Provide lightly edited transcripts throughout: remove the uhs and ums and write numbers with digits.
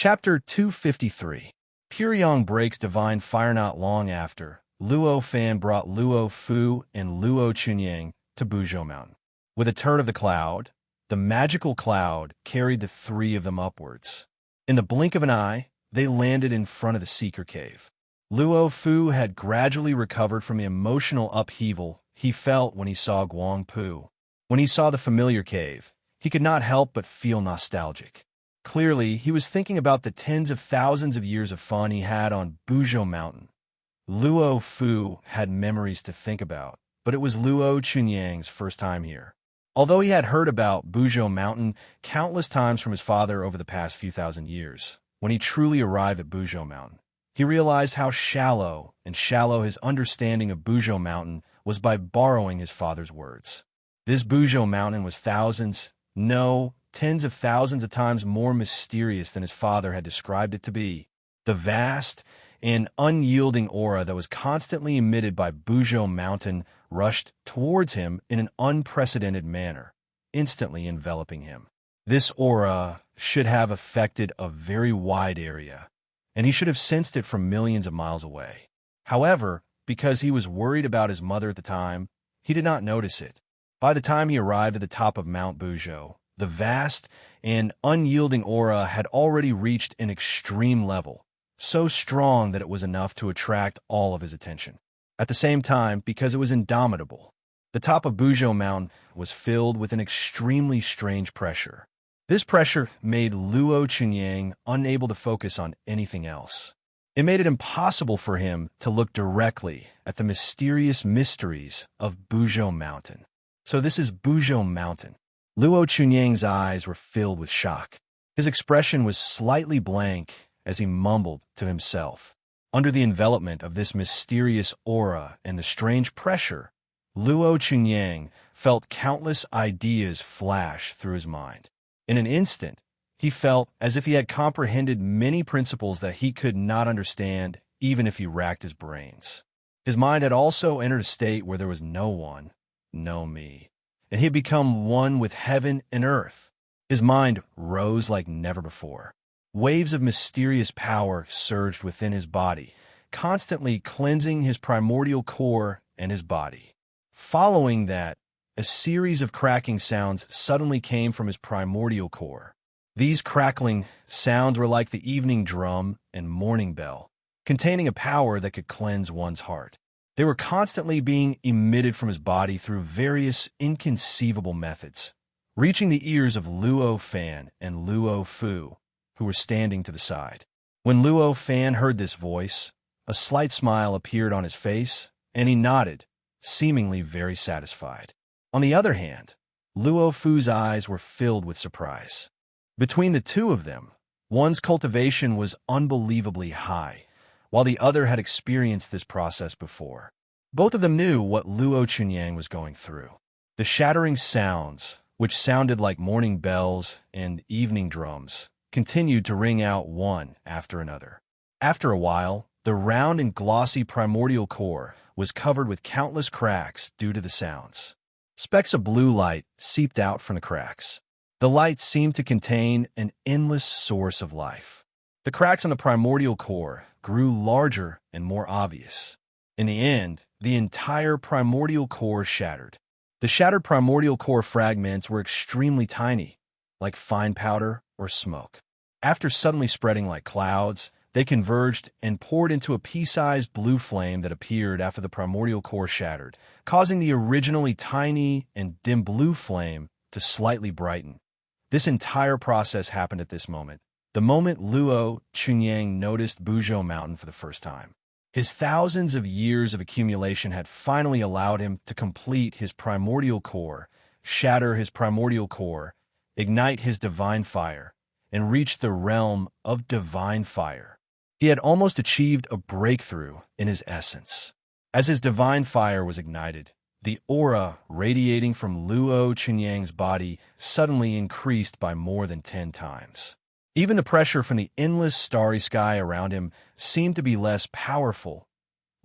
Chapter 253. Puryong breaks divine fire. Not long after, Luo Fan brought Luo Fu and Luo Chunyang to Buzhou Mountain. With a turn of the cloud, the magical cloud carried the three of them upwards. In the blink of an eye, they landed in front of the Seeker Cave. Luo Fu had gradually recovered from the emotional upheaval he felt when he saw Guang Pu. When he saw the familiar cave, he could not help but feel nostalgic. Clearly, he was thinking about the tens of thousands of years of fun he had on Buzhou Mountain. Luo Fu had memories to think about, but it was Luo Chunyang's first time here. Although he had heard about Buzhou Mountain countless times from his father over the past few thousand years, when he truly arrived at Buzhou Mountain, he realized how shallow his understanding of Buzhou Mountain was by borrowing his father's words. This Buzhou Mountain was tens of thousands of times more mysterious than his father had described it to be. The vast and unyielding aura that was constantly emitted by Buzhou Mountain rushed towards him in an unprecedented manner, instantly enveloping him. This aura should have affected a very wide area, and he should have sensed it from millions of miles away. However, because he was worried about his mother at the time, he did not notice it. By the time he arrived at the top of Mount Buzhou, the vast and unyielding aura had already reached an extreme level, so strong that it was enough to attract all of his attention. At the same time, because it was indomitable, the top of Buzhou Mountain was filled with an extremely strange pressure. This pressure made Luo Chunyang unable to focus on anything else. It made it impossible for him to look directly at the mysterious mysteries of Buzhou Mountain. So this is Buzhou Mountain. Luo Chunyang's eyes were filled with shock. His expression was slightly blank as he mumbled to himself. Under the envelopment of this mysterious aura and the strange pressure, Luo Chunyang felt countless ideas flash through his mind. In an instant, he felt as if he had comprehended many principles that he could not understand even if he racked his brains. His mind had also entered a state where there was no one, no me, and he had become one with heaven and earth. His mind rose like never before. Waves of mysterious power surged within his body, constantly cleansing his primordial core and his body. Following that, a series of cracking sounds suddenly came from his primordial core. These crackling sounds were like the evening drum and morning bell, containing a power that could cleanse one's heart. They were constantly being emitted from his body through various inconceivable methods, reaching the ears of Luo Fan and Luo Fu, who were standing to the side. When Luo Fan heard this voice, a slight smile appeared on his face, and he nodded, seemingly very satisfied. On the other hand, Luo Fu's eyes were filled with surprise. Between the two of them, one's cultivation was unbelievably high, while the other had experienced this process before. Both of them knew what Luo Chunyang was going through. The shattering sounds, which sounded like morning bells and evening drums, continued to ring out one after another. After a while, the round and glossy primordial core was covered with countless cracks due to the sounds. Specks of blue light seeped out from the cracks. The light seemed to contain an endless source of life. The cracks on the primordial core grew larger and more obvious. In the end, the entire primordial core shattered. The shattered primordial core fragments were extremely tiny, like fine powder or smoke. After suddenly spreading like clouds, they converged and poured into a pea-sized blue flame that appeared after the primordial core shattered, causing the originally tiny and dim blue flame to slightly brighten. This entire process happened at this moment, the moment Luo Chunyang noticed Buzhou Mountain for the first time. His thousands of years of accumulation had finally allowed him to complete his primordial core, shatter his primordial core, ignite his divine fire, and reach the realm of divine fire. He had almost achieved a breakthrough in his essence. As his divine fire was ignited, the aura radiating from Luo Chunyang's body suddenly increased by more than 10 times. Even the pressure from the endless starry sky around him seemed to be less powerful.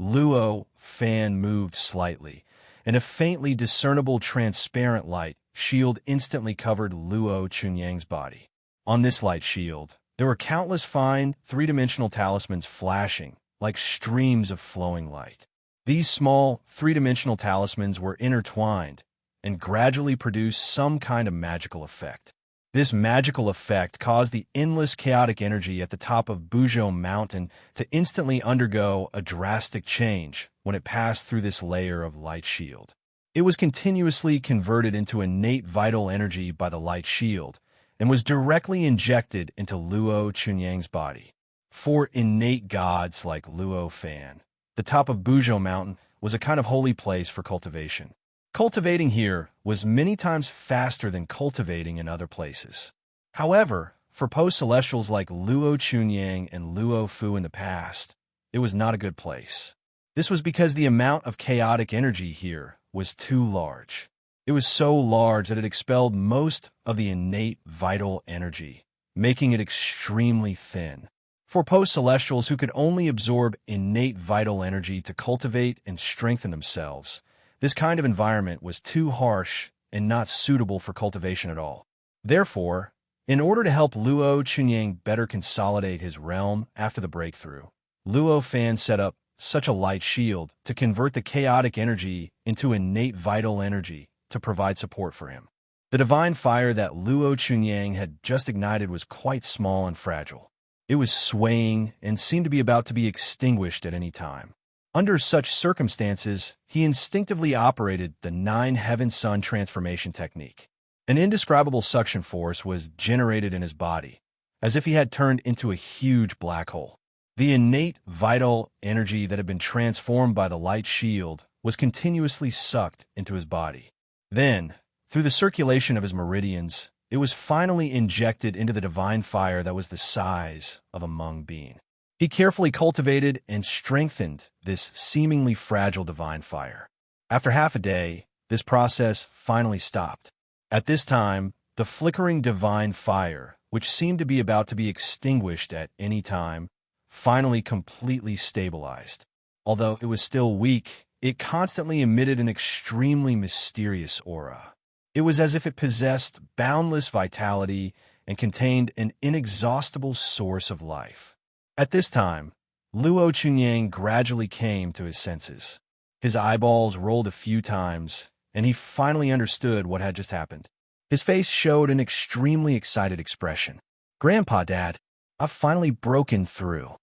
Luo Fan moved slightly, and a faintly discernible transparent light shield instantly covered Luo Chunyang's body. On this light shield, There were countless fine, three-dimensional talismans flashing, like streams of flowing light. These small, three-dimensional talismans were intertwined and gradually produced some kind of magical effect. This magical effect caused the endless chaotic energy at the top of Buzhou Mountain to instantly undergo a drastic change when it passed through this layer of light shield. It was continuously converted into innate vital energy by the light shield and was directly injected into Luo Chunyang's body. For innate gods like Luo Fan, the top of Buzhou Mountain was a kind of holy place for cultivation. Cultivating here was many times faster than cultivating in other places. However, for post-celestials like Luo Chunyang and Luo Fu in the past, it was not a good place. This was because the amount of chaotic energy here was too large. It was so large that it expelled most of the innate vital energy, making it extremely thin. For post-celestials who could only absorb innate vital energy to cultivate and strengthen themselves, this kind of environment was too harsh and not suitable for cultivation at all. Therefore, in order to help Luo Chunyang better consolidate his realm after the breakthrough, Luo Fan set up such a light shield to convert the chaotic energy into innate vital energy to provide support for him. The divine fire that Luo Chunyang had just ignited was quite small and fragile. It was swaying and seemed to be about to be extinguished at any time. Under such circumstances, he instinctively operated the 9-Heaven-Sun transformation technique. An indescribable suction force was generated in his body, as if he had turned into a huge black hole. The innate vital energy that had been transformed by the light shield was continuously sucked into his body. Then, through the circulation of his meridians, it was finally injected into the divine fire that was the size of a mung bean. He carefully cultivated and strengthened this seemingly fragile divine fire. After half a day, this process finally stopped. At this time, the flickering divine fire, which seemed to be about to be extinguished at any time, finally completely stabilized. Although it was still weak, it constantly emitted an extremely mysterious aura. It was as if it possessed boundless vitality and contained an inexhaustible source of life. At this time, Luo Chunyang gradually came to his senses. His eyeballs rolled a few times, and he finally understood what had just happened. His face showed an extremely excited expression. "Grandpa, Dad, I've finally broken through."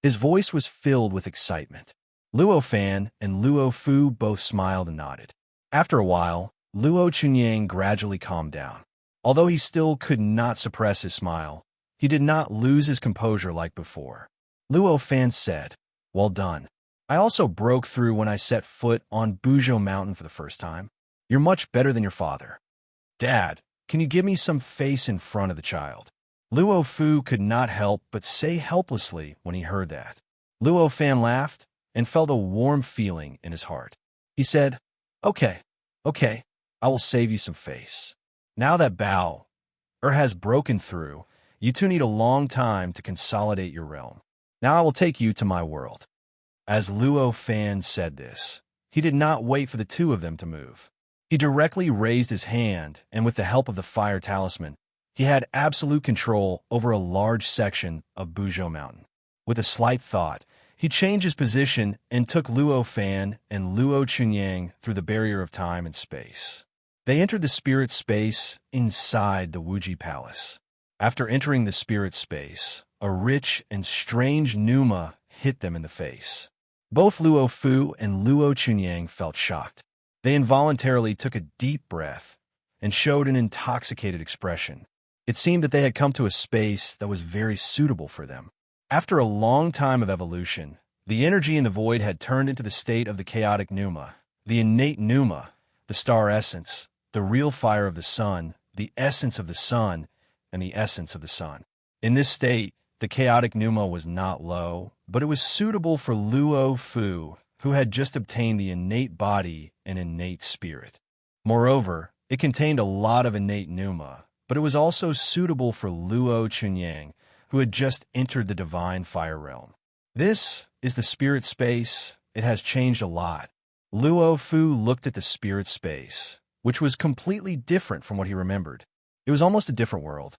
His voice was filled with excitement. Luo Fan and Luo Fu both smiled and nodded. After a while, Luo Chunyang gradually calmed down. Although he still could not suppress his smile, he did not lose his composure like before. Luo Fan said, "Well done. I also broke through when I set foot on Buzhou Mountain for the first time. You're much better than your father. Dad, can you give me some face in front of the child?" Luo Fu could not help but say helplessly when he heard that. Luo Fan laughed and felt a warm feeling in his heart. He said, Okay, I will save you some face. Now that Bao has broken through, you two need a long time to consolidate your realm. Now I will take you to my world." As Luo Fan said this, he did not wait for the two of them to move. He directly raised his hand, and with the help of the fire talisman, he had absolute control over a large section of Buzhou Mountain. With a slight thought, he changed his position and took Luo Fan and Luo Chunyang through the barrier of time and space. They entered the spirit space inside the Wuji Palace. After entering the spirit space, a rich and strange pneuma hit them in the face. Both Luo Fu and Luo Chunyang felt shocked. They involuntarily took a deep breath and showed an intoxicated expression. It seemed that they had come to a space that was very suitable for them. After a long time of evolution, the energy in the void had turned into the state of the chaotic pneuma, the innate pneuma, the star essence, the real fire of the sun, the essence of the sun, and the essence of the sun. In this state, the chaotic pneuma was not low, but it was suitable for Luo Fu, who had just obtained the innate body and innate spirit. Moreover, it contained a lot of innate pneuma, but it was also suitable for Luo Chunyang, who had just entered the divine fire realm. This is the spirit space. It has changed a lot. Luo Fu looked at the spirit space, which was completely different from what he remembered. It was almost a different world.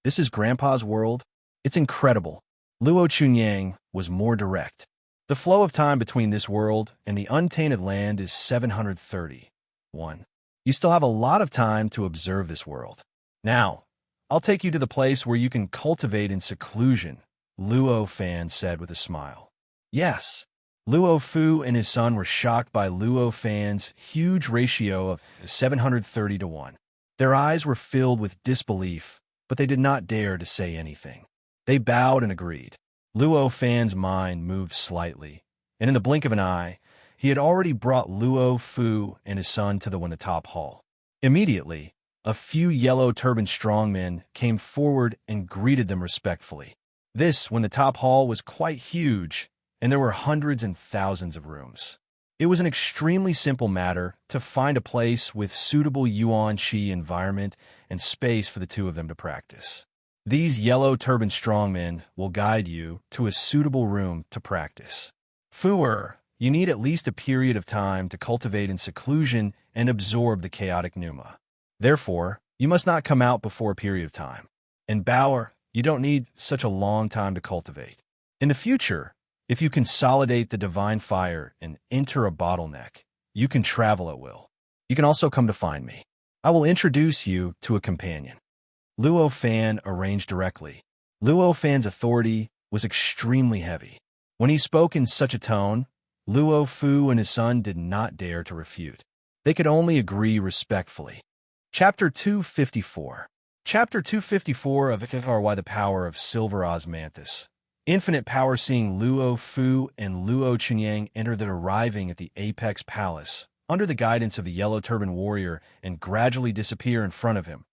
"This is Grandpa's world?" It's incredible. Luo Chunyang was more direct. The flow of time between this world and the untainted land is 731. You still have a lot of time to observe this world. Now, I'll take you to the place where you can cultivate in seclusion, Luo Fan said with a smile. Yes. Luo Fu and his son were shocked by Luo Fan's huge ratio of 730-1. Their eyes were filled with disbelief, but they did not dare to say anything. They bowed and agreed. Luo Fan's mind moved slightly, and in the blink of an eye, he had already brought Luo Fu and his son to the top hall. Immediately, a few yellow-turbaned strongmen came forward and greeted them respectfully. This, when the top hall was quite huge, and there were hundreds and thousands of rooms. It was an extremely simple matter to find a place with suitable Yuan Qi environment and space for the two of them to practice. These yellow-turbaned strongmen will guide you to a suitable room to practice. Fuer, you need at least a period of time to cultivate in seclusion and absorb the chaotic pneuma. Therefore, you must not come out before a period of time. And Bauer, you don't need such a long time to cultivate. In the future, if you consolidate the divine fire and enter a bottleneck, you can travel at will. You can also come to find me. I will introduce you to a companion. Luo Fan arranged directly. Luo Fan's authority was extremely heavy. When he spoke in such a tone, Luo Fu and his son did not dare to refute. They could only agree respectfully. Chapter 254. Chapter 254 of Why the Power of Silver Osmanthus. Infinite power. Seeing Luo Fu and Luo Chunyang enter, that arriving at the Apex Palace, under the guidance of the Yellow Turban Warrior, and gradually disappear in front of him.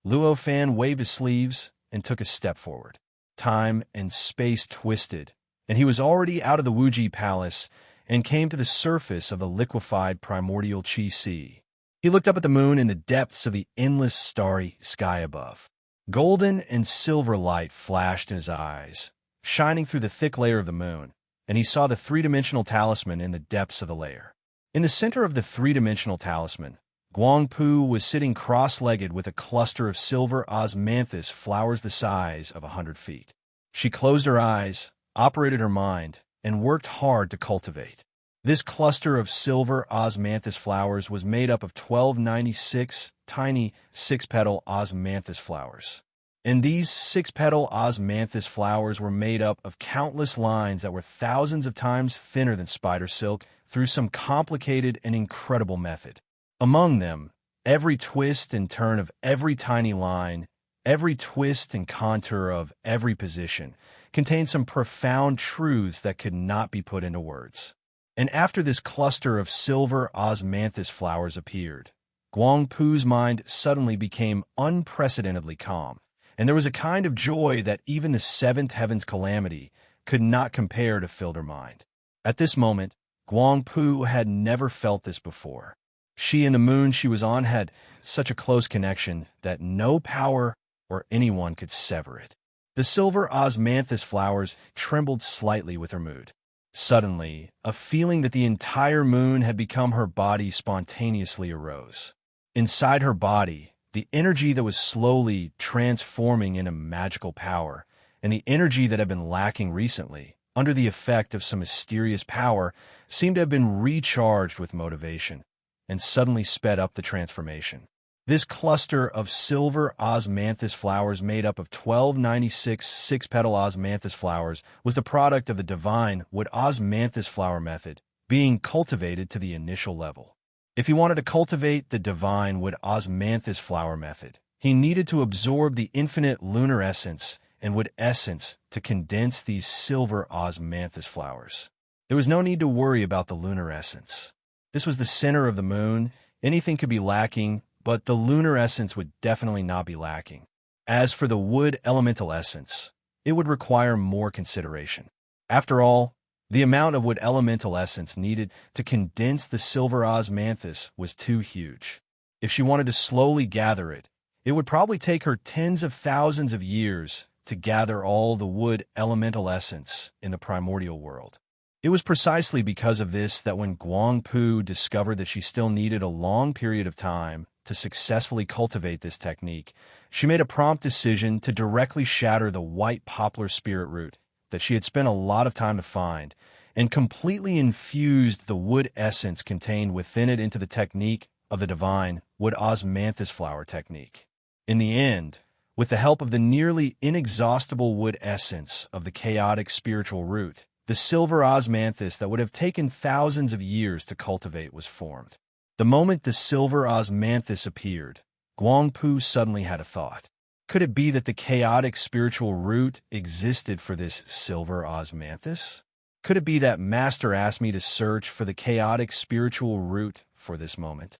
Luo Fan waved his sleeves and took a step forward. Time and space twisted, and he was already out of the Wuji Palace and came to the surface of the liquefied primordial Qi Sea. He looked up at the moon in the depths of the endless starry sky above. Golden and silver light flashed in his eyes, shining through the thick layer of the moon, and he saw the three-dimensional talisman in the depths of the layer. In the center of the three-dimensional talisman, Guangpu was sitting cross-legged with a cluster of silver osmanthus flowers the size of 100 feet. She closed her eyes, operated her mind, and worked hard to cultivate. This cluster of silver osmanthus flowers was made up of 1296 tiny six-petal osmanthus flowers. And these six-petal osmanthus flowers were made up of countless lines that were thousands of times thinner than spider silk through some complicated and incredible method. Among them, every twist and turn of every tiny line, every twist and contour of every position, contained some profound truths that could not be put into words. And after this cluster of silver osmanthus flowers appeared, Guangpu's mind suddenly became unprecedentedly calm, and there was a kind of joy that even the seventh heaven's calamity could not compare to fill her mind. At this moment, Guangpu had never felt this before. She and the moon she was on had such a close connection that no power or anyone could sever it. The silver osmanthus flowers trembled slightly with her mood. Suddenly, a feeling that the entire moon had become her body spontaneously arose. Inside her body, the energy that was slowly transforming into magical power, and the energy that had been lacking recently, under the effect of some mysterious power, seemed to have been recharged with motivation, and suddenly sped up the transformation. This cluster of silver osmanthus flowers made up of 1296 six-petal osmanthus flowers was the product of the divine wood osmanthus flower method, being cultivated to the initial level. If he wanted to cultivate the divine wood osmanthus flower method, he needed to absorb the infinite lunar essence and wood essence to condense these silver osmanthus flowers. There was no need to worry about the lunar essence. This was the center of the moon. Anything could be lacking, but the lunar essence would definitely not be lacking. As for the wood elemental essence, it would require more consideration. After all, the amount of wood elemental essence needed to condense the silver osmanthus was too huge. If she wanted to slowly gather it, it would probably take her tens of thousands of years to gather all the wood elemental essence in the primordial world. It was precisely because of this that when Guangpu discovered that she still needed a long period of time to successfully cultivate this technique, she made a prompt decision to directly shatter the white poplar spirit root that she had spent a lot of time to find, and completely infused the wood essence contained within it into the technique of the divine wood osmanthus flower technique. In the end, with the help of the nearly inexhaustible wood essence of the chaotic spiritual root, the silver osmanthus that would have taken thousands of years to cultivate was formed. The moment the silver osmanthus appeared, Guangpu suddenly had a thought. Could it be that the chaotic spiritual root existed for this silver osmanthus? Could it be that Master asked me to search for the chaotic spiritual root for this moment?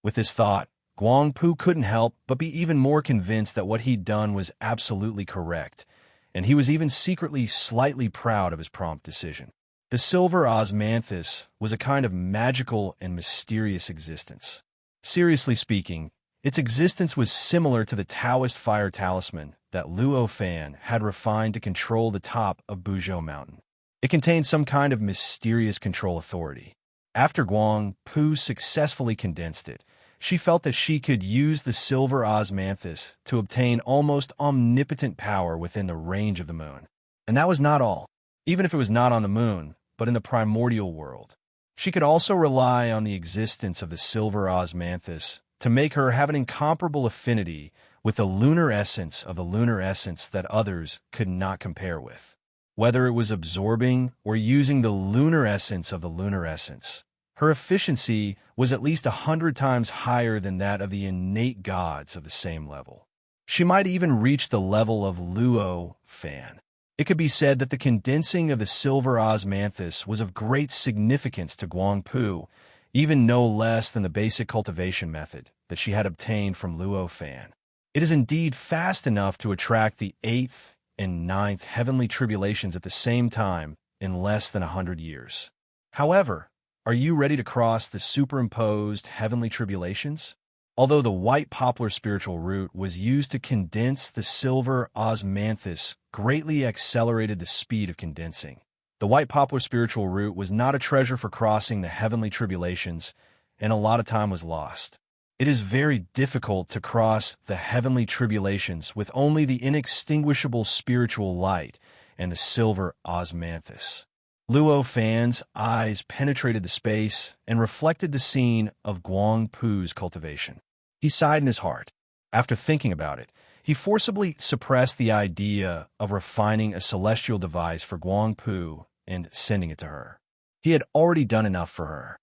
With this thought, Guangpu couldn't help but be even more convinced that what he'd done was absolutely correct, and he was even secretly slightly proud of his prompt decision. The silver osmanthus was a kind of magical and mysterious existence. Seriously speaking, its existence was similar to the Taoist fire talisman that Luo Fan had refined to control the top of Buzhou Mountain. It contained some kind of mysterious control authority. After Guangpu successfully condensed it, she felt that she could use the silver osmanthus to obtain almost omnipotent power within the range of the moon. And that was not all. Even if it was not on the moon, but in the primordial world, she could also rely on the existence of the silver osmanthus to make her have an incomparable affinity with the lunar essence of the lunar essence that others could not compare with. Whether it was absorbing or using the lunar essence of the lunar essence, her efficiency was at least 100 times higher than that of the innate gods of the same level. She might even reach the level of Luo Fan. It could be said that the condensing of the silver osmanthus was of great significance to Guangpu, even no less than the basic cultivation method that she had obtained from Luo Fan. It is indeed fast enough to attract the 8th and 9th heavenly tribulations at the same time in less than 100 years. However, are you ready to cross the superimposed heavenly tribulations? Although the white poplar spiritual root was used to condense the silver osmanthus greatly accelerated the speed of condensing. The white poplar spiritual root was not a treasure for crossing the heavenly tribulations, and a lot of time was lost. It is very difficult to cross the heavenly tribulations with only the inextinguishable spiritual light and the silver osmanthus. Luo Fan's eyes penetrated the space and reflected the scene of Guangpu's cultivation. He sighed in his heart. After thinking about it, he forcibly suppressed the idea of refining a celestial device for Guangpu and sending it to her. He had already done enough for her.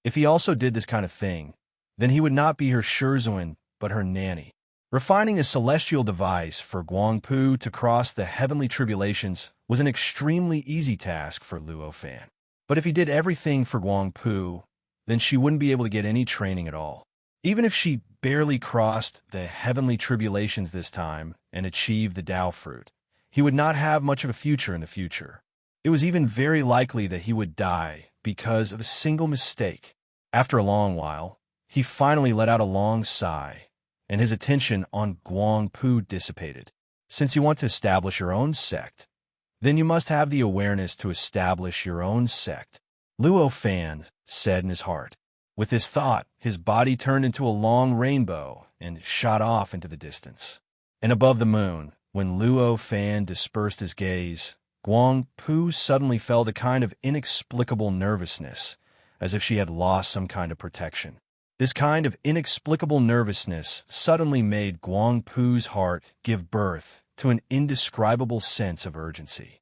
If he also did this kind of thing, then he would not be her Shurzuan, but her nanny. Refining a celestial device for Guangpu to cross the heavenly tribulations was an extremely easy task for Luo Fan. But if he did everything for Guangpu, then she wouldn't be able to get any training at all. Even if she barely crossed the heavenly tribulations this time and achieved the Tao fruit, he would not have much of a future in the future. It was even very likely that he would die because of a single mistake. After a long while, he finally let out a long sigh, and his attention on Guangpu dissipated. Since you want to establish your own sect, then you must have the awareness to establish your own sect, Luo Fan said in his heart. With this thought, his body turned into a long rainbow and shot off into the distance. And above the moon, when Luo Fan dispersed his gaze, Guangpu suddenly felt a kind of inexplicable nervousness, as if she had lost some kind of protection. This kind of inexplicable nervousness suddenly made Guangpu's heart give birth to an indescribable sense of urgency.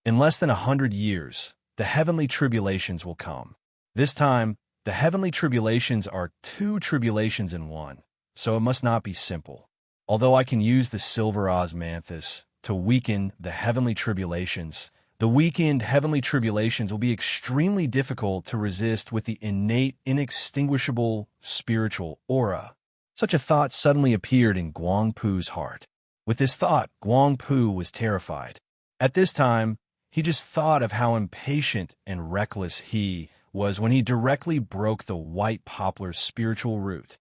In less than 100 years, the heavenly tribulations will come. This time, the heavenly tribulations are 2 tribulations in one, so it must not be simple. Although I can use the silver osmanthus to weaken the heavenly tribulations, the weakened heavenly tribulations will be extremely difficult to resist with the innate, inextinguishable spiritual aura. Such a thought suddenly appeared in Guangpu's heart. With this thought, Guangpu was terrified. At this time, he just thought of how impatient and reckless he was when he directly broke the white poplar's spiritual root.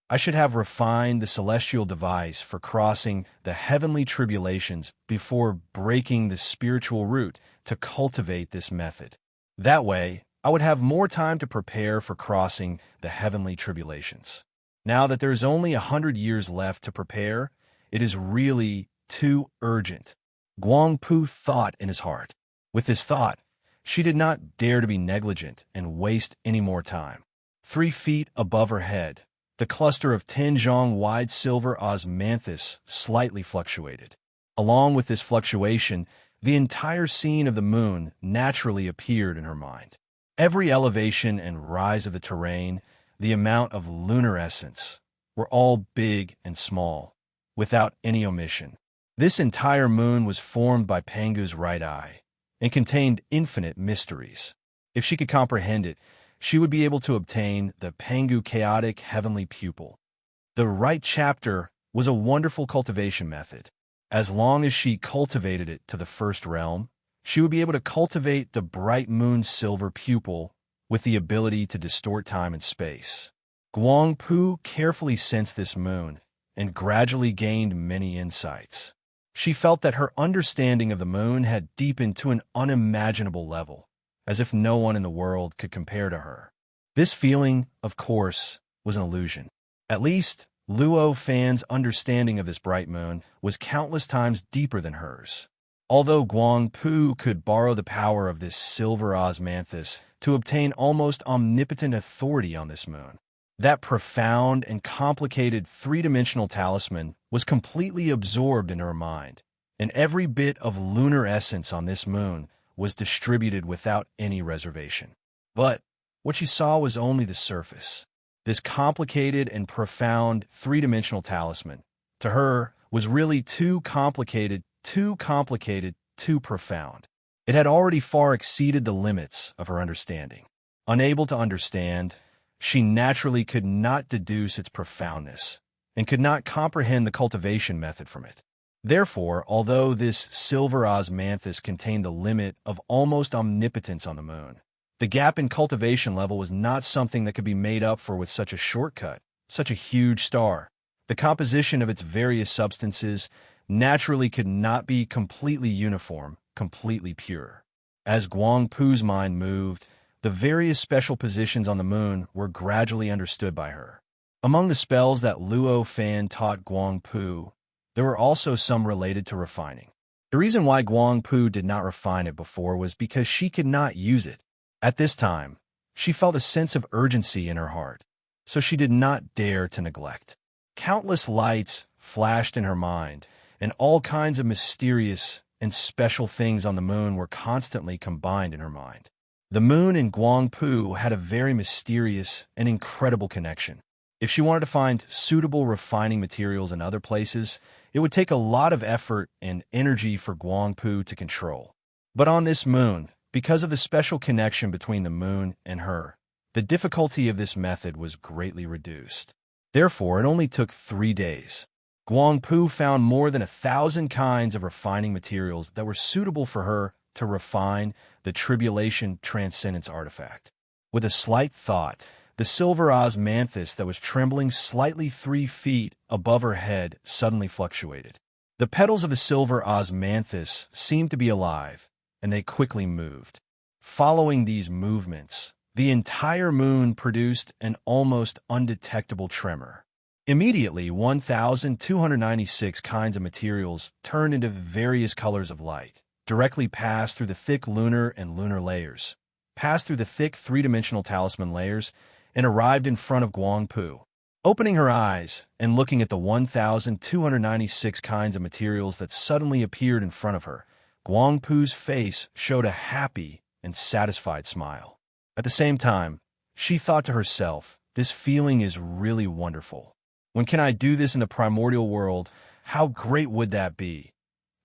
I should have refined the celestial device for crossing the heavenly tribulations before breaking the spiritual root to cultivate this method. That way, I would have more time to prepare for crossing the heavenly tribulations. Now that there is only 100 years left to prepare, it is really too urgent. Guang Pu thought in his heart. With this thought, she did not dare to be negligent and waste any more time. 3 feet above her head, the cluster of 10 zhong wide silver osmanthus slightly fluctuated. Along with this fluctuation, the entire scene of the moon naturally appeared in her mind. Every elevation and rise of the terrain, the amount of lunar essence, were all big and small, without any omission. This entire moon was formed by Pangu's right eye and contained infinite mysteries. If she could comprehend it, she would be able to obtain the Pangu chaotic heavenly pupil. The right chapter was a wonderful cultivation method. As long as she cultivated it to the first realm, she would be able to cultivate the bright moon silver pupil with the ability to distort time and space. Guang Pu carefully sensed this moon and gradually gained many insights. She felt that her understanding of the moon had deepened to an unimaginable level, as if no one in the world could compare to her. This feeling, of course, was an illusion. At least, Luo Fan's understanding of this bright moon was countless times deeper than hers. Although Guang Pu could borrow the power of this silver osmanthus to obtain almost omnipotent authority on this moon, that profound and complicated three-dimensional talisman was completely absorbed in her mind, and every bit of lunar essence on this moon was distributed without any reservation. But what she saw was only the surface. This complicated and profound three-dimensional talisman, to her, was really too complicated, too profound. It had already far exceeded the limits of her understanding. Unable to understand, she naturally could not deduce its profoundness, and could not comprehend the cultivation method from it. Therefore, although this silver osmanthus contained the limit of almost omnipotence on the moon, the gap in cultivation level was not something that could be made up for with such a shortcut, such a huge star. The composition of its various substances naturally could not be completely uniform, completely pure. As Guang Pu's mind moved, the various special positions on the moon were gradually understood by her. Among the spells that Luo Fan taught Guang Pu, there were also some related to refining. The reason why Guang Pu did not refine it before was because she could not use it. At this time, she felt a sense of urgency in her heart, so she did not dare to neglect. Countless lights flashed in her mind, and all kinds of mysterious and special things on the moon were constantly combined in her mind. The moon and Guang Pu had a very mysterious and incredible connection. If she wanted to find suitable refining materials in other places, it would take a lot of effort and energy for Guang Pu to control. But on this moon, because of the special connection between the moon and her, the difficulty of this method was greatly reduced. Therefore, it only took 3 days. Guang Pu found more than 1,000 kinds of refining materials that were suitable for her to refine the Tribulation Transcendence artifact. With a slight thought, the silver osmanthus that was trembling slightly 3 feet above her head suddenly fluctuated. The petals of the silver osmanthus seemed to be alive, and they quickly moved. Following these movements, the entire moon produced an almost undetectable tremor. Immediately, 1,296 kinds of materials turned into various colors of light, directly passed through the thick lunar and lunar layers, passed through the thick three-dimensional talisman layers, and arrived in front of Guang Pu. Opening her eyes and looking at the 1,296 kinds of materials that suddenly appeared in front of her, Guang Pu's face showed a happy and satisfied smile. At the same time, she thought to herself, this feeling is really wonderful. When can I do this in the primordial world? How great would that be?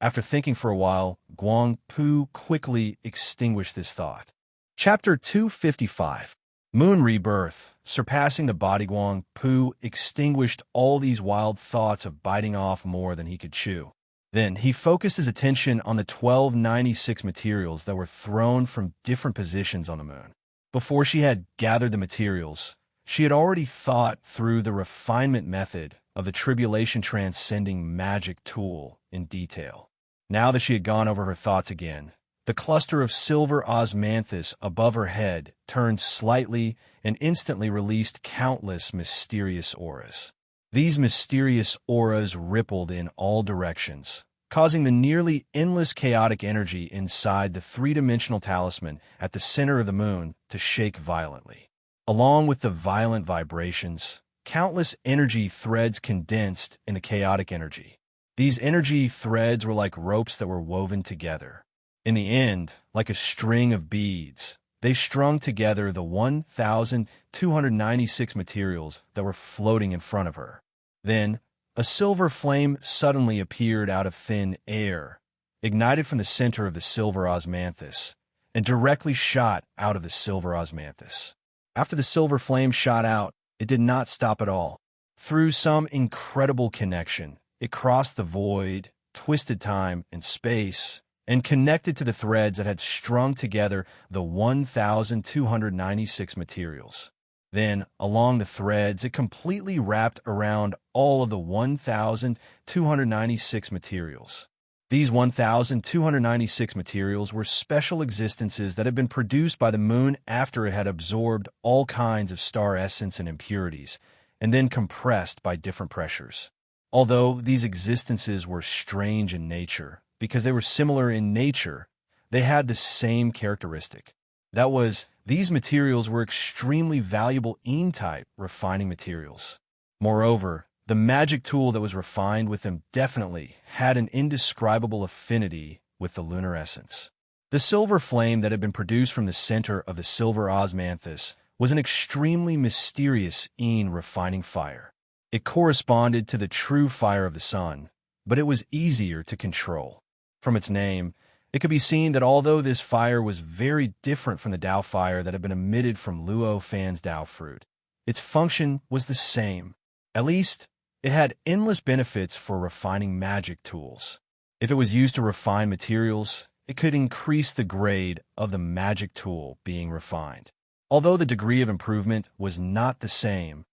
After thinking for a while, Guang Pu quickly extinguished this thought. Chapter 255. Moon Rebirth. Surpassing the body, Guang Pu extinguished all these wild thoughts of biting off more than he could chew. Then he focused his attention on the 1,296 materials that were thrown from different positions on the moon. Before she had gathered the materials, she had already thought through the refinement method of the tribulation transcending magic tool in detail. Now that she had gone over her thoughts again, The cluster of silver osmanthus above her head turned slightly and instantly released countless mysterious auras. These mysterious auras rippled in all directions, causing the nearly endless chaotic energy inside the three-dimensional talisman at the center of the moon to shake violently. Along with the violent vibrations, countless energy threads condensed into chaotic energy. These energy threads were like ropes that were woven together. In the end, like a string of beads, they strung together the 1,296 materials that were floating in front of her. Then, a silver flame suddenly appeared out of thin air, ignited from the center of the silver osmanthus, and directly shot out of the silver osmanthus. After the silver flame shot out, it did not stop at all. Through some incredible connection, it crossed the void, twisted time and space, and connected to the threads that had strung together the 1,296 materials. Then, along the threads, it completely wrapped around all of the 1,296 materials. These 1,296 materials were special existences that had been produced by the moon after it had absorbed all kinds of star essence and impurities, and then compressed by different pressures. Although these existences were strange in nature, because they were similar in nature, they had the same characteristic. That was, these materials were extremely valuable Ein-type refining materials. Moreover, the magic tool that was refined with them definitely had an indescribable affinity with the lunar essence. The silver flame that had been produced from the center of the silver osmanthus was an extremely mysterious Ein refining fire. It corresponded to the true fire of the sun, but it was easier to control. From its name, it could be seen that although this fire was very different from the Tao fire that had been emitted from Luo Fan's Tao fruit, its function was the same. At least, it had endless benefits for refining magic tools. If it was used to refine materials, it could increase the grade of the magic tool being refined. Although the degree of improvement was not the same,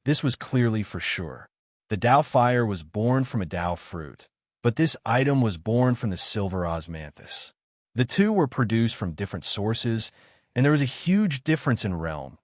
this was clearly for sure. The Tao fire was born from a Tao fruit, but this item was born from the silver osmanthus. The two were produced from different sources, and there was a huge difference in realm.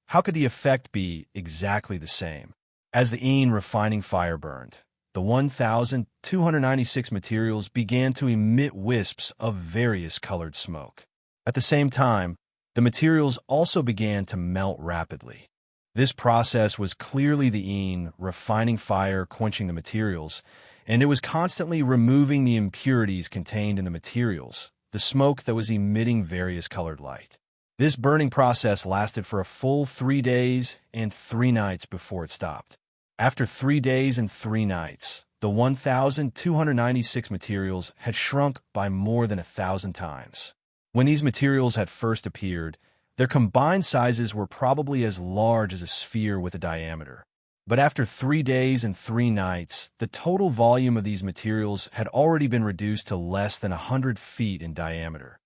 How could the effect be exactly the same? As the Ein refining fire burned, the 1,296 materials began to emit wisps of various colored smoke. At the same time, the materials also began to melt rapidly. This process was clearly the Ein refining fire quenching the materials, and it was constantly removing the impurities contained in the materials, the smoke that was emitting various colored light. This burning process lasted for a full 3 days and 3 nights before it stopped. After 3 days and 3 nights, the 1,296 materials had shrunk by more than 1,000 times. When these materials had first appeared, their combined sizes were probably as large as a sphere with a diameter. But after 3 days and 3 nights, the total volume of these materials had already been reduced to less than 100 feet in diameter.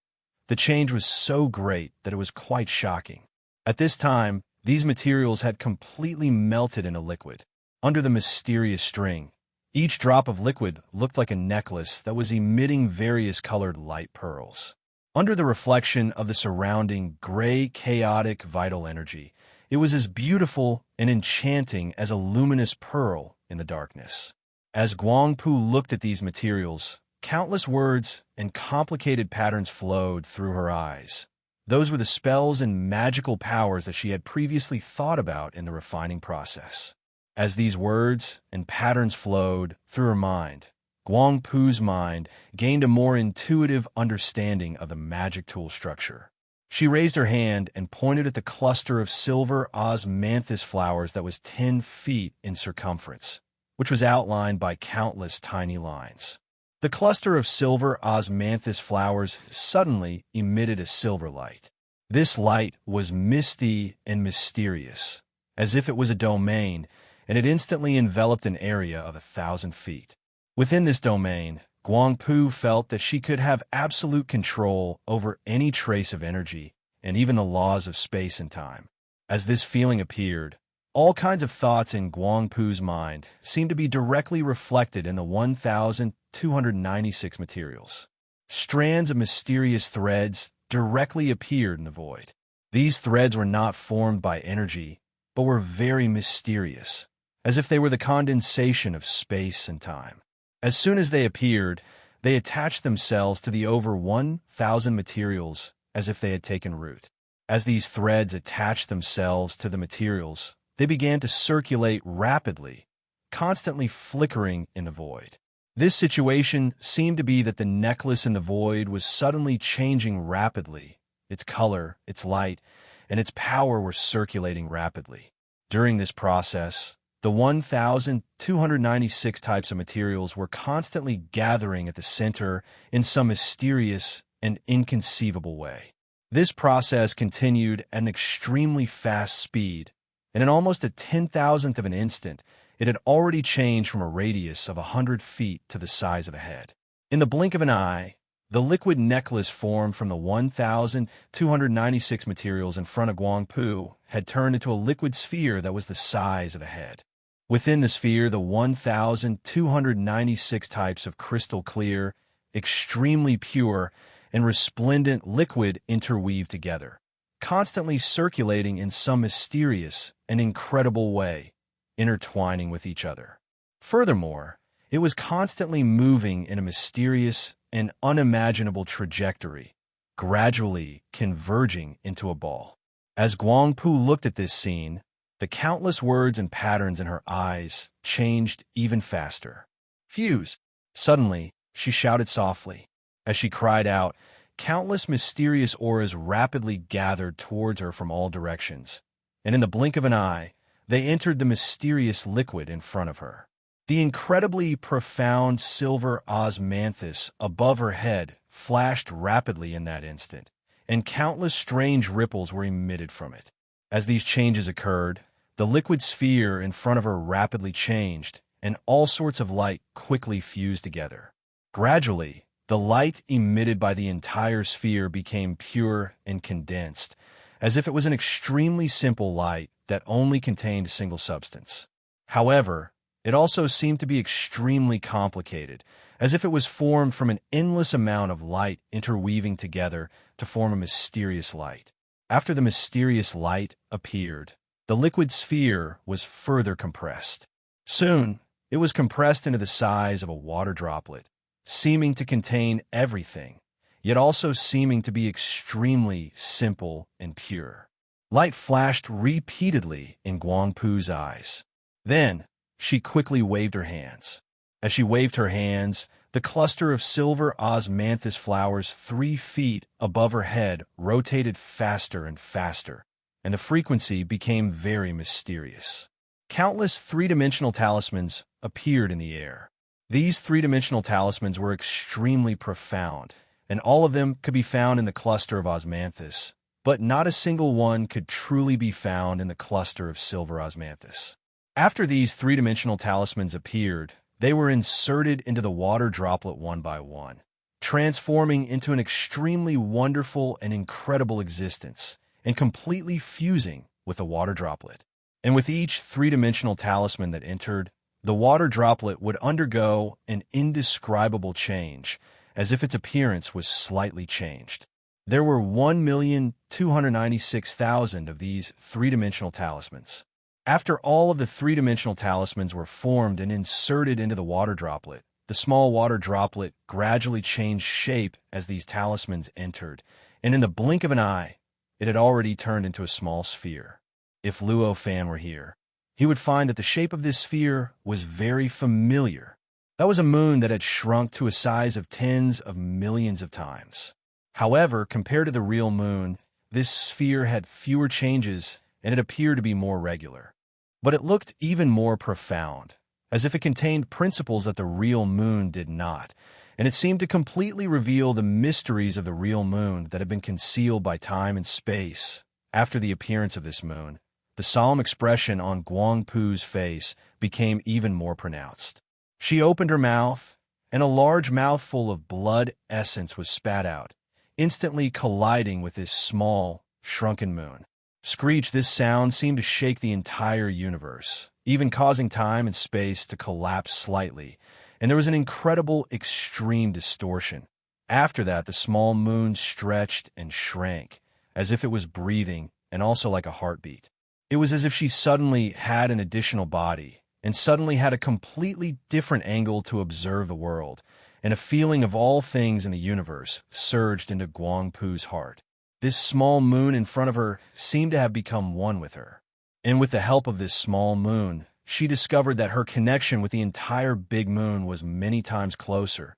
The change was so great that it was quite shocking. At this time, these materials had completely melted into liquid. Under the mysterious string, each drop of liquid looked like a necklace that was emitting various colored light pearls. Under the reflection of the surrounding gray, chaotic, vital energy, it was as beautiful and enchanting as a luminous pearl in the darkness. As Guangpu looked at these materials, countless words and complicated patterns flowed through her eyes. Those were the spells and magical powers that she had previously thought about in the refining process. As these words and patterns flowed through her mind, Guangpu's mind gained a more intuitive understanding of the magic tool structure. She raised her hand and pointed at the cluster of silver osmanthus flowers that was 10 feet in circumference, which was outlined by countless tiny lines. The cluster of silver osmanthus flowers suddenly emitted a silver light. This light was misty and mysterious, as if it was a domain, and it instantly enveloped an area of 1,000 feet. Within this domain, Guangpu felt that she could have absolute control over any trace of energy and even the laws of space and time. As this feeling appeared, all kinds of thoughts in Guangpu's mind seemed to be directly reflected in the 1,296 materials. Strands of mysterious threads directly appeared in the void. These threads were not formed by energy, but were very mysterious, as if they were the condensation of space and time. As soon as they appeared, they attached themselves to the over 1,000 materials as if they had taken root. As these threads attached themselves to the materials, they began to circulate rapidly, constantly flickering in the void. This situation seemed to be that the necklace in the void was suddenly changing rapidly. Its color, its light, and its power were circulating rapidly. During this process, the 1,296 types of materials were constantly gathering at the center in some mysterious and inconceivable way. This process continued at an extremely fast speed, and in almost a 10,000th of an instant, it had already changed from a radius of 100 feet to the size of a head. In the blink of an eye, the liquid necklace formed from the 1,296 materials in front of Guangpu had turned into a liquid sphere that was the size of a head. Within the sphere, the 1,296 types of crystal clear, extremely pure, and resplendent liquid interweaved together, constantly circulating in some mysterious and incredible way, intertwining with each other. Furthermore, it was constantly moving in a mysterious and unimaginable trajectory, gradually converging into a ball. As Guangpu looked at this scene, the countless words and patterns in her eyes changed even faster. Fuse! Suddenly, she shouted softly. As she cried out, countless mysterious auras rapidly gathered towards her from all directions, and in the blink of an eye, they entered the mysterious liquid in front of her. The incredibly profound silver osmanthus above her head flashed rapidly in that instant, and countless strange ripples were emitted from it. As these changes occurred, the liquid sphere in front of her rapidly changed, and all sorts of light quickly fused together. Gradually, the light emitted by the entire sphere became pure and condensed, as if it was an extremely simple light that only contained a single substance. However, it also seemed to be extremely complicated, as if it was formed from an endless amount of light interweaving together to form a mysterious light. After the mysterious light appeared, the liquid sphere was further compressed. Soon, it was compressed into the size of a water droplet, seeming to contain everything, yet also seeming to be extremely simple and pure. Light flashed repeatedly in Guangpu's eyes. Then, she quickly waved her hands. As she waved her hands, the cluster of silver osmanthus flowers 3 feet above her head rotated faster and faster, and the frequency became very mysterious. Countless three-dimensional talismans appeared in the air. These three-dimensional talismans were extremely profound, and all of them could be found in the cluster of osmanthus, but not a single one could truly be found in the cluster of silver osmanthus. After these three-dimensional talismans appeared, they were inserted into the water droplet one by one, transforming into an extremely wonderful and incredible existence, and completely fusing with the water droplet. And with each three-dimensional talisman that entered, the water droplet would undergo an indescribable change, as if its appearance was slightly changed. There were 1,296,000 of these three-dimensional talismans. After all of the three-dimensional talismans were formed and inserted into the water droplet, the small water droplet gradually changed shape as these talismans entered, and in the blink of an eye, it had already turned into a small sphere. If Luo Fan were here, he would find that the shape of this sphere was very familiar. That was a moon that had shrunk to a size of tens of millions of times. However, compared to the real moon, this sphere had fewer changes and it appeared to be more regular. But it looked even more profound, as if it contained principles that the real moon did not, and it seemed to completely reveal the mysteries of the real moon that had been concealed by time and space. After the appearance of this moon, the solemn expression on Guangpu's face became even more pronounced. She opened her mouth, and a large mouthful of blood essence was spat out, instantly colliding with this small, shrunken moon. Screech, this sound seemed to shake the entire universe, even causing time and space to collapse slightly, and there was an incredible extreme distortion, After that, the small moon stretched and shrank, as if it was breathing, and also like a heartbeat. It was as if she suddenly had an additional body, and suddenly had a completely different angle to observe the world, and a feeling of all things in the universe surged into Guangpu's heart. This small moon in front of her seemed to have become one with her. And with the help of this small moon, she discovered that her connection with the entire big moon was many times closer.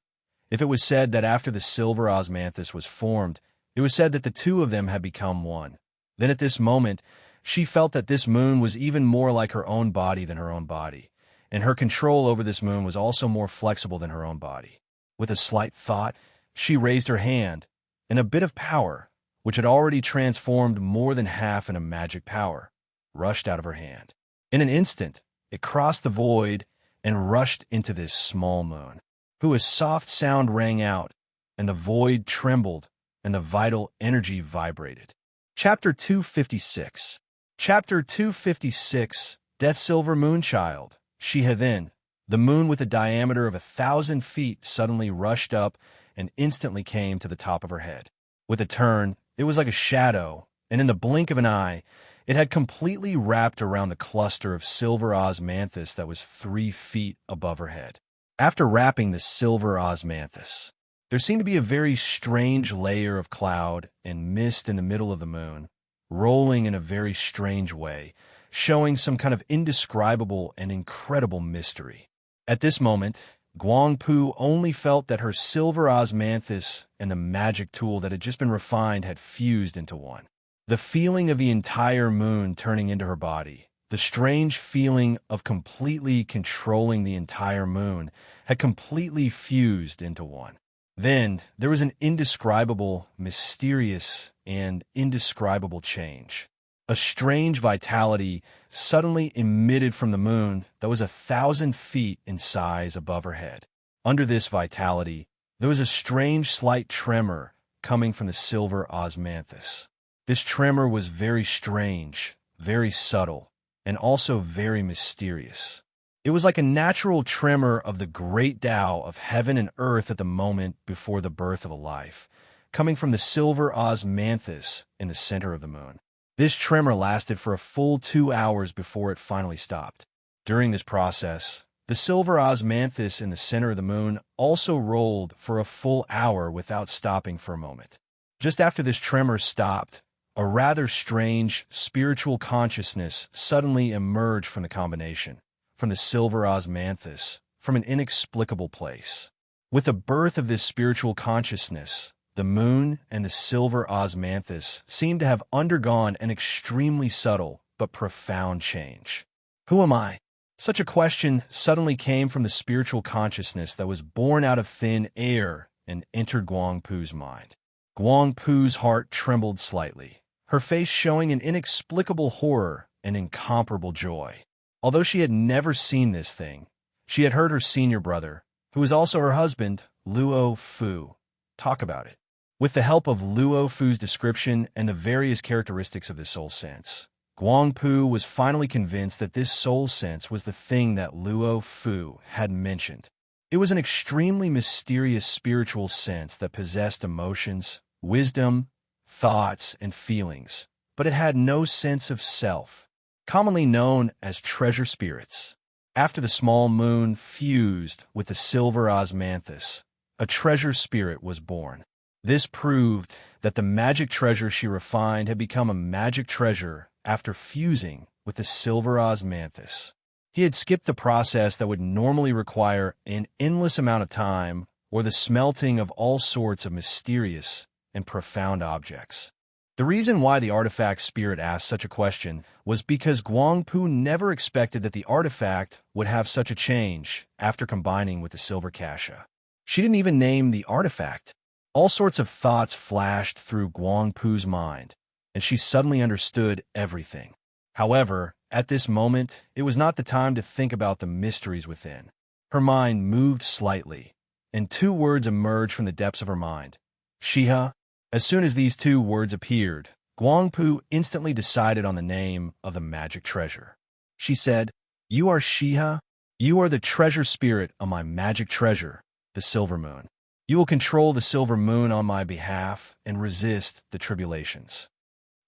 If it was said that after the silver osmanthus was formed, it was said that the two of them had become one. Then at this moment, she felt that this moon was even more like her own body than her own body, and her control over this moon was also more flexible than her own body. With a slight thought, she raised her hand, and a bit of power, which had already transformed more than half into magic power, rushed out of her hand. In an instant, it crossed the void and rushed into this small moon, who a soft sound rang out, and the void trembled, and the vital energy vibrated. Chapter 256. Chapter 256, Death Silver Moonchild. Shiha. The moon with a diameter of 1,000 feet suddenly rushed up and instantly came to the top of her head. With a turn, it was like a shadow, and in the blink of an eye, it had completely wrapped around the cluster of silver osmanthus that was 3 feet above her head. After wrapping the silver osmanthus, there seemed to be a very strange layer of cloud and mist in the middle of the moon, rolling in a very strange way, showing some kind of indescribable and incredible mystery. At this moment, Guangpu only felt that her silver osmanthus and the magic tool that had just been refined had fused into one. The feeling of the entire moon turning into her body, the strange feeling of completely controlling the entire moon, had completely fused into one. Then there was an indescribable, mysterious, and indescribable change. A strange vitality suddenly emitted from the moon that was 1,000 feet in size above her head. Under this vitality, there was a strange slight tremor coming from the silver osmanthus. This tremor was very strange, very subtle, and also very mysterious. It was like a natural tremor of the great Tao of heaven and earth at the moment before the birth of a life, coming from the silver osmanthus in the center of the moon. This tremor lasted for a full 2 hours before it finally stopped. During this process, the silver osmanthus in the center of the moon also rolled for a full hour without stopping for a moment. Just after this tremor stopped, a rather strange spiritual consciousness suddenly emerged from the combination, from the silver osmanthus, from an inexplicable place. With the birth of this spiritual consciousness, the moon and the silver osmanthus seemed to have undergone an extremely subtle but profound change. Who am I? Such a question suddenly came from the spiritual consciousness that was born out of thin air and entered Guangpu's mind. Guangpu's heart trembled slightly, her face showing an inexplicable horror and incomparable joy. Although she had never seen this thing, she had heard her senior brother, who was also her husband, Luo Fu, talk about it. With the help of Luo Fu's description and the various characteristics of the soul sense, Guangpu was finally convinced that this soul sense was the thing that Luo Fu had mentioned. It was an extremely mysterious spiritual sense that possessed emotions, wisdom, thoughts, and feelings, but it had no sense of self, commonly known as treasure spirits. After the small moon fused with the silver osmanthus, a treasure spirit was born. This proved that the magic treasure she refined had become a magic treasure after fusing with the silver osmanthus. He had skipped the process that would normally require an endless amount of time or the smelting of all sorts of mysterious and profound objects. The reason why the artifact spirit asked such a question was because Guangpu never expected that the artifact would have such a change after combining with the silver kasha. She didn't even name the artifact. All sorts of thoughts flashed through Guangpu's mind, and she suddenly understood everything. However, at this moment, it was not the time to think about the mysteries within. Her mind moved slightly, and 2 words emerged from the depths of her mind. Shiha. As soon as these 2 words appeared, Guangpu instantly decided on the name of the magic treasure. She said, "You are Shiha. You are the treasure spirit of my magic treasure, the silver moon. You will control the silver moon on my behalf and resist the tribulations.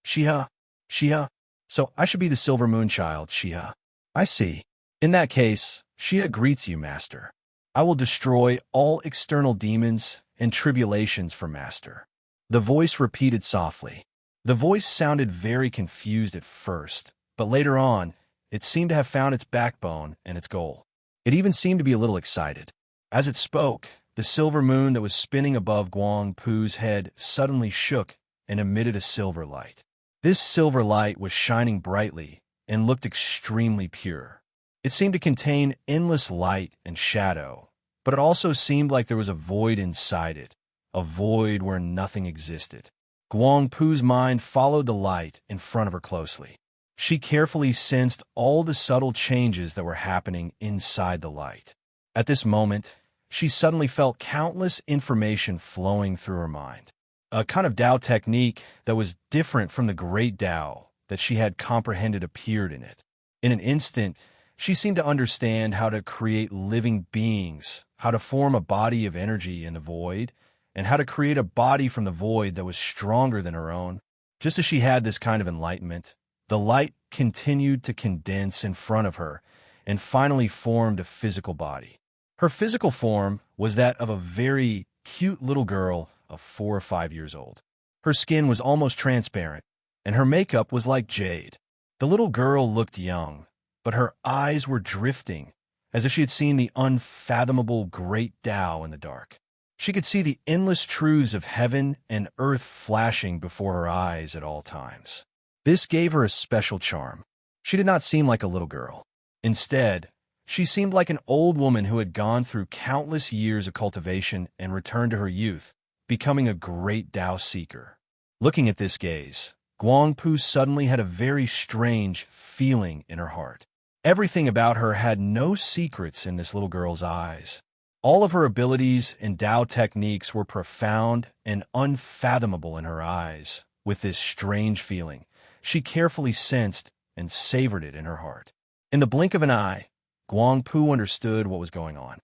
Shiha, Shiha. So I should be the silver moon child, Shiha. I see. In that case, Shiha greets you, Master. I will destroy all external demons and tribulations for Master. The voice repeated softly. The voice sounded very confused at first, but later on, it seemed to have found its backbone and its goal. It even seemed to be a little excited. As it spoke, the silver moon that was spinning above Guang Pu's head suddenly shook and emitted a silver light. This silver light was shining brightly and looked extremely pure. It seemed to contain endless light and shadow, but it also seemed like there was a void inside it, a void where nothing existed. Guang Pu's mind followed the light in front of her closely. She carefully sensed all the subtle changes that were happening inside the light. At this moment, she suddenly felt countless information flowing through her mind. A kind of Tao technique that was different from the great Tao that she had comprehended appeared in it. In an instant, she seemed to understand how to create living beings, how to form a body of energy in the void, and how to create a body from the void that was stronger than her own. Just as she had this kind of enlightenment, the light continued to condense in front of her and finally formed a physical body. Her physical form was that of a very cute little girl of 4 or 5 years old. Her skin was almost transparent, and her makeup was like jade. The little girl looked young, but her eyes were drifting, as if she had seen the unfathomable great Tao in the dark. She could see the endless truths of heaven and earth flashing before her eyes at all times. This gave her a special charm. She did not seem like a little girl. Instead, she seemed like an old woman who had gone through countless years of cultivation and returned to her youth, becoming a great Tao seeker. Looking at this gaze, Guang Pu suddenly had a very strange feeling in her heart. Everything about her had no secrets in this little girl's eyes. All of her abilities and Tao techniques were profound and unfathomable in her eyes. With this strange feeling, she carefully sensed and savored it in her heart. In the blink of an eye, Guang Pu understood what was going on.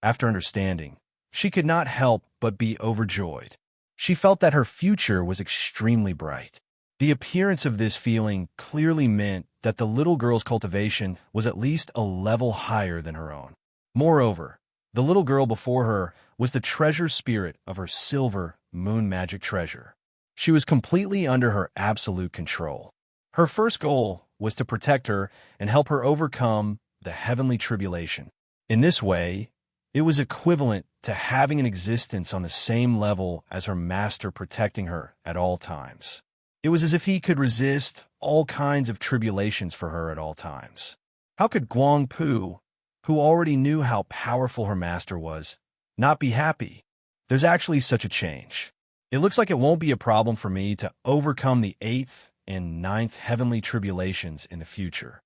After understanding, she could not help but be overjoyed. She felt that her future was extremely bright. The appearance of this feeling clearly meant that the little girl's cultivation was at least a level higher than her own. Moreover, the little girl before her was the treasure spirit of her silver moon magic treasure. She was completely under her absolute control. Her first goal was to protect her and help her overcome the heavenly tribulation. In this way, it was equivalent to having an existence on the same level as her master protecting her at all times. It was as if he could resist all kinds of tribulations for her at all times. How could Guang Pu, who already knew how powerful her master was, not be happy? There's actually such a change. It looks like it won't be a problem for me to overcome the 8th and 9th heavenly tribulations in the future.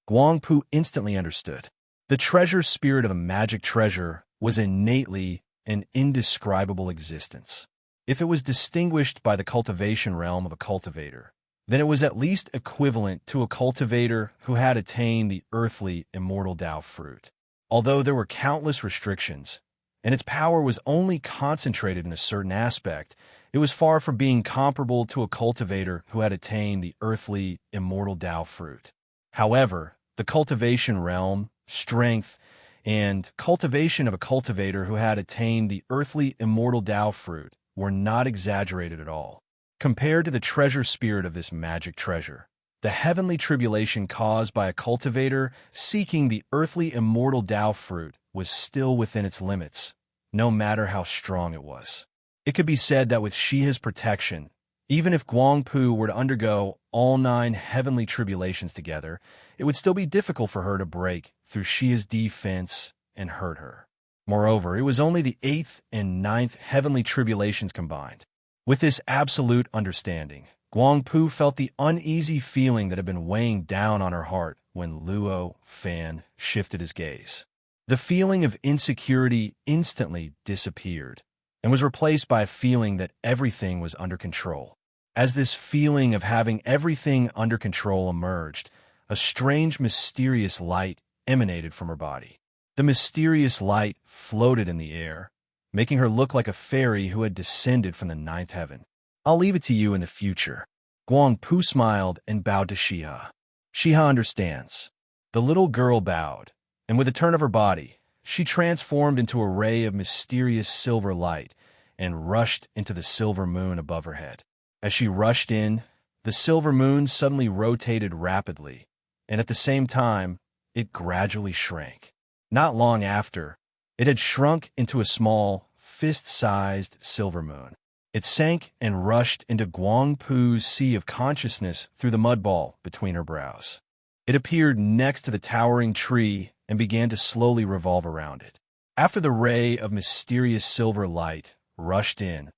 Guang Pu instantly understood. The treasure spirit of a magic treasure was innately an indescribable existence. If it was distinguished by the cultivation realm of a cultivator, then it was at least equivalent to a cultivator who had attained the earthly immortal Tao fruit. Although there were countless restrictions, and its power was only concentrated in a certain aspect, it was far from being comparable to a cultivator who had attained the earthly immortal Tao fruit. However, the cultivation realm, strength, and cultivation of a cultivator who had attained the earthly immortal Tao fruit were not exaggerated at all. Compared to the treasure spirit of this magic treasure, the heavenly tribulation caused by a cultivator seeking the earthly immortal Tao fruit was still within its limits, no matter how strong it was. It could be said that with Shiha's protection, even if Guang Pu were to undergo all 9 heavenly tribulations together, it would still be difficult for her to break through Shiha's defense and hurt her. Moreover, it was only the 8th and 9th heavenly tribulations combined. With this absolute understanding, Guang Pu felt the uneasy feeling that had been weighing down on her heart when Luo Fan shifted his gaze. The feeling of insecurity instantly disappeared and was replaced by a feeling that everything was under control. As this feeling of having everything under control emerged, a strange, mysterious light emanated from her body. The mysterious light floated in the air, making her look like a fairy who had descended from the ninth heaven. "I'll leave it to you in the future." Guang Pu smiled and bowed to Shiha. "Shiha understands." The little girl bowed, and with a turn of her body, she transformed into a ray of mysterious silver light and rushed into the silver moon above her head. As she rushed in, the silver moon suddenly rotated rapidly, and at the same time, it gradually shrank. Not long after, it had shrunk into a small, fist-sized silver moon. It sank and rushed into Guang Pu's sea of consciousness through the mud ball between her brows. It appeared next to the towering tree and began to slowly revolve around it. After the ray of mysterious silver light rushed in,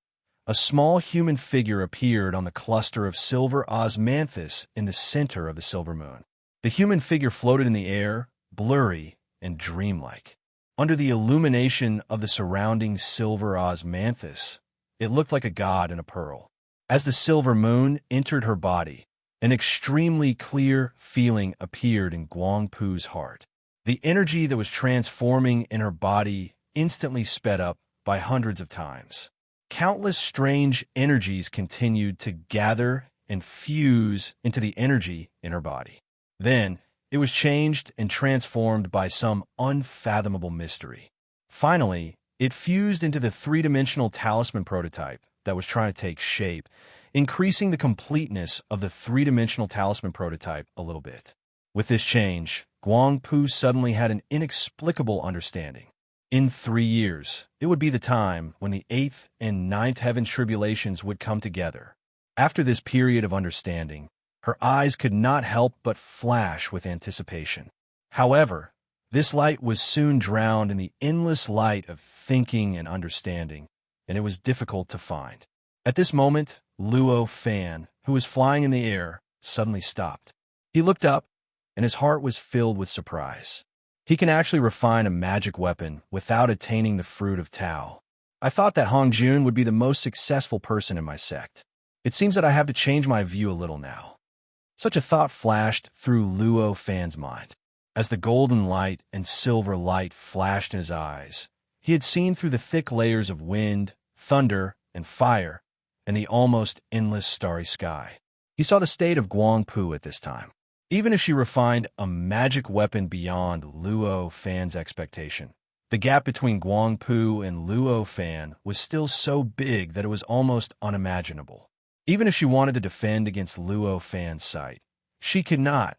a small human figure appeared on the cluster of silver osmanthus in the center of the silver moon. The human figure floated in the air, blurry and dreamlike. Under the illumination of the surrounding silver osmanthus, it looked like a god in a pearl. As the silver moon entered her body, an extremely clear feeling appeared in Guang Pu's heart. The energy that was transforming in her body instantly sped up by hundreds of times. Countless strange energies continued to gather and fuse into the energy in her body. Then, it was changed and transformed by some unfathomable mystery. Finally, it fused into the three-dimensional talisman prototype that was trying to take shape, increasing the completeness of the three-dimensional talisman prototype a little bit. With this change, Guang Pu suddenly had an inexplicable understanding. In 3 years, it would be the time when the 8th and 9th heaven tribulations would come together. After this period of understanding, her eyes could not help but flash with anticipation. However, this light was soon drowned in the endless light of thinking and understanding, and it was difficult to find. At this moment, Luo Fan, who was flying in the air, suddenly stopped. He looked up, and his heart was filled with surprise. He can actually refine a magic weapon without attaining the fruit of Tao. I thought that Hong Jun would be the most successful person in my sect. It seems that I have to change my view a little now. Such a thought flashed through Luo Fan's mind. As the golden light and silver light flashed in his eyes, he had seen through the thick layers of wind, thunder, and fire, and the almost endless starry sky. He saw the state of Guang Pu at this time. Even if she refined a magic weapon beyond Luo Fan's expectation, the gap between Guang Pu and Luo Fan was still so big that it was almost unimaginable. Even if she wanted to defend against Luo Fan's sight, she could not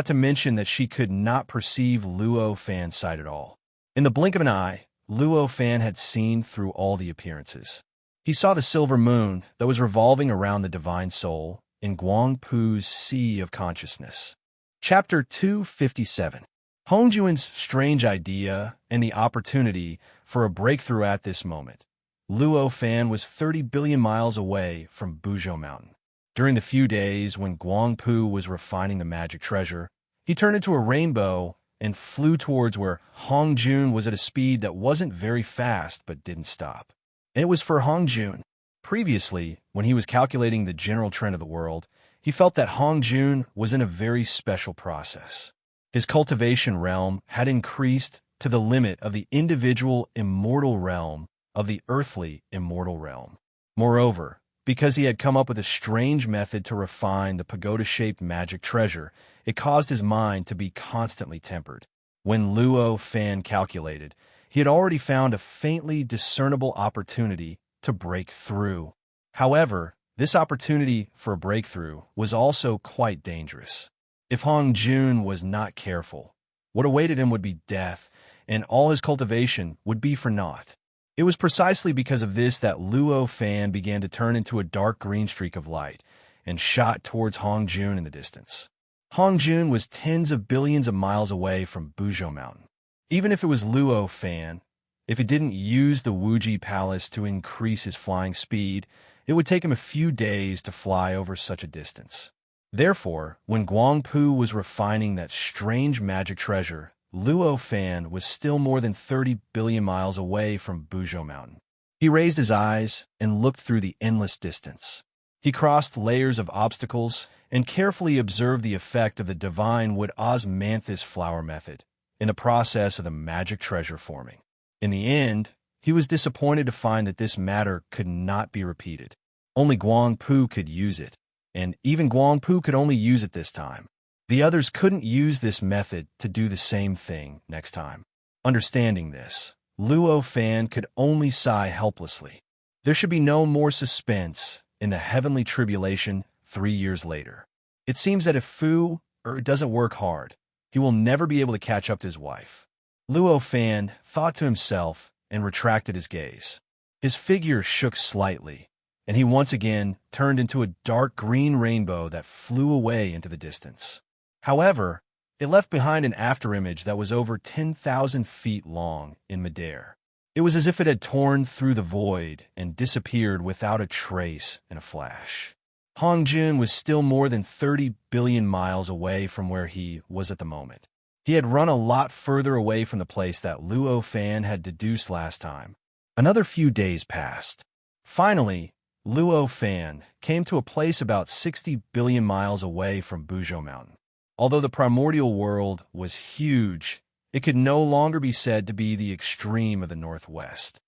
to mention that she could not perceive Luo Fan's sight at all. In the blink of an eye, Luo Fan had seen through all the appearances. He saw the silver moon that was revolving around the divine soul in Guang Pu's sea of consciousness. Chapter 257. Hong Juan's strange idea and the opportunity for a breakthrough at this moment. Luo Fan was 30 billion miles away from Buzhou Mountain. During the few days when Guang Pu was refining the magic treasure, he turned into a rainbow and flew towards where Hong Jun was at a speed that wasn't very fast but didn't stop. And it was for Hong Jun. Previously, when he was calculating the general trend of the world, he felt that Hong Jun was in a very special process. His cultivation realm had increased to the limit of the individual immortal realm of the earthly immortal realm. Moreover, because he had come up with a strange method to refine the pagoda-shaped magic treasure, it caused his mind to be constantly tempered. When Luo Fan calculated, he had already found a faintly discernible opportunity to break through. However, this opportunity for a breakthrough was also quite dangerous. If Hong Jun was not careful, what awaited him would be death, and all his cultivation would be for naught. It was precisely because of this that Luo Fan began to turn into a dark green streak of light and shot towards Hong Jun in the distance. Hong Jun was tens of billions of miles away from Buzhou Mountain. Even if it was Luo Fan, if he didn't use the Wuji Palace to increase his flying speed, it would take him a few days to fly over such a distance. Therefore, when Guang Pu was refining that strange magic treasure, Luo Fan was still more than 30 billion miles away from Buzhou Mountain. He raised his eyes and looked through the endless distance. He crossed layers of obstacles and carefully observed the effect of the divine wood osmanthus flower method in the process of the magic treasure forming. In the end, He was disappointed to find that this matter could not be repeated. Only Guangpu could use it, and even Guangpu could only use it this time. The others couldn't use this method to do the same thing next time. Understanding this, Luo Fan could only sigh helplessly. There should be no more suspense in the heavenly tribulation 3 years later. It seems that if Fu doesn't work hard, he will never be able to catch up to his wife. Luo Fan thought to himself and retracted his gaze. His figure shook slightly, and he once again turned into a dark green rainbow that flew away into the distance. However, it left behind an afterimage that was over 10,000 feet long in midair. It was as if it had torn through the void and disappeared without a trace in a flash. Hongjun was still more than 30 billion miles away from where he was at the moment. He had run a lot further away from the place that Luo Fan had deduced last time. Another few days passed. Finally, Luo Fan came to a place about 60 billion miles away from Buzhou Mountain. Although the primordial world was huge, it could no longer be said to be the extreme of the northwest.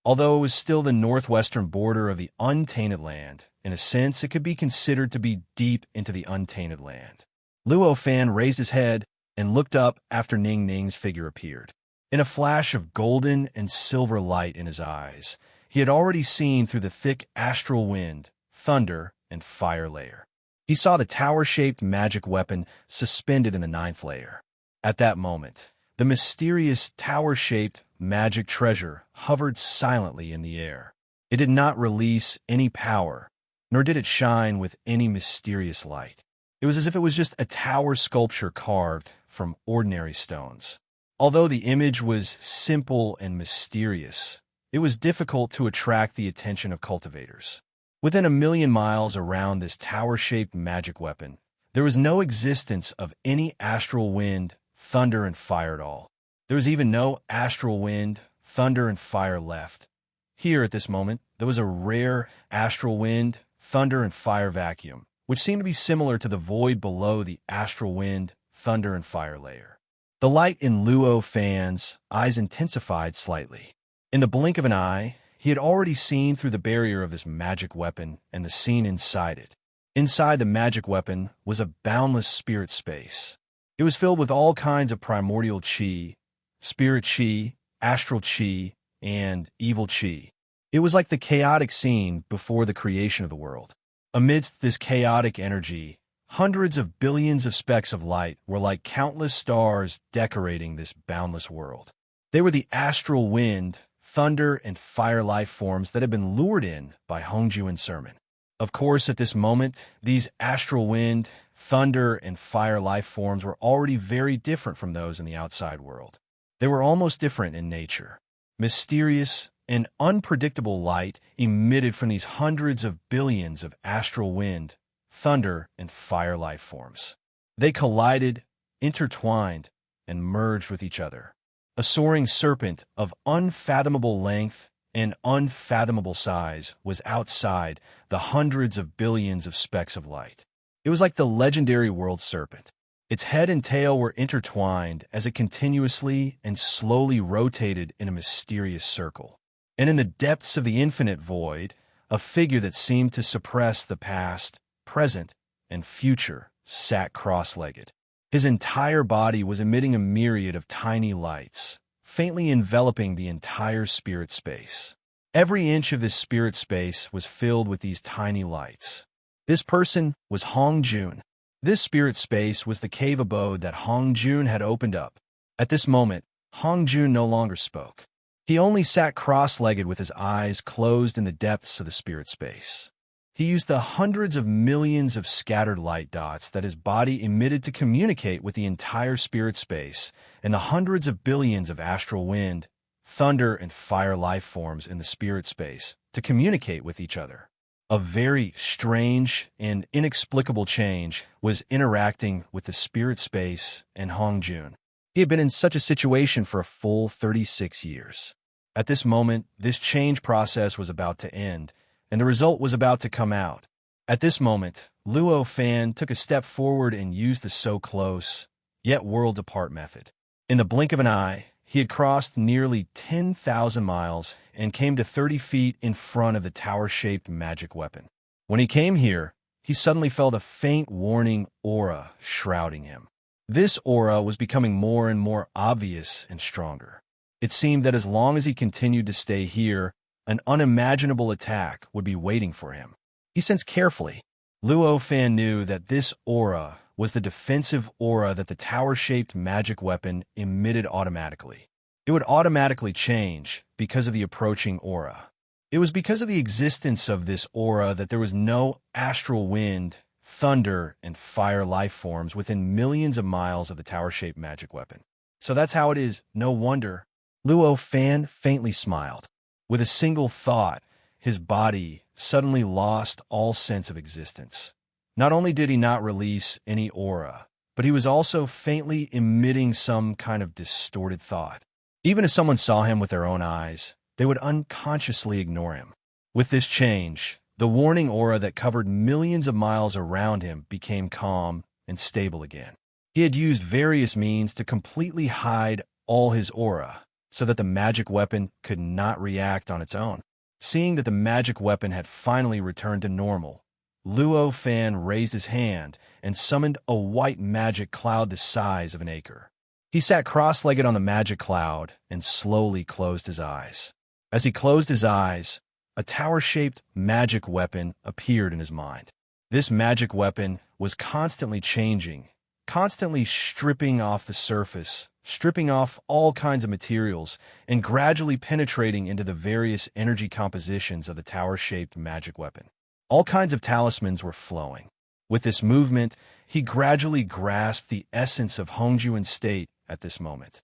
Although it was still the northwestern border of the untainted land, in a sense it could be considered to be deep into the untainted land. Luo Fan raised his head and looked up after Ning Ning's figure appeared. In a flash of golden and silver light in his eyes, he had already seen through the thick astral wind, thunder, and fire layer. He saw the tower-shaped magic weapon suspended in the 9th layer. At that moment, the mysterious tower-shaped magic treasure hovered silently in the air. It did not release any power, nor did it shine with any mysterious light. It was as if it was just a tower sculpture carved from ordinary stones. Although the image was simple and mysterious, it was difficult to attract the attention of cultivators. Within 1,000,000 miles around this tower-shaped magic weapon, there was no existence of any astral wind, thunder, and fire at all. There was even no astral wind, thunder, and fire left. Here, at this moment, there was a rare astral wind, thunder, and fire vacuum, which seemed to be similar to the void below the astral wind, thunder, and fire layer. The light in Luo Fan's eyes intensified slightly. In the blink of an eye, he had already seen through the barrier of this magic weapon and the scene inside it. Inside the magic weapon was a boundless spirit space. It was filled with all kinds of primordial chi, spirit chi, astral chi, and evil chi. It was like the chaotic scene before the creation of the world. Amidst this chaotic energy, hundreds of billions of specks of light were like countless stars decorating this boundless world. They were the astral wind, thunder, and fire life forms that had been lured in by Hongju and Sermon. Of course, at this moment, these astral wind, thunder, and fire life forms were already very different from those in the outside world. They were almost different in nature. Mysterious and unpredictable light emitted from these hundreds of billions of astral wind, thunder, and fire life forms. They collided, intertwined, and merged with each other. A soaring serpent of unfathomable length and unfathomable size was outside the hundreds of billions of specks of light. It was like the legendary world serpent. Its head and tail were intertwined as it continuously and slowly rotated in a mysterious circle. And in the depths of the infinite void, a figure that seemed to suppress the past, present, and future sat cross-legged. His entire body was emitting a myriad of tiny lights, faintly enveloping the entire spirit space. Every inch of this spirit space was filled with these tiny lights. This person was Hongjun. This spirit space was the cave abode that Hongjun had opened up. At this moment, Hongjun no longer spoke. He only sat cross-legged with his eyes closed in the depths of the spirit space. He used the hundreds of millions of scattered light dots that his body emitted to communicate with the entire spirit space and the hundreds of billions of astral wind, thunder, and fire life forms in the spirit space to communicate with each other. A very strange and inexplicable change was interacting with the spirit space and Hongjun. He had been in such a situation for a full 36 years. At this moment, this change process was about to end, and the result was about to come out. At this moment, Luo Fan took a step forward and used the so close, yet worlds apart method. In the blink of an eye, he had crossed nearly 10,000 miles and came to 30 feet in front of the tower-shaped magic weapon. When he came here, he suddenly felt a faint warning aura shrouding him. This aura was becoming more and more obvious and stronger. It seemed that as long as he continued to stay here, an unimaginable attack would be waiting for him. He sensed carefully. Luo Fan knew that this aura was the defensive aura that the tower-shaped magic weapon emitted automatically. It would automatically change because of the approaching aura. It was because of the existence of this aura that there was no astral wind, thunder, and fire life forms within millions of miles of the tower-shaped magic weapon. So that's how it is. No wonder. Luo Fan faintly smiled. With a single thought, his body suddenly lost all sense of existence. Not only did he not release any aura, but he was also faintly emitting some kind of distorted thought. Even if someone saw him with their own eyes, they would unconsciously ignore him. With this change, the warning aura that covered millions of miles around him became calm and stable again. He had used various means to completely hide all his aura, so that the magic weapon could not react on its own. Seeing that the magic weapon had finally returned to normal, Luo Fan raised his hand and summoned a white magic cloud the size of an acre. He sat cross-legged on the magic cloud and slowly closed his eyes. As he closed his eyes, a tower-shaped magic weapon appeared in his mind. This magic weapon was constantly changing, constantly stripping off the surface, stripping off all kinds of materials, and gradually penetrating into the various energy compositions of the tower-shaped magic weapon. All kinds of talismans were flowing. With this movement, he gradually grasped the essence of Hongjuan's state at this moment.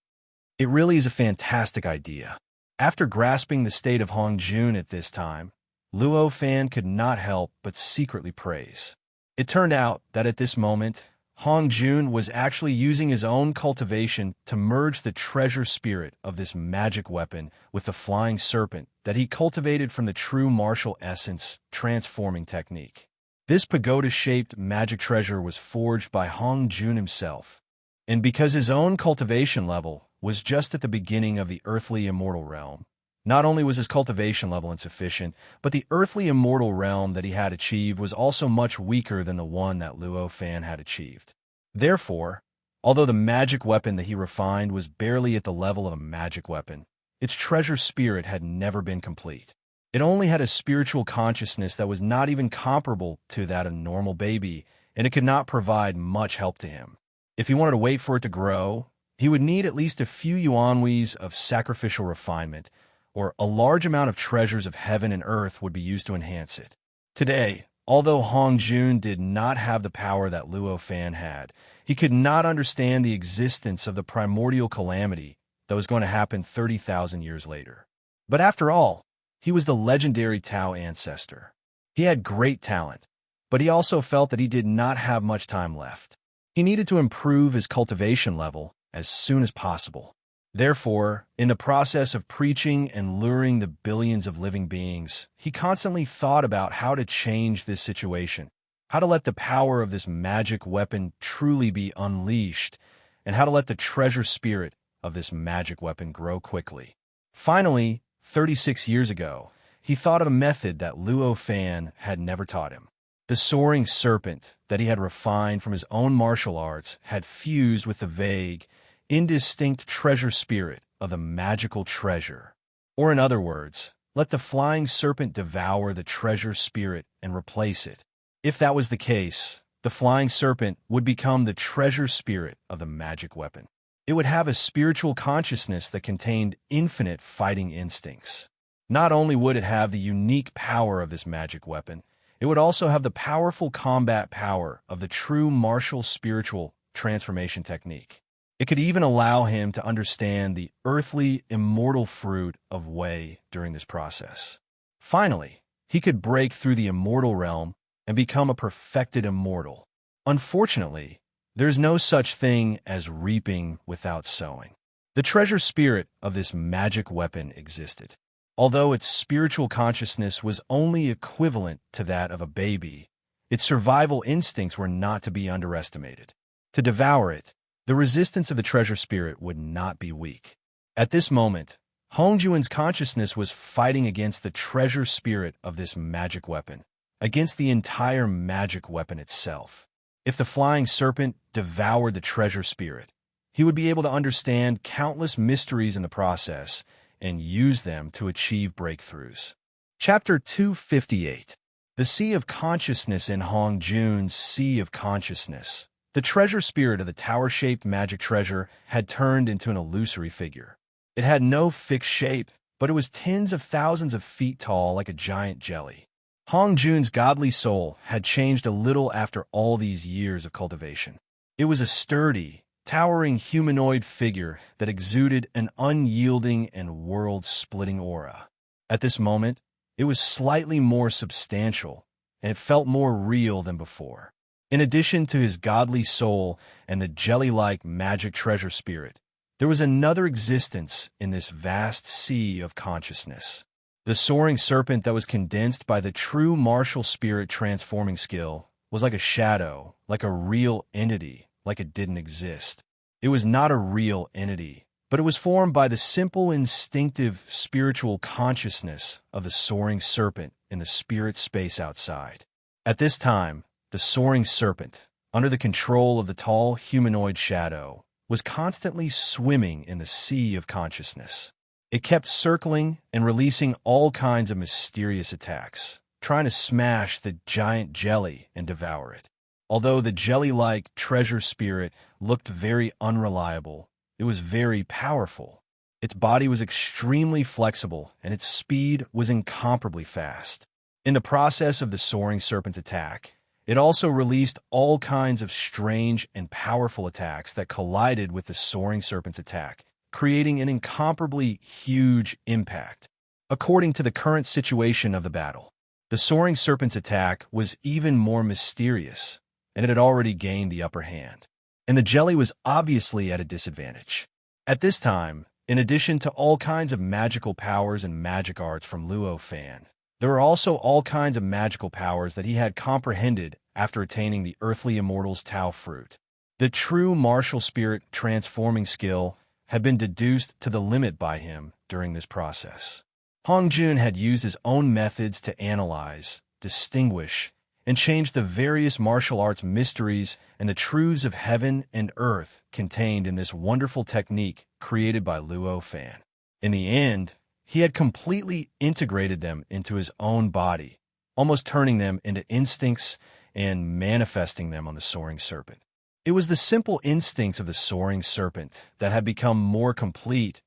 It really is a fantastic idea. After grasping the state of Hongjun at this time, Luo Fan could not help but secretly praise. It turned out that at this moment, Hongjun was actually using his own cultivation to merge the treasure spirit of this magic weapon with the flying serpent that he cultivated from the true martial essence transforming technique. This pagoda-shaped magic treasure was forged by Hongjun himself, and because his own cultivation level was just at the beginning of the earthly immortal realm, not only was his cultivation level insufficient, but the earthly immortal realm that he had achieved was also much weaker than the one that Luo Fan had achieved. Therefore, although the magic weapon that he refined was barely at the level of a magic weapon, its treasure spirit had never been complete. It only had a spiritual consciousness that was not even comparable to that of a normal baby, and it could not provide much help to him. If he wanted to wait for it to grow, he would need at least a few yuanwis of sacrificial refinement, or a large amount of treasures of heaven and earth would be used to enhance it. Today, although Hongjun did not have the power that Luo Fan had, he could not understand the existence of the primordial calamity that was going to happen 30,000 years later. But after all, he was the legendary Tao ancestor. He had great talent, but he also felt that he did not have much time left. He needed to improve his cultivation level as soon as possible. Therefore, in the process of preaching and luring the billions of living beings, he constantly thought about how to change this situation, how to let the power of this magic weapon truly be unleashed, and how to let the treasure spirit of this magic weapon grow quickly. Finally, 36 years ago, he thought of a method that Luo Fan had never taught him. The soaring serpent that he had refined from his own martial arts had fused with the vague, indistinct treasure spirit of the magical treasure. Or in other words, let the flying serpent devour the treasure spirit and replace it. If that was the case, the flying serpent would become the treasure spirit of the magic weapon. It would have a spiritual consciousness that contained infinite fighting instincts. Not only would it have the unique power of this magic weapon, it would also have the powerful combat power of the true martial spiritual transformation technique. It could even allow him to understand the earthly immortal fruit of Wei during this process. Finally, he could break through the immortal realm and become a perfected immortal. Unfortunately, there's no such thing as reaping without sowing. The treasure spirit of this magic weapon existed. Although its spiritual consciousness was only equivalent to that of a baby, its survival instincts were not to be underestimated. To devour it, the resistance of the treasure spirit would not be weak. At this moment, Hongjuan's consciousness was fighting against the treasure spirit of this magic weapon, against the entire magic weapon itself. If the flying serpent devoured the treasure spirit, he would be able to understand countless mysteries in the process and use them to achieve breakthroughs. Chapter 258. The Sea of Consciousness in Hongjun's Sea of Consciousness. The treasure spirit of the tower-shaped magic treasure had turned into an illusory figure. It had no fixed shape, but it was tens of thousands of feet tall like a giant jelly. Hongjun's godly soul had changed a little after all these years of cultivation. It was a sturdy, towering humanoid figure that exuded an unyielding and world-splitting aura. At this moment, it was slightly more substantial, and it felt more real than before. In addition to his godly soul and the jelly-like magic treasure spirit, there was another existence in this vast sea of consciousness. The soaring serpent that was condensed by the true martial spirit transforming skill was like a shadow, like a real entity, like it didn't exist. It was not a real entity, but it was formed by the simple instinctive spiritual consciousness of the soaring serpent in the spirit space outside. At this time, the soaring serpent, under the control of the tall humanoid shadow, was constantly swimming in the sea of consciousness. It kept circling and releasing all kinds of mysterious attacks, trying to smash the giant jelly and devour it. Although the jelly-like treasure spirit looked very unreliable, it was very powerful. Its body was extremely flexible, and its speed was incomparably fast. In the process of the soaring serpent's attack, it also released all kinds of strange and powerful attacks that collided with the soaring serpent's attack, creating an incomparably huge impact. According to the current situation of the battle, the soaring serpent's attack was even more mysterious, and it had already gained the upper hand. And the jelly was obviously at a disadvantage. At this time, in addition to all kinds of magical powers and magic arts from Luo Fan, there were also all kinds of magical powers that he had comprehended after attaining the earthly immortal's Tao fruit. The true martial spirit transforming skill had been deduced to the limit by him during this process. Hongjun had used his own methods to analyze, distinguish, and change the various martial arts mysteries and the truths of heaven and earth contained in this wonderful technique created by Luo Fan. In the end, he had completely integrated them into his own body, almost turning them into instincts and manifesting them on the soaring serpent. It was the simple instincts of the soaring serpent that had become more complete,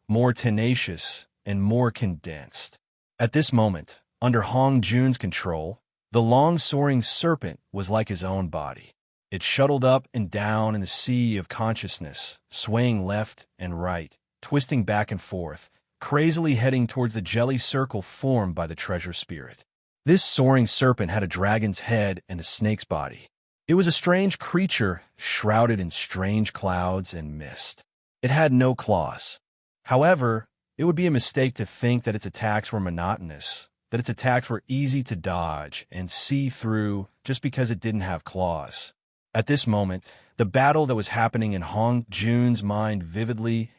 more tenacious, and more condensed. At this moment, under Hongjun's control, the long soaring serpent was like his own body. It shuttled up and down in the sea of consciousness, swaying left and right, twisting back and forth, crazily heading towards the jelly circle formed by the treasure spirit. This soaring serpent had a dragon's head and a snake's body. It was a strange creature shrouded in strange clouds and mist. It had no claws. However, it would be a mistake to think that its attacks were monotonous, that its attacks were easy to dodge and see through just because it didn't have claws. At this moment, the battle that was happening in Hongjun's mind vividly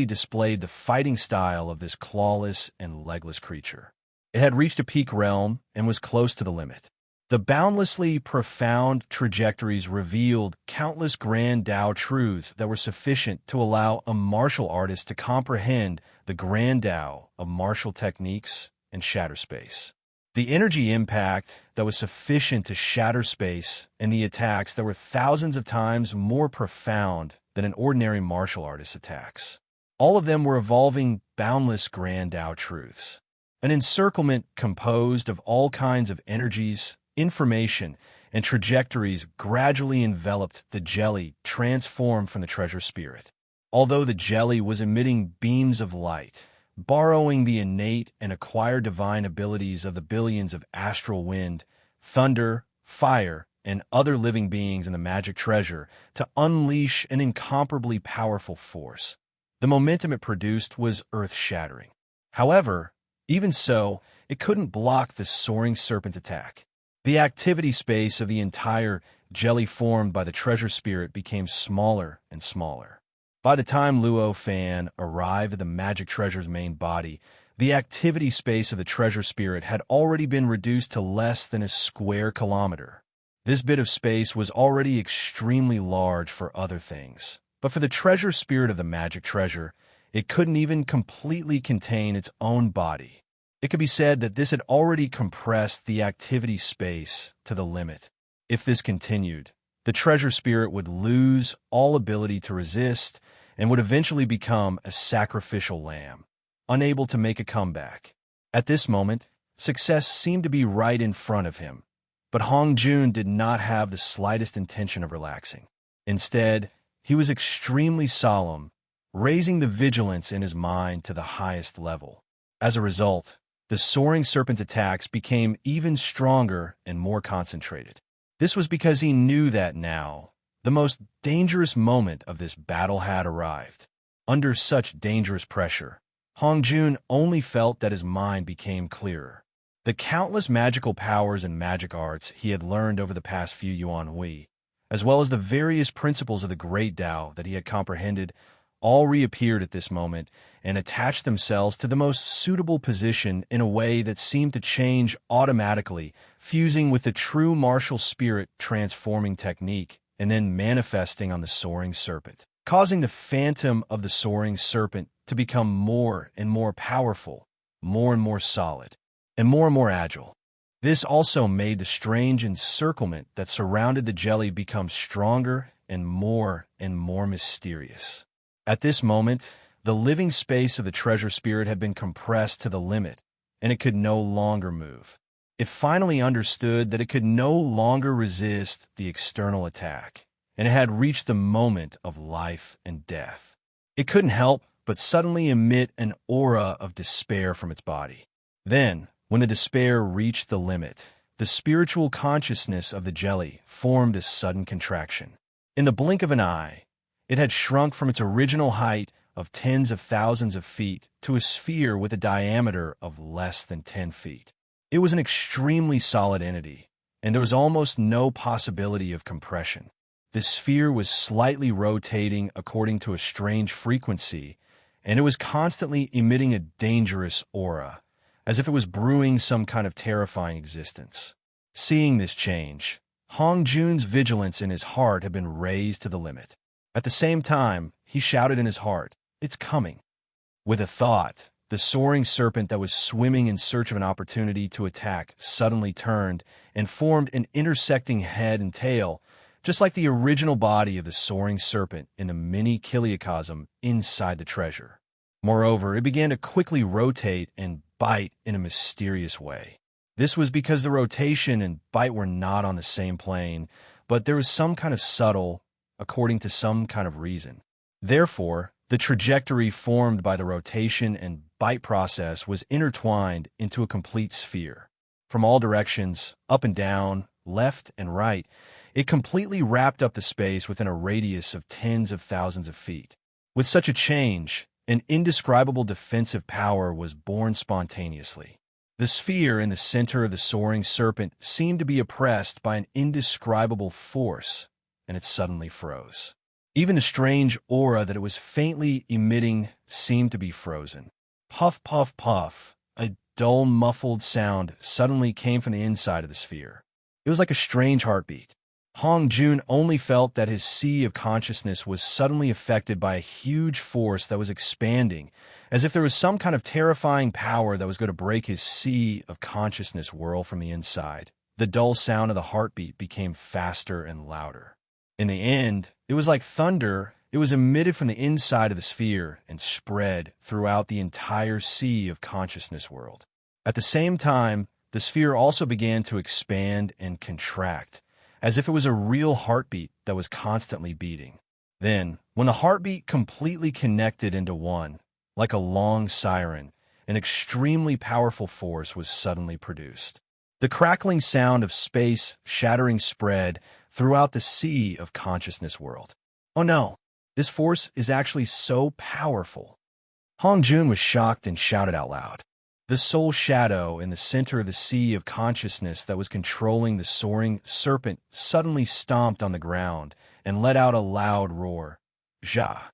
displayed the fighting style of this clawless and legless creature. It had reached a peak realm and was close to the limit. The boundlessly profound trajectories revealed countless grand Tao truths that were sufficient to allow a martial artist to comprehend the grand Tao of martial techniques and shatter space. The energy impact that was sufficient to shatter space and the attacks that were thousands of times more profound than an ordinary martial artist's attacks. All of them were evolving boundless grand Tao truths. An encirclement composed of all kinds of energies, information, and trajectories gradually enveloped the jelly transformed from the treasure spirit. Although the jelly was emitting beams of light, borrowing the innate and acquired divine abilities of the billions of astral wind, thunder, fire, and other living beings in the magic treasure to unleash an incomparably powerful force. The momentum it produced was earth-shattering. However, even so, it couldn't block the soaring serpent's attack. The activity space of the entire jelly formed by the treasure spirit became smaller and smaller. By the time Luo Fan arrived at the magic treasure's main body, the activity space of the treasure spirit had already been reduced to less than a square kilometer. This bit of space was already extremely large for other things, but for the treasure spirit of the magic treasure, it couldn't even completely contain its own body. It could be said that this had already compressed the activity space to the limit. If this continued, the treasure spirit would lose all ability to resist and would eventually become a sacrificial lamb, unable to make a comeback. At this moment, success seemed to be right in front of him, but Hong Jun did not have the slightest intention of relaxing. Instead, he was extremely solemn, raising the vigilance in his mind to the highest level. As a result, the soaring serpent's attacks became even stronger and more concentrated. This was because he knew that now, the most dangerous moment of this battle had arrived. Under such dangerous pressure, Hong Jun only felt that his mind became clearer. The countless magical powers and magic arts he had learned over the past few Yuan Hui, as well as the various principles of the Great Tao that he had comprehended, all reappeared at this moment and attached themselves to the most suitable position in a way that seemed to change automatically, fusing with the true martial spirit transforming technique and then manifesting on the soaring serpent, causing the phantom of the soaring serpent to become more and more powerful, more and more solid, and more agile. This also made the strange encirclement that surrounded the jelly become stronger and more mysterious. At this moment, the living space of the treasure spirit had been compressed to the limit, and it could no longer move. It finally understood that it could no longer resist the external attack, and it had reached the moment of life and death. It couldn't help but suddenly emit an aura of despair from its body. Then, when the despair reached the limit, the spiritual consciousness of the jelly formed a sudden contraction. In the blink of an eye, it had shrunk from its original height of tens of thousands of feet to a sphere with a diameter of less than 10 feet. It was an extremely solid entity, and there was almost no possibility of compression. The sphere was slightly rotating according to a strange frequency, and it was constantly emitting a dangerous aura, as if it was brewing some kind of terrifying existence. Seeing this change, Hong Jun's vigilance in his heart had been raised to the limit. At the same time, he shouted in his heart, "It's coming." With a thought, the soaring serpent that was swimming in search of an opportunity to attack suddenly turned and formed an intersecting head and tail, just like the original body of the soaring serpent in the mini chiliocosm inside the treasure. Moreover, it began to quickly rotate and bite in a mysterious way. This was because the rotation and bite were not on the same plane, but there was some kind of subtle, according to some kind of reason. Therefore, the trajectory formed by the rotation and bite process was intertwined into a complete sphere. From all directions, up and down, left and right, it completely wrapped up the space within a radius of tens of thousands of feet. With such a change, an indescribable defensive power was born spontaneously. The sphere in the center of the soaring serpent seemed to be oppressed by an indescribable force, and it suddenly froze. Even the strange aura that it was faintly emitting seemed to be frozen. Puff, puff, puff, a dull, muffled sound suddenly came from the inside of the sphere. It was like a strange heartbeat. Hong Jun only felt that his sea of consciousness was suddenly affected by a huge force that was expanding, as if there was some kind of terrifying power that was going to break his sea of consciousness whirl from the inside. The dull sound of the heartbeat became faster and louder. In the end, it was like thunder. It was emitted from the inside of the sphere and spread throughout the entire sea of consciousness world. At the same time, the sphere also began to expand and contract, as if it was a real heartbeat that was constantly beating. Then, when the heartbeat completely connected into one, like a long siren, an extremely powerful force was suddenly produced. The crackling sound of space shattering spread throughout the sea of consciousness world. Oh no, this force is actually so powerful. Hong Jun was shocked and shouted out loud. The soul shadow in the center of the sea of consciousness that was controlling the soaring serpent suddenly stomped on the ground and let out a loud roar. Zha!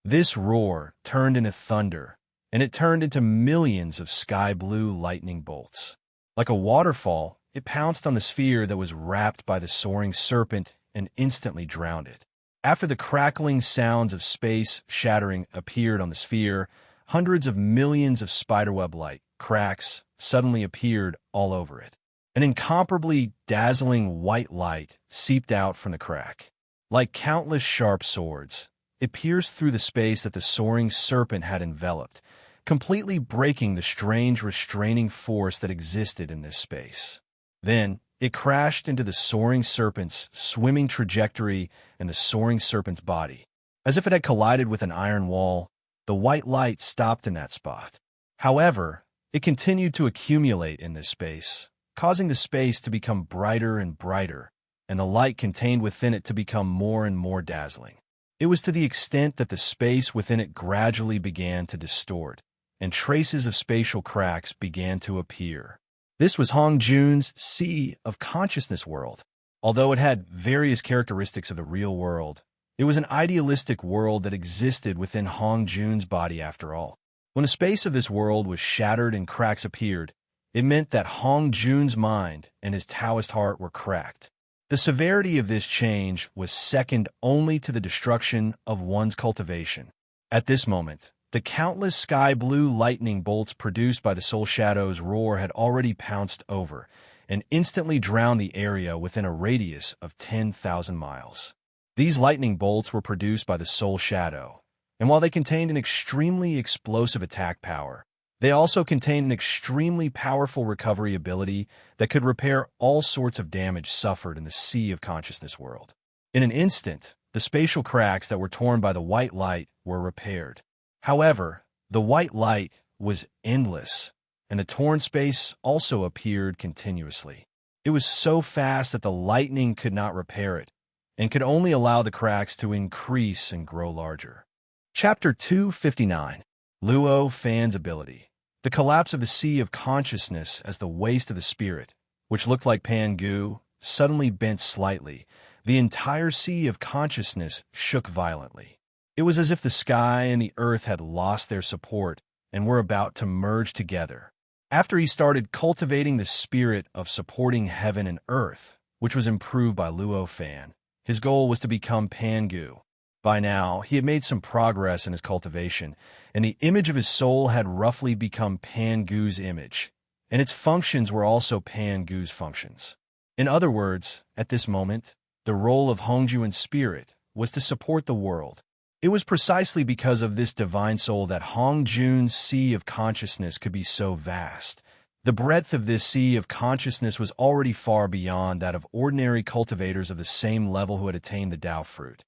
This roar turned into thunder, and it turned into millions of sky-blue lightning bolts. Like a waterfall, it pounced on the sphere that was wrapped by the soaring serpent and instantly drowned it. After the crackling sounds of space shattering appeared on the sphere, hundreds of millions of spiderweb-like cracks suddenly appeared all over it. An incomparably dazzling white light seeped out from the crack. Like countless sharp swords, it pierced through the space that the soaring serpent had enveloped, completely breaking the strange restraining force that existed in this space. Then, it crashed into the soaring serpent's swimming trajectory and the soaring serpent's body. As if it had collided with an iron wall, the white light stopped in that spot. However, it continued to accumulate in this space, causing the space to become brighter and brighter, and the light contained within it to become more and more dazzling. It was to the extent that the space within it gradually began to distort, and traces of spatial cracks began to appear. This was Hong Jun's Sea of Consciousness world. Although it had various characteristics of the real world, it was an idealistic world that existed within Hong Jun's body after all. When the space of this world was shattered and cracks appeared, it meant that Hong Jun's mind and his Taoist heart were cracked. The severity of this change was second only to the destruction of one's cultivation. At this moment, the countless sky-blue lightning bolts produced by the Soul Shadow's roar had already pounced over and instantly drowned the area within a radius of 10,000 miles. These lightning bolts were produced by the Soul Shadow, and while they contained an extremely explosive attack power, they also contained an extremely powerful recovery ability that could repair all sorts of damage suffered in the Sea of Consciousness world. In an instant, the spatial cracks that were torn by the white light were repaired. However, the white light was endless, and the torn space also appeared continuously. It was so fast that the lightning could not repair it, and could only allow the cracks to increase and grow larger. Chapter 259. Luo Fan's Ability. The collapse of the Sea of Consciousness as the waste of the spirit, which looked like Pangu, suddenly bent slightly. The entire Sea of Consciousness shook violently. It was as if the sky and the earth had lost their support and were about to merge together. After he started cultivating the spirit of supporting heaven and earth, which was improved by Luo Fan, his goal was to become Pangu. By now, he had made some progress in his cultivation, and the image of his soul had roughly become Pangu's image, and its functions were also Pangu's functions. In other words, at this moment, the role of Hongjuan's spirit was to support the world. It was precisely because of this divine soul that Hongjun's Sea of Consciousness could be so vast. The breadth of this Sea of Consciousness was already far beyond that of ordinary cultivators of the same level who had attained the Tao fruit.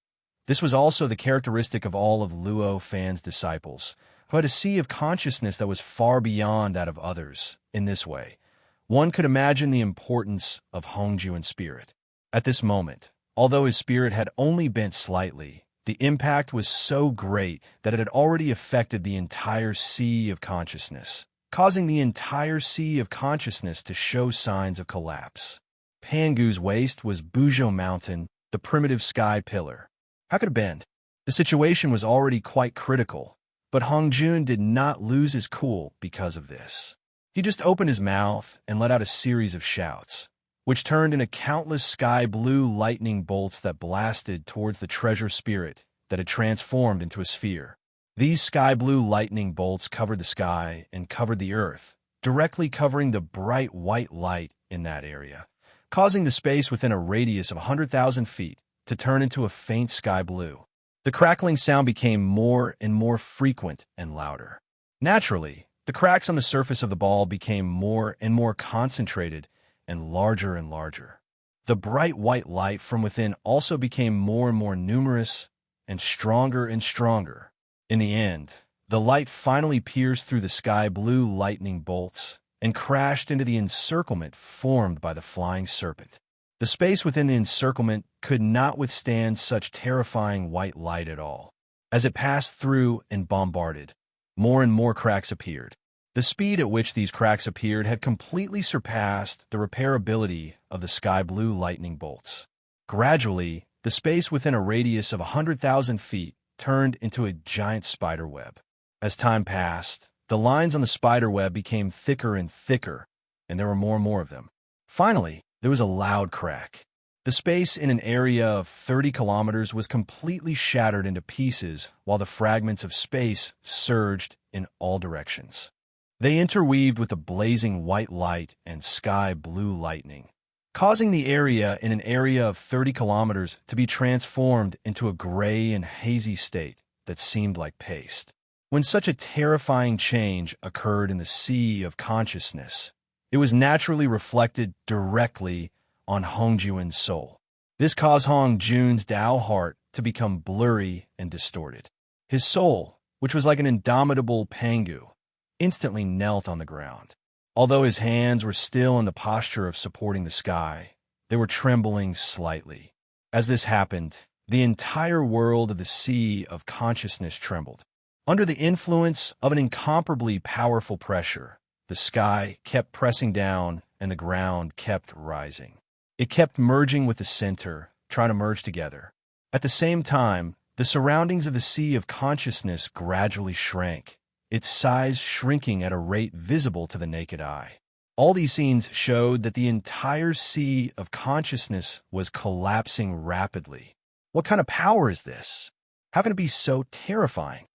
This was also the characteristic of all of Luo Fan's disciples, who had a Sea of Consciousness that was far beyond that of others. In this way, one could imagine the importance of Hongjuan's spirit. At this moment, although his spirit had only bent slightly, the impact was so great that it had already affected the entire Sea of Consciousness, causing the entire Sea of Consciousness to show signs of collapse. Pangu's waste was Buzhou Mountain, the primitive sky pillar. How could it bend? The situation was already quite critical, but Hongjun did not lose his cool because of this. He just opened his mouth and let out a series of shouts, which turned into countless sky-blue lightning bolts that blasted towards the treasure spirit that had transformed into a sphere. These sky-blue lightning bolts covered the sky and covered the earth, directly covering the bright white light in that area, causing the space within a radius of 100,000 feet to turn into a faint sky blue. The crackling sound became more and more frequent and louder. Naturally, the cracks on the surface of the ball became more and more concentrated and larger. The bright white light from within also became more and more numerous and stronger. In the end, the light finally pierced through the sky-blue lightning bolts and crashed into the encirclement formed by the flying serpent. The space within the encirclement could not withstand such terrifying white light at all. As it passed through and bombarded, more and more cracks appeared. The speed at which these cracks appeared had completely surpassed the repairability of the sky-blue lightning bolts. Gradually, the space within a radius of 100,000 feet turned into a giant spider web. As time passed, the lines on the spider web became thicker and thicker, and there were more and more of them. Finally, there was a loud crack. The space in an area of 30 kilometers was completely shattered into pieces, while the fragments of space surged in all directions. They interweaved with the blazing white light and sky blue lightning, causing the area in an area of 30 kilometers to be transformed into a gray and hazy state that seemed like paste. When such a terrifying change occurred in the sea of consciousness, it was naturally reflected directly on Hongjuan's soul. This caused Hongjun's Tao heart to become blurry and distorted. His soul, which was like an indomitable pangu, instantly knelt on the ground. Although his hands were still in the posture of supporting the sky, they were trembling slightly. As this happened, the entire world of the sea of consciousness trembled. Under the influence of an incomparably powerful pressure, the sky kept pressing down and the ground kept rising. It kept merging with the center, trying to merge together. At the same time, the surroundings of the sea of consciousness gradually shrank, its size shrinking at a rate visible to the naked eye. All these scenes showed that the entire sea of consciousness was collapsing rapidly. What kind of power is this? How can it be so terrifying?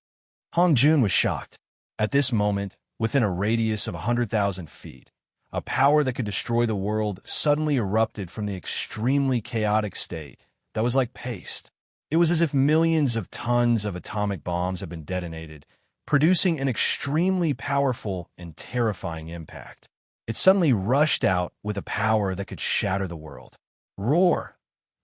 Hongjun was shocked. At this moment, within a radius of 100,000 feet, a power that could destroy the world suddenly erupted from the extremely chaotic state that was like paste. It was as if millions of tons of atomic bombs had been detonated, producing an extremely powerful and terrifying impact. It suddenly rushed out with a power that could shatter the world. Roar!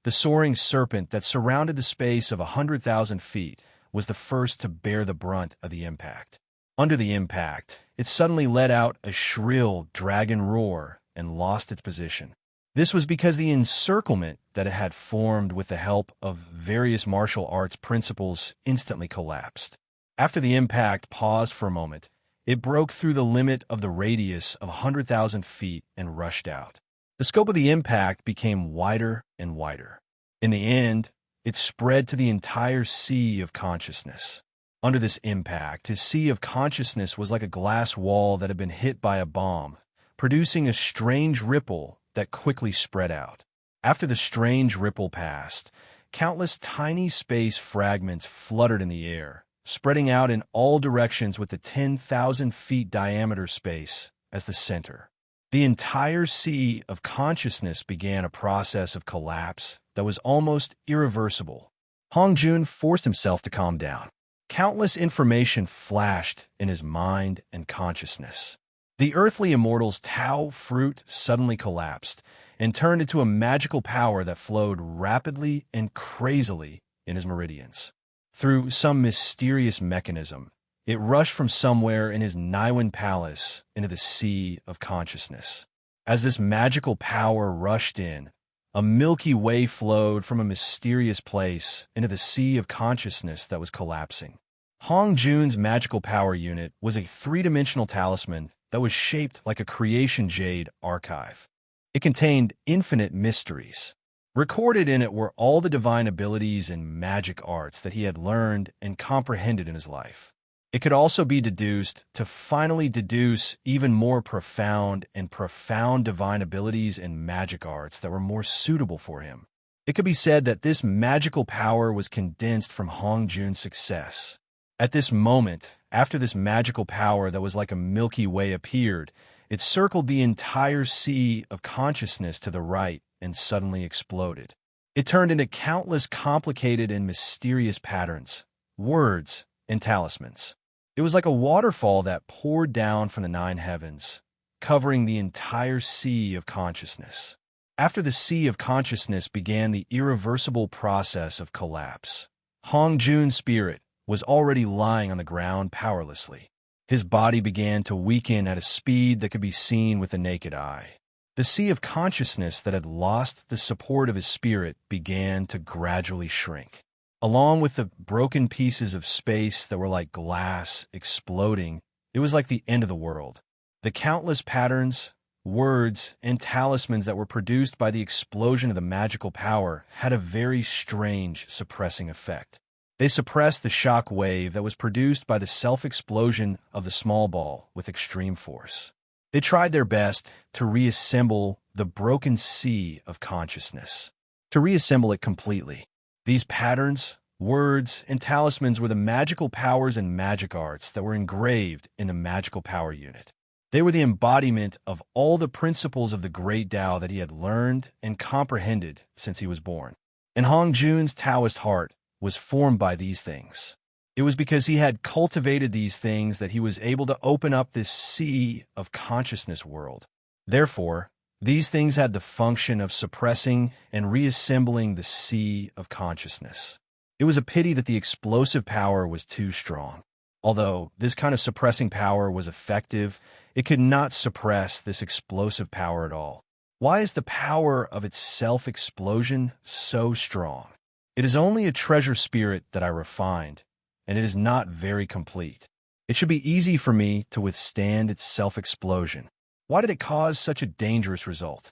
The soaring serpent that surrounded the space of 100,000 feet was the first to bear the brunt of the impact. Under the impact, it suddenly let out a shrill dragon roar and lost its position. This was because the encirclement that it had formed with the help of various martial arts principles instantly collapsed. After the impact paused for a moment, it broke through the limit of the radius of 100,000 feet and rushed out. The scope of the impact became wider and wider. In the end, it spread to the entire sea of consciousness. Under this impact, his sea of consciousness was like a glass wall that had been hit by a bomb, producing a strange ripple that quickly spread out. After the strange ripple passed, countless tiny space fragments fluttered in the air, spreading out in all directions with the 10,000 feet diameter space as the center. The entire sea of consciousness began a process of collapse that was almost irreversible. Hongjun forced himself to calm down. Countless information flashed in his mind and consciousness. The earthly immortal's Tao fruit suddenly collapsed and turned into a magical power that flowed rapidly and crazily in his meridians. Through some mysterious mechanism, it rushed from somewhere in his Niwen palace into the sea of consciousness. As this magical power rushed in, a Milky Way flowed from a mysterious place into the sea of consciousness that was collapsing. Hongjun's magical power unit was a three-dimensional talisman that was shaped like a creation jade archive. It contained infinite mysteries. Recorded in it were all the divine abilities and magic arts that he had learned and comprehended in his life. It could also be deduced to finally deduce even more profound divine abilities and magic arts that were more suitable for him. It could be said that this magical power was condensed from Hongjun's success. At this moment, after this magical power that was like a Milky Way appeared, it circled the entire sea of consciousness to the right and suddenly exploded. It turned into countless complicated and mysterious patterns, words, and talismans. It was like a waterfall that poured down from the nine heavens, covering the entire sea of consciousness. After the sea of consciousness began the irreversible process of collapse, Hongjun's spirit was already lying on the ground powerlessly. His body began to weaken at a speed that could be seen with the naked eye. The sea of consciousness that had lost the support of his spirit began to gradually shrink. Along with the broken pieces of space that were like glass exploding, it was like the end of the world. The countless patterns, words, and talismans that were produced by the explosion of the magical power had a very strange suppressing effect. They suppressed the shock wave that was produced by the self-explosion of the small ball with extreme force. They tried their best to reassemble the broken sea of consciousness, to reassemble it completely. These patterns, words, and talismans were the magical powers and magic arts that were engraved in a magical power unit. They were the embodiment of all the principles of the great Tao that he had learned and comprehended since he was born. And Hong Jun's Taoist heart was formed by these things. It was because he had cultivated these things that he was able to open up this sea of consciousness world. Therefore, these things had the function of suppressing and reassembling the sea of consciousness. It was a pity that the explosive power was too strong. Although this kind of suppressing power was effective, it could not suppress this explosive power at all. Why is the power of its self-explosion so strong? It is only a treasure spirit that I refined, and it is not very complete. It should be easy for me to withstand its self-explosion. Why did it cause such a dangerous result?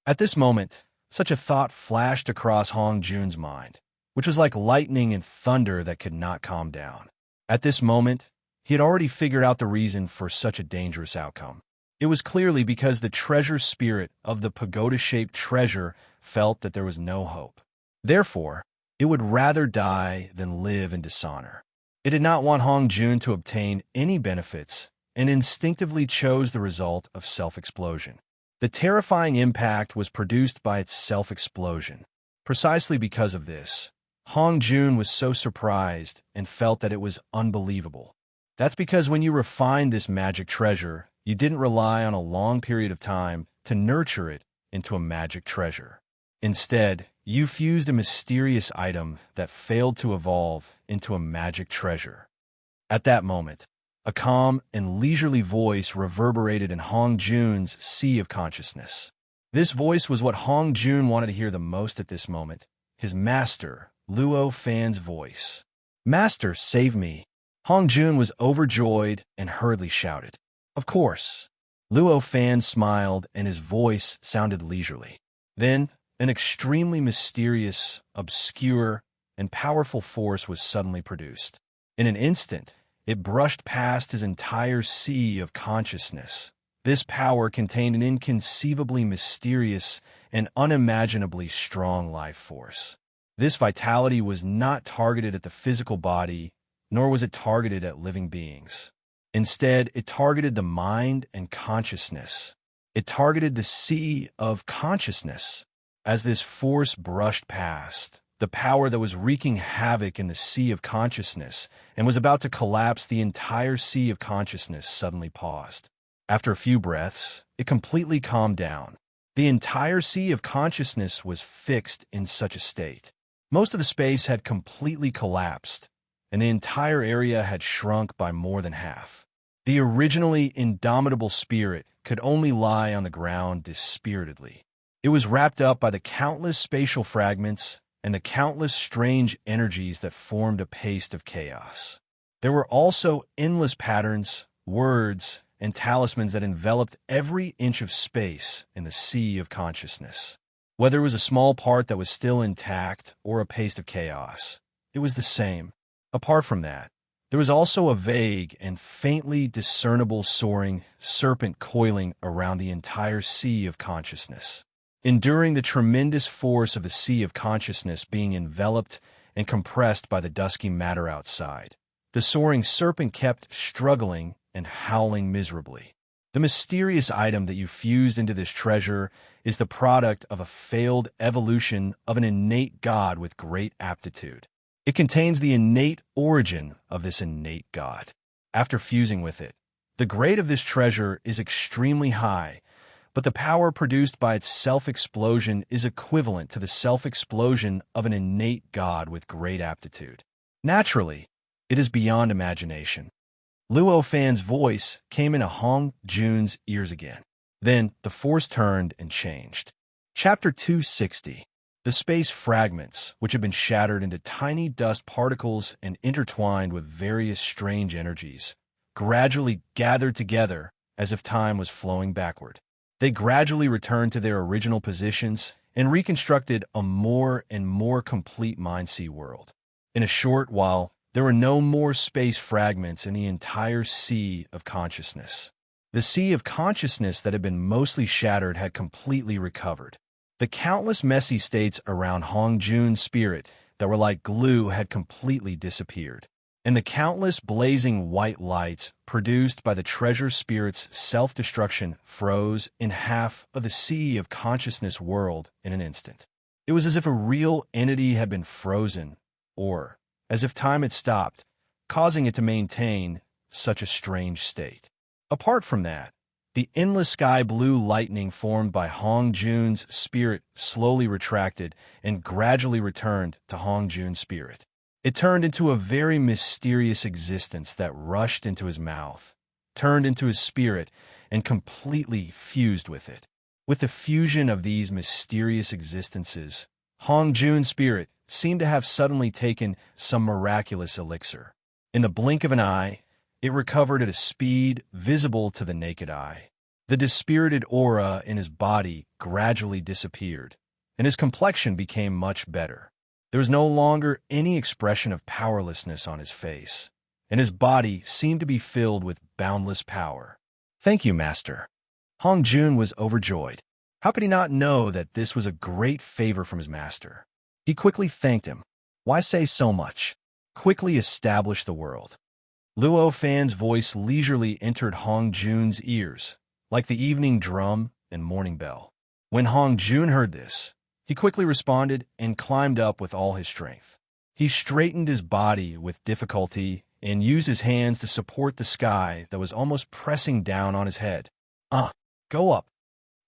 At this moment, such a thought flashed across Hong Jun's mind, which was like lightning and thunder that could not calm down. At this moment, he had already figured out the reason for such a dangerous outcome. It was clearly because the treasure spirit of the pagoda-shaped treasure felt that there was no hope. Therefore, it would rather die than live in dishonor. It did not want Hong Jun to obtain any benefits and instinctively chose the result of self-explosion. The terrifying impact was produced by its self-explosion. Precisely because of this, Hong Jun was so surprised and felt that it was unbelievable. That's because when you refined this magic treasure, you didn't rely on a long period of time to nurture it into a magic treasure. Instead, you fused a mysterious item that failed to evolve into a magic treasure. At that moment, a calm and leisurely voice reverberated in Hong Jun's sea of consciousness. This voice was what Hong Jun wanted to hear the most at this moment, his master, Luo Fan's voice. "Master, save me!" Hong Jun was overjoyed and hurriedly shouted. "Of course." Luo Fan smiled and his voice sounded leisurely. Then, an extremely mysterious, obscure, and powerful force was suddenly produced. In an instant, it brushed past his entire sea of consciousness. This power contained an inconceivably mysterious and unimaginably strong life force. This vitality was not targeted at the physical body, nor was it targeted at living beings. Instead, it targeted the mind and consciousness. It targeted the sea of consciousness. As this force brushed past, the power that was wreaking havoc in the sea of consciousness and was about to collapse the entire sea of consciousness suddenly paused. After a few breaths, it completely calmed down. The entire sea of consciousness was fixed in such a state. Most of the space had completely collapsed, and the entire area had shrunk by more than half. The originally indomitable spirit could only lie on the ground dispiritedly. It was wrapped up by the countless spatial fragments and the countless strange energies that formed a paste of chaos. There were also endless patterns, words, and talismans that enveloped every inch of space in the sea of consciousness. Whether it was a small part that was still intact or a paste of chaos, it was the same. Apart from that, there was also a vague and faintly discernible soaring serpent coiling around the entire sea of consciousness. Enduring the tremendous force of the sea of consciousness being enveloped and compressed by the dusky matter outside, the soaring serpent kept struggling and howling miserably. The mysterious item that you fused into this treasure is the product of a failed evolution of an innate god with great aptitude. It contains the innate origin of this innate god. After fusing with it, the grade of this treasure is extremely high, but the power produced by its self-explosion is equivalent to the self-explosion of an innate god with great aptitude. Naturally, it is beyond imagination. Luo Fan's voice came into Hong Jun's ears again. Then the force turned and changed. Chapter 260. The space fragments, which had been shattered into tiny dust particles and intertwined with various strange energies, gradually gathered together as if time was flowing backward. They gradually returned to their original positions and reconstructed a more and more complete Mind-Sea world. In a short while, there were no more space fragments in the entire sea of consciousness. The sea of consciousness that had been mostly shattered had completely recovered. The countless messy states around Hong Jun's spirit that were like glue had completely disappeared, and the countless blazing white lights produced by the treasure spirit's self-destruction froze in half of the sea of consciousness world in an instant. It was as if a real entity had been frozen, or as if time had stopped, causing it to maintain such a strange state. Apart from that, the endless sky blue lightning formed by Hong Jun's spirit slowly retracted and gradually returned to Hong Jun's spirit. It turned into a very mysterious existence that rushed into his mouth, turned into his spirit, and completely fused with it. With the fusion of these mysterious existences, Hong Jun's spirit seemed to have suddenly taken some miraculous elixir. In the blink of an eye, it recovered at a speed visible to the naked eye. The dispirited aura in his body gradually disappeared, and his complexion became much better. There was no longer any expression of powerlessness on his face, and his body seemed to be filled with boundless power. "Thank you, Master." Hong Jun was overjoyed. How could he not know that this was a great favor from his master? He quickly thanked him. "Why say so much? Quickly establish the world." Luo Fan's voice leisurely entered Hong Jun's ears, like the evening drum and morning bell. When Hong Jun heard this, he quickly responded and climbed up with all his strength. He straightened his body with difficulty and used his hands to support the sky that was almost pressing down on his head. Go up."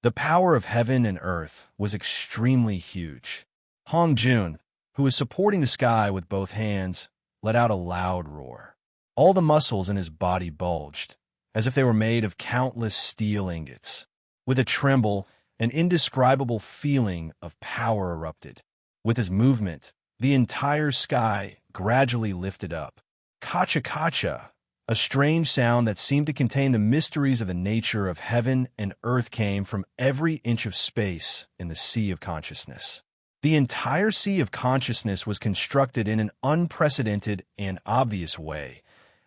The power of heaven and earth was extremely huge. Hong Jun, who was supporting the sky with both hands, let out a loud roar. All the muscles in his body bulged, as if they were made of countless steel ingots. With a tremble, an indescribable feeling of power erupted. With his movement, the entire sky gradually lifted up. Kacha-kacha, a strange sound that seemed to contain the mysteries of the nature of heaven and earth came from every inch of space in the sea of consciousness. The entire sea of consciousness was constructed in an unprecedented and obvious way,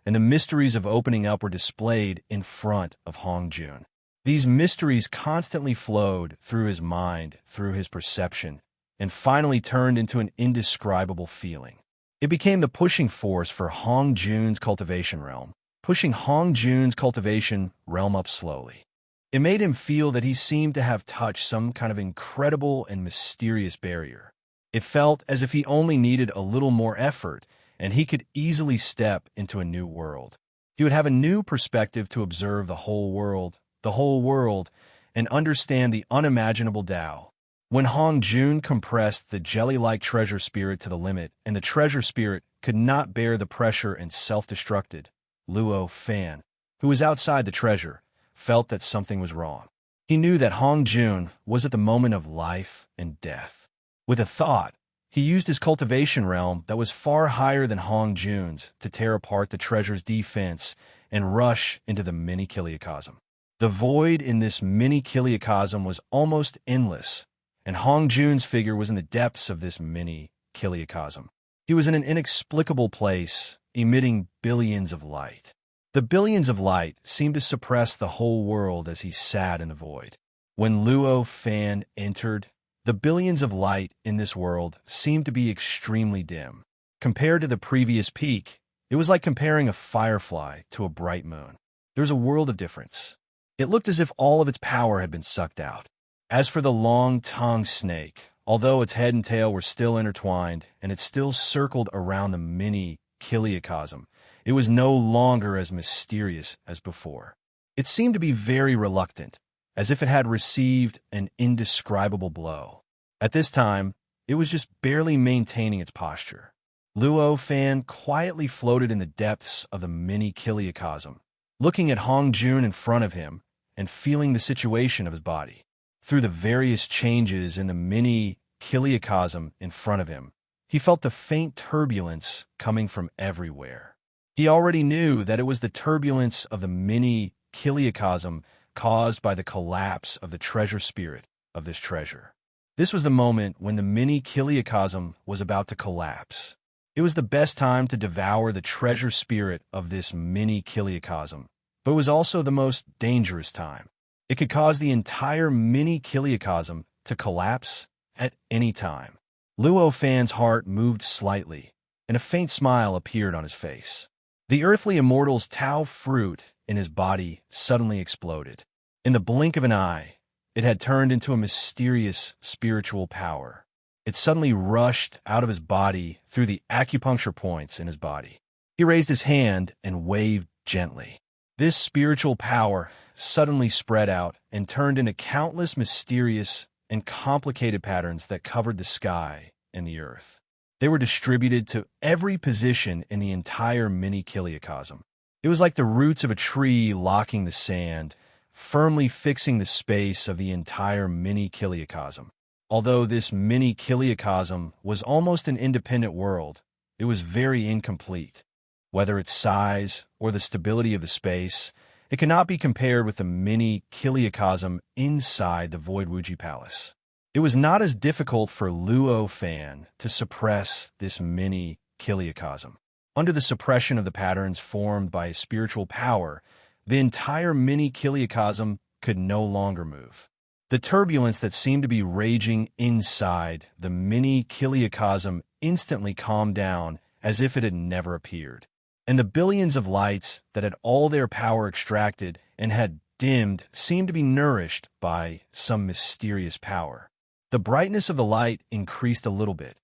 and the mysteries of opening up were displayed in front of Hong Jun. These mysteries constantly flowed through his mind, through his perception, and finally turned into an indescribable feeling. It became the pushing force for Hong Jun's cultivation realm, pushing Hong Jun's cultivation realm up slowly. It made him feel that he seemed to have touched some kind of incredible and mysterious barrier. It felt as if he only needed a little more effort, and he could easily step into a new world. He would have a new perspective to observe the whole world, and understand the unimaginable Tao. When Hong Jun compressed the jelly-like treasure spirit to the limit, and the treasure spirit could not bear the pressure and self-destructed, Luo Fan, who was outside the treasure, felt that something was wrong. He knew that Hong Jun was at the moment of life and death. With a thought, he used his cultivation realm that was far higher than Hong Jun's to tear apart the treasure's defense and rush into the mini-kiliocosm. The void in this mini-kiliocosm was almost endless, and Hong Jun's figure was in the depths of this mini-kiliocosm. He was in an inexplicable place, emitting billions of light. The billions of light seemed to suppress the whole world as he sat in the void. When Luo Fan entered, the billions of light in this world seemed to be extremely dim. Compared to the previous peak, it was like comparing a firefly to a bright moon. There was a world of difference. It looked as if all of its power had been sucked out. As for the long-tongued snake, although its head and tail were still intertwined and it still circled around the mini-kiliocosm, it was no longer as mysterious as before. It seemed to be very reluctant, as if it had received an indescribable blow. At this time, it was just barely maintaining its posture. Luo Fan quietly floated in the depths of the mini-kiliocosm, looking at Hong Jun in front of him and feeling the situation of his body. Through the various changes in the mini-kiliocosm in front of him, he felt the faint turbulence coming from everywhere. He already knew that it was the turbulence of the mini-kiliocosm caused by the collapse of the treasure spirit of this treasure. This was the moment when the mini-kiliocosm was about to collapse. It was the best time to devour the treasure spirit of this mini Kiliacosm, but it was also the most dangerous time. It could cause the entire mini Kiliacosm to collapse at any time. Luo Fan's heart moved slightly, and a faint smile appeared on his face. The earthly immortal's Tao fruit in his body suddenly exploded. In the blink of an eye, it had turned into a mysterious spiritual power. It suddenly rushed out of his body through the acupuncture points in his body. He raised his hand and waved gently. This spiritual power suddenly spread out and turned into countless mysterious and complicated patterns that covered the sky and the earth. They were distributed to every position in the entire mini Kiliacosm. It was like the roots of a tree locking the sand, firmly fixing the space of the entire mini Kiliacosm. Although this mini Kiliacosm was almost an independent world, it was very incomplete. Whether its size or the stability of the space, it cannot be compared with the mini Kiliacosm inside the Void Wuji Palace. It was not as difficult for Luo Fan to suppress this mini Kiliacosm. Under the suppression of the patterns formed by his spiritual power, the entire mini Kiliacosm could no longer move. The turbulence that seemed to be raging inside the mini Kiliacosm instantly calmed down as if it had never appeared. And the billions of lights that had all their power extracted and had dimmed seemed to be nourished by some mysterious power. The brightness of the light increased a little bit.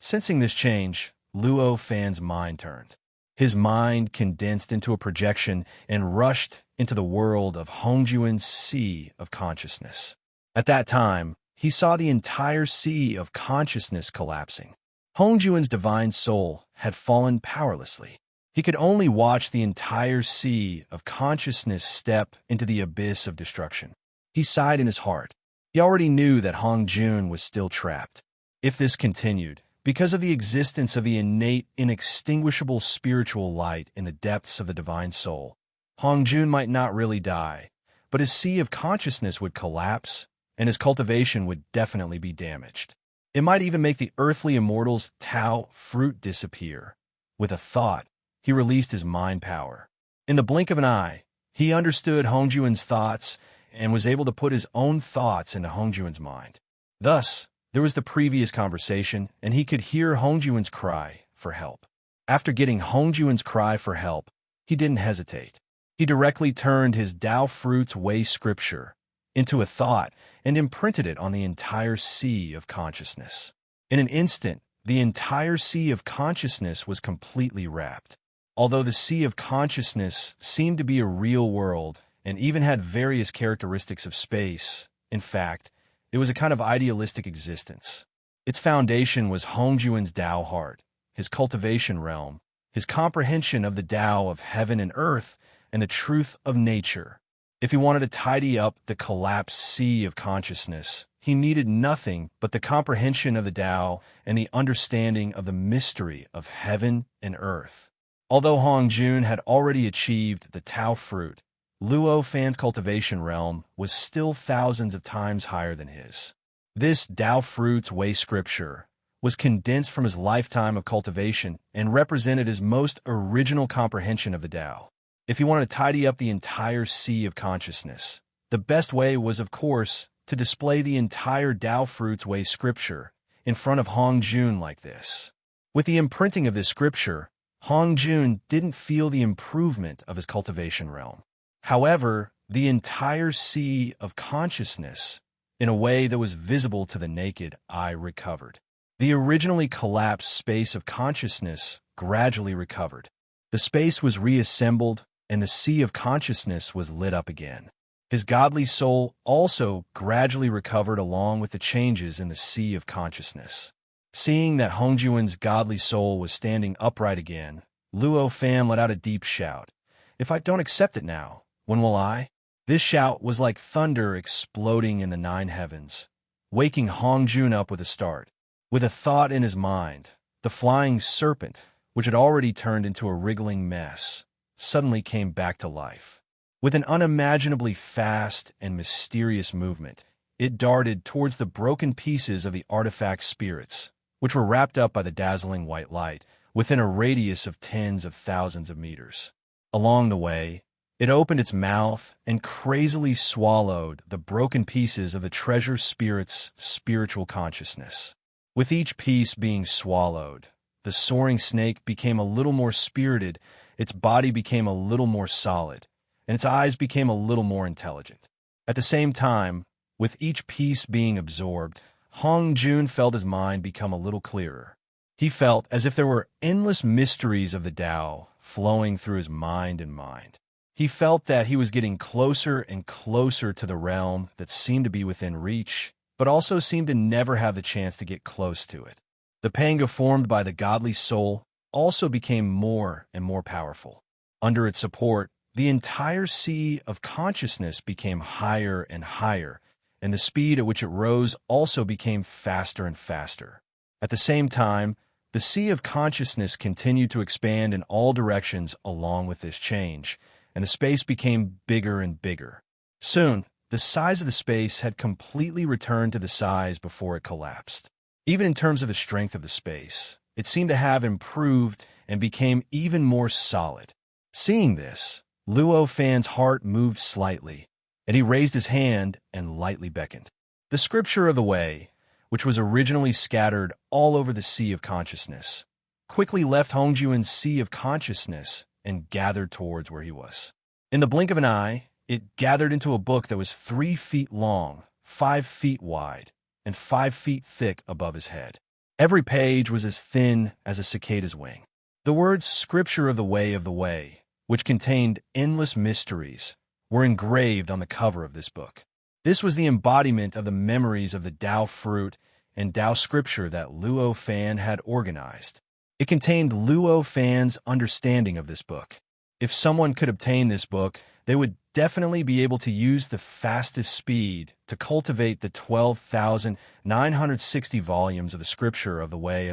Sensing this change, Luo Fan's mind turned. His mind condensed into a projection and rushed into the world of Hongjuan's Sea of Consciousness. At that time, he saw the entire Sea of Consciousness collapsing. Hongjuan's divine soul had fallen powerlessly. He could only watch the entire Sea of Consciousness step into the abyss of destruction. He sighed in his heart. He already knew that Hongjun was still trapped. If this continued, because of the existence of the innate, inextinguishable spiritual light in the depths of the divine soul, Hongjun might not really die, but his Sea of Consciousness would collapse, and his cultivation would definitely be damaged. It might even make the earthly immortal's Tao fruit disappear. With a thought, he released his mind power. In the blink of an eye, he understood Hongjuan's thoughts and was able to put his own thoughts into Hongjuan's mind. Thus, there was the previous conversation, and he could hear Hongjuan's cry for help. After getting Hongjuan's cry for help, he didn't hesitate. He directly turned his Tao Fruit's Way scripture into a thought and imprinted it on the entire Sea of Consciousness. In an instant, the entire Sea of Consciousness was completely wrapped. Although the Sea of Consciousness seemed to be a real world and even had various characteristics of space, in fact, it was a kind of idealistic existence. Its foundation was Hongjuan's Tao heart, his cultivation realm, his comprehension of the Tao of heaven and earth, and the truth of nature. If he wanted to tidy up the collapsed Sea of Consciousness, he needed nothing but the comprehension of the Tao and the understanding of the mystery of heaven and earth. Although Hongjun had already achieved the Tao fruit, Luo Fan's cultivation realm was still thousands of times higher than his. This Tao Fruit's Way scripture was condensed from his lifetime of cultivation and represented his most original comprehension of the Tao. If he wanted to tidy up the entire Sea of Consciousness, the best way was, of course, to display the entire Tao Fruit's Way scripture in front of Hongjun like this. With the imprinting of this scripture, Hongjun didn't feel the improvement of his cultivation realm. However, the entire Sea of Consciousness, in a way that was visible to the naked eye, recovered. The originally collapsed space of consciousness gradually recovered. The space was reassembled, and the Sea of Consciousness was lit up again. His godly soul also gradually recovered along with the changes in the Sea of Consciousness. Seeing that Hongjuan's godly soul was standing upright again, Luo Fan let out a deep shout. "If I don't accept it now, when will I?" This shout was like thunder exploding in the 9 heavens, waking Hongjun up with a start. With a thought in his mind, the flying serpent, which had already turned into a wriggling mess, suddenly came back to life. With an unimaginably fast and mysterious movement, it darted towards the broken pieces of the artifact spirits, which were wrapped up by the dazzling white light, within a radius of tens of thousands of meters. Along the way, it opened its mouth and crazily swallowed the broken pieces of the treasure spirit's spiritual consciousness. With each piece being swallowed, the soaring snake became a little more spirited, its body became a little more solid, and its eyes became a little more intelligent. At the same time, with each piece being absorbed, Hong Jun felt his mind become a little clearer. He felt as if there were endless mysteries of the Tao flowing through his mind and mind. He felt that he was getting closer and closer to the realm that seemed to be within reach, but also seemed to never have the chance to get close to it. The panga formed by the godly soul also became more and more powerful. Under its support, the entire sea of consciousness became higher and higher, and the speed at which it rose also became faster and faster. At the same time, the sea of consciousness continued to expand in all directions along with this change, and the space became bigger and bigger. Soon, the size of the space had completely returned to the size before it collapsed. Even in terms of the strength of the space, it seemed to have improved and became even more solid. Seeing this, Luo Fan's heart moved slightly, and he raised his hand and lightly beckoned. The scripture of the way, which was originally scattered all over the sea of consciousness, quickly left Hongjuan's sea of consciousness and gathered towards where he was. In the blink of an eye, it gathered into a book that was 3 feet long, 5 feet wide, and 5 feet thick above his head. Every page was as thin as a cicada's wing. The words Scripture of the Way, which contained endless mysteries, were engraved on the cover of this book. This was the embodiment of the memories of the Tao fruit and Tao scripture that Luo Fan had organized. It contained Luo Fan's understanding of this book. If someone could obtain this book, they would definitely be able to use the fastest speed to cultivate the 12,960 volumes of the Scripture of the Way.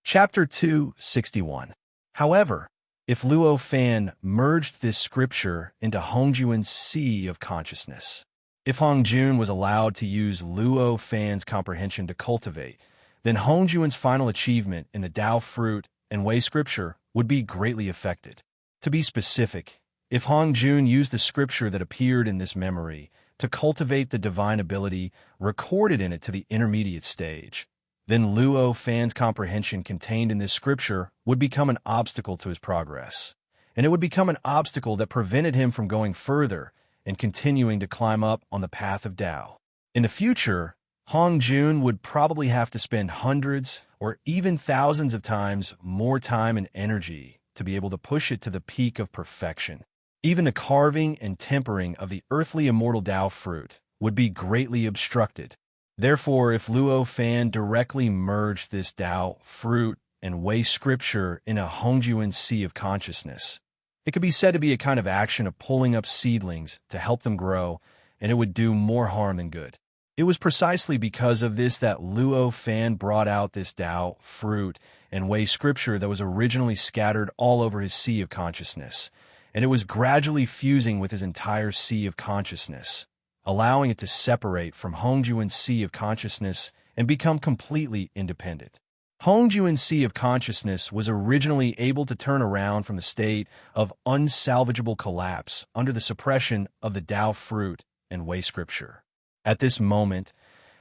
Chapter 261. However, if Luo Fan merged this scripture into Hongjuan's sea of consciousness, if Hongjun was allowed to use Luo Fan's comprehension to cultivate, then Hongjuan's final achievement in the Tao fruit and Way scripture would be greatly affected. To be specific, if Hongjun used the scripture that appeared in this memory to cultivate the divine ability recorded in it to the intermediate stage, then Luo Fan's comprehension contained in this scripture would become an obstacle to his progress, and it would become an obstacle that prevented him from going further and continuing to climb up on the path of Tao. In the future, Hongjun would probably have to spend hundreds or even thousands of times more time and energy to be able to push it to the peak of perfection. Even the carving and tempering of the earthly immortal Tao fruit would be greatly obstructed. Therefore, if Luo Fan directly merged this Tao fruit and Way scripture in a Hongjuan sea of consciousness, it could be said to be a kind of action of pulling up seedlings to help them grow, and it would do more harm than good. It was precisely because of this that Luo Fan brought out this Tao fruit and Way scripture that was originally scattered all over his sea of consciousness, and it was gradually fusing with his entire sea of consciousness, allowing it to separate from Hongjuan's sea of consciousness and become completely independent. Hongjuan's sea of consciousness was originally able to turn around from the state of unsalvageable collapse under the suppression of the Tao fruit and Way scripture. At this moment,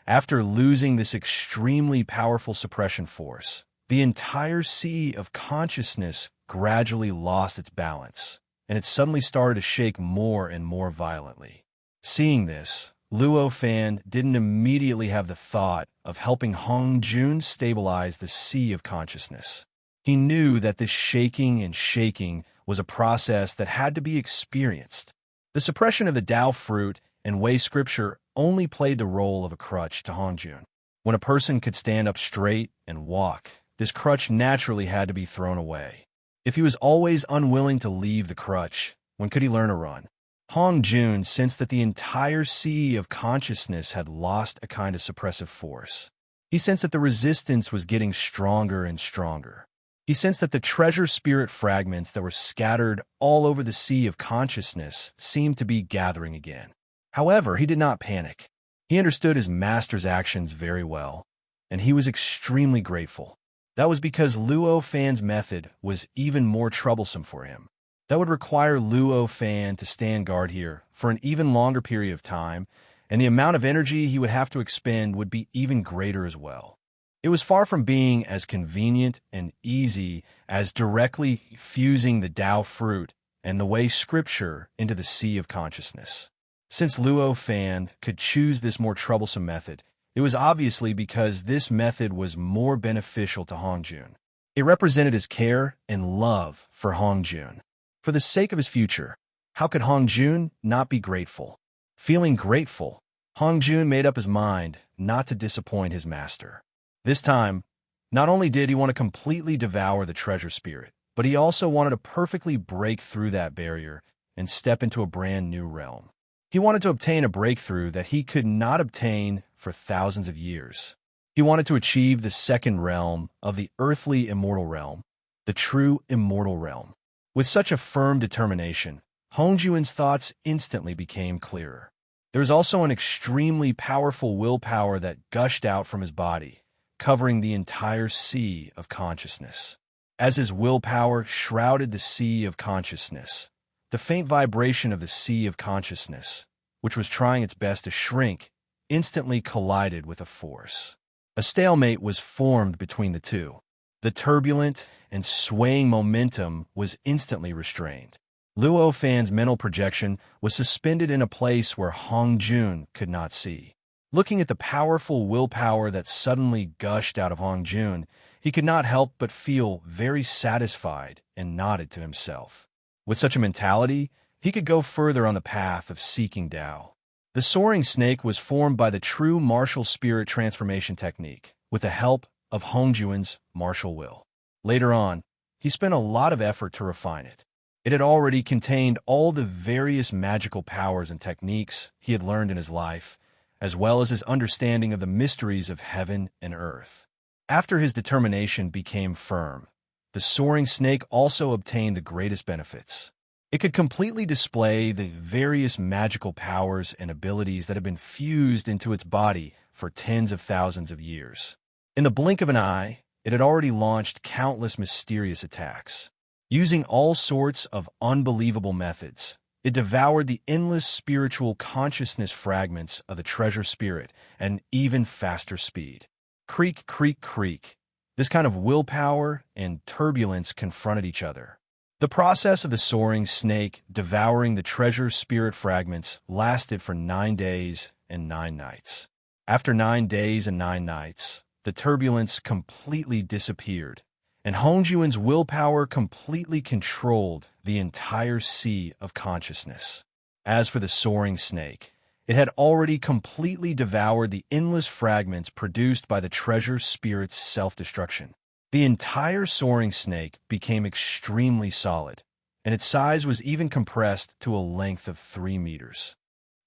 after losing this extremely powerful suppression force, the entire sea of consciousness gradually lost its balance, and it suddenly started to shake more and more violently. Seeing this, Luo Fan didn't immediately have the thought of helping Hongjun stabilize the sea of consciousness. He knew that this shaking and shaking was a process that had to be experienced. The suppression of the Tao fruit and Way scripture only played the role of a crutch to Hongjun. When a person could stand up straight and walk, this crutch naturally had to be thrown away. If he was always unwilling to leave the crutch, when could he learn to run? Hongjun sensed that the entire sea of consciousness had lost a kind of suppressive force. He sensed that the resistance was getting stronger and stronger. He sensed that the treasure spirit fragments that were scattered all over the sea of consciousness seemed to be gathering again. However, he did not panic. He understood his master's actions very well, and he was extremely grateful. That was because Luo Fan's method was even more troublesome for him. That would require Luo Fan to stand guard here for an even longer period of time, and the amount of energy he would have to expend would be even greater as well. It was far from being as convenient and easy as directly fusing the Tao fruit and the way scripture into the sea of consciousness. Since Luo Fan could choose this more troublesome method, it was obviously because this method was more beneficial to Hongjun. It represented his care and love for Hongjun. For the sake of his future, how could Hongjun not be grateful? Feeling grateful, Hongjun made up his mind not to disappoint his master. This time, not only did he want to completely devour the treasure spirit, but he also wanted to perfectly break through that barrier and step into a brand new realm. He wanted to obtain a breakthrough that he could not obtain for thousands of years. He wanted to achieve the second realm of the earthly immortal realm, the true immortal realm. With such a firm determination, Hongjun's thoughts instantly became clearer. There was also an extremely powerful willpower that gushed out from his body, covering the entire sea of consciousness. As his willpower shrouded the sea of consciousness, the faint vibration of the sea of consciousness, which was trying its best to shrink, instantly collided with a force. A stalemate was formed between the two. The turbulent and swaying momentum was instantly restrained. Luo Fan's mental projection was suspended in a place where Hongjun could not see. Looking at the powerful willpower that suddenly gushed out of Hongjun, he could not help but feel very satisfied and nodded to himself. With such a mentality, he could go further on the path of seeking Tao. The soaring snake was formed by the true martial spirit transformation technique, with the help of Hongjun's martial will. Later on, he spent a lot of effort to refine it. It had already contained all the various magical powers and techniques he had learned in his life, as well as his understanding of the mysteries of heaven and earth. After his determination became firm, the soaring snake also obtained the greatest benefits. It could completely display the various magical powers and abilities that had been fused into its body for tens of thousands of years. In the blink of an eye, it had already launched countless mysterious attacks. Using all sorts of unbelievable methods, it devoured the endless spiritual consciousness fragments of the treasure spirit at an even faster speed. Creak, creak, creak. This kind of willpower and turbulence confronted each other. The process of the soaring snake devouring the treasure spirit fragments lasted for 9 days and 9 nights. After 9 days and 9 nights, the turbulence completely disappeared, and Hongjun's willpower completely controlled the entire sea of consciousness. As for the soaring snake, it had already completely devoured the endless fragments produced by the treasure spirit's self-destruction. The entire soaring snake became extremely solid, and its size was even compressed to a length of 3 meters.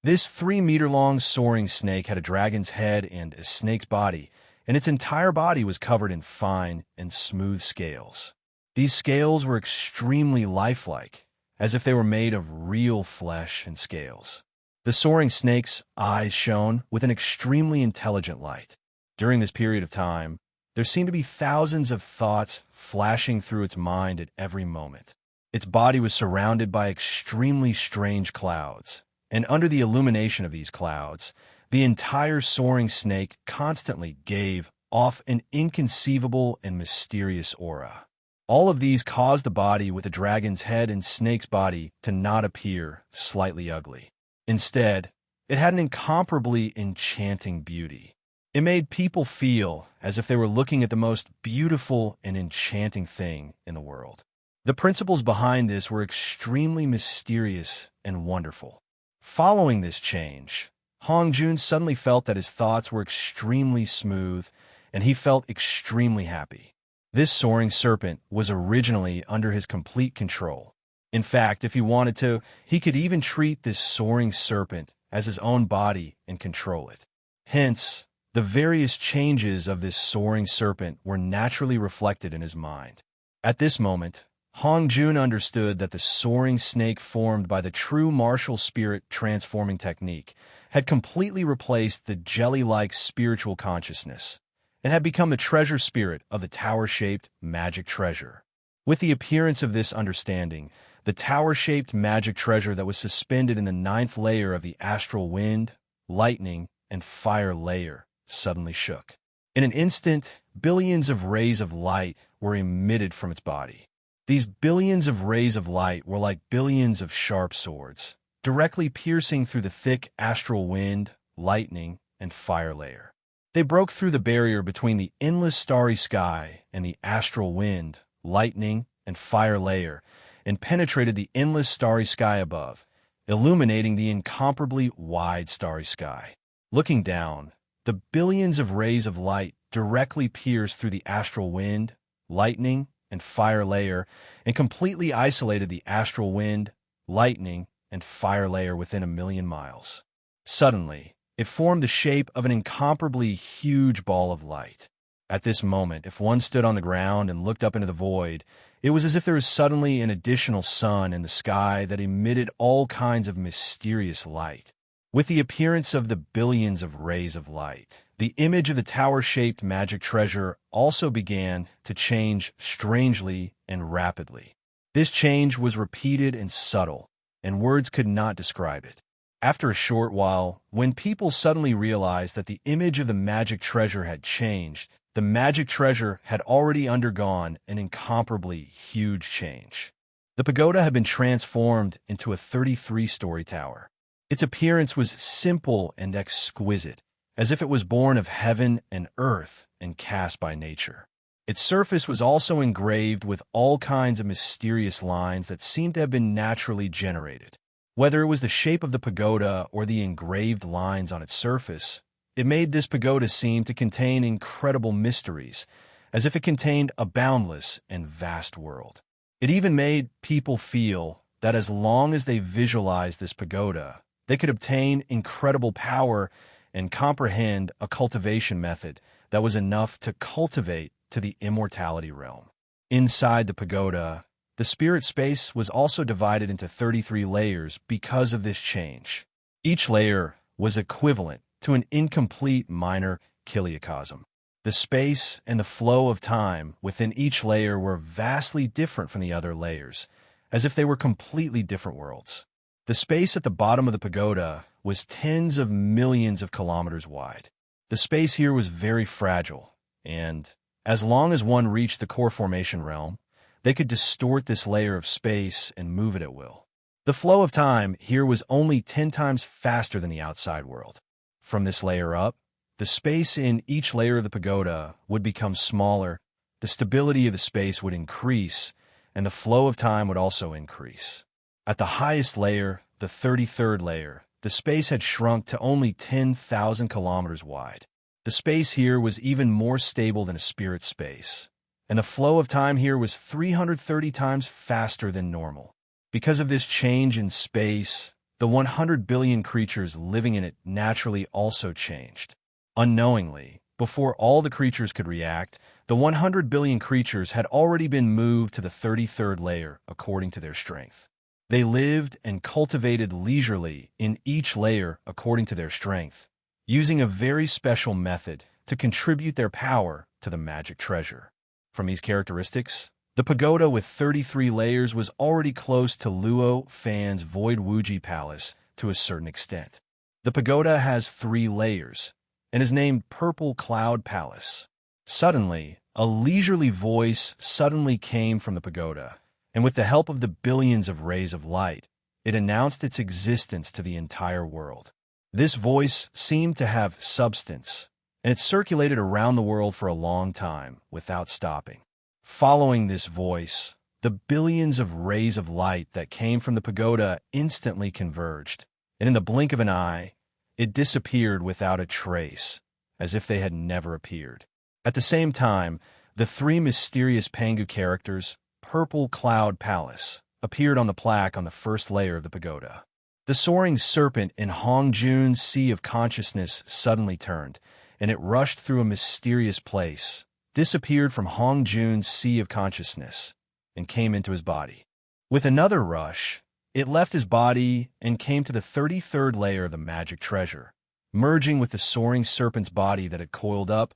This 3-meter-long soaring snake had a dragon's head and a snake's body, and its entire body was covered in fine and smooth scales. These scales were extremely lifelike, as if they were made of real flesh and scales. The soaring snake's eyes shone with an extremely intelligent light. During this period of time, there seemed to be thousands of thoughts flashing through its mind at every moment. Its body was surrounded by extremely strange clouds, and under the illumination of these clouds, the entire soaring snake constantly gave off an inconceivable and mysterious aura. All of these caused the body with the dragon's head and snake's body to not appear slightly ugly. Instead, it had an incomparably enchanting beauty. It made people feel as if they were looking at the most beautiful and enchanting thing in the world. The principles behind this were extremely mysterious and wonderful. Following this change, Hongjun suddenly felt that his thoughts were extremely smooth, and he felt extremely happy. This soaring serpent was originally under his complete control. In fact, if he wanted to, he could even treat this soaring serpent as his own body and control it. Hence, the various changes of this soaring serpent were naturally reflected in his mind. At this moment, Hongjun understood that the soaring snake formed by the true martial spirit transforming technique had completely replaced the jelly-like spiritual consciousness, and had become the treasure spirit of the tower-shaped magic treasure. With the appearance of this understanding, the tower-shaped magic treasure that was suspended in the 9th layer of the astral wind, lightning, and fire layer suddenly shook. In an instant, billions of rays of light were emitted from its body. These billions of rays of light were like billions of sharp swords, directly piercing through the thick astral wind, lightning, and fire layer. They broke through the barrier between the endless starry sky and the astral wind, lightning, and fire layer, and penetrated the endless starry sky above, illuminating the incomparably wide starry sky. Looking down, the billions of rays of light directly pierced through the astral wind, lightning, and fire layer, and completely isolated the astral wind, lightning, and fire layer within 1,000,000 miles. Suddenly, it formed the shape of an incomparably huge ball of light. At this moment, if one stood on the ground and looked up into the void, it was as if there was suddenly an additional sun in the sky that emitted all kinds of mysterious light. With the appearance of the billions of rays of light, the image of the tower-shaped magic treasure also began to change strangely and rapidly. This change was repeated and subtle, and words could not describe it. After a short while, when people suddenly realized that the image of the magic treasure had changed, the magic treasure had already undergone an incomparably huge change. The pagoda had been transformed into a 33-story tower. Its appearance was simple and exquisite, as if it was born of heaven and earth and cast by nature. Its surface was also engraved with all kinds of mysterious lines that seemed to have been naturally generated. Whether it was the shape of the pagoda or the engraved lines on its surface, it made this pagoda seem to contain incredible mysteries, as if it contained a boundless and vast world. It even made people feel that as long as they visualized this pagoda, they could obtain incredible power and comprehend a cultivation method that was enough to cultivate to the immortality realm. Inside the pagoda, the spirit space was also divided into 33 layers because of this change. Each layer was equivalent to an incomplete minor kiliocosm. The space and the flow of time within each layer were vastly different from the other layers, as if they were completely different worlds. The space at the bottom of the pagoda was tens of millions of kilometers wide. The space here was very fragile, and as long as one reached the core formation realm, they could distort this layer of space and move it at will. The flow of time here was only 10 times faster than the outside world. From this layer up, the space in each layer of the pagoda would become smaller, the stability of the space would increase, and the flow of time would also increase. At the highest layer, the 33rd layer, the space had shrunk to only 10,000 kilometers wide. The space here was even more stable than a spirit space, and the flow of time here was 330 times faster than normal. Because of this change in space, the 100 billion creatures living in it naturally also changed. Unknowingly, before all the creatures could react, the 100 billion creatures had already been moved to the 33rd layer according to their strength. They lived and cultivated leisurely in each layer according to their strength, using a very special method to contribute their power to the magic treasure. From these characteristics, the pagoda with 33 layers was already close to Luo Fan's Void Wuji Palace to a certain extent. The pagoda has 3 layers and is named Purple Cloud Palace. Suddenly, a leisurely voice suddenly came from the pagoda, and with the help of the billions of rays of light, it announced its existence to the entire world. This voice seemed to have substance, and it circulated around the world for a long time without stopping. Following this voice, the billions of rays of light that came from the pagoda instantly converged, and in the blink of an eye, it disappeared without a trace, as if they had never appeared. At the same time, the 3 mysterious Pangu characters, Purple Cloud Palace, appeared on the plaque on the first layer of the pagoda. The soaring serpent in Hongjun's Sea of Consciousness suddenly turned, and it rushed through a mysterious place, disappeared from Hongjun's Sea of Consciousness, and came into his body. With another rush, it left his body and came to the 33rd layer of the magic treasure, merging with the soaring serpent's body that had coiled up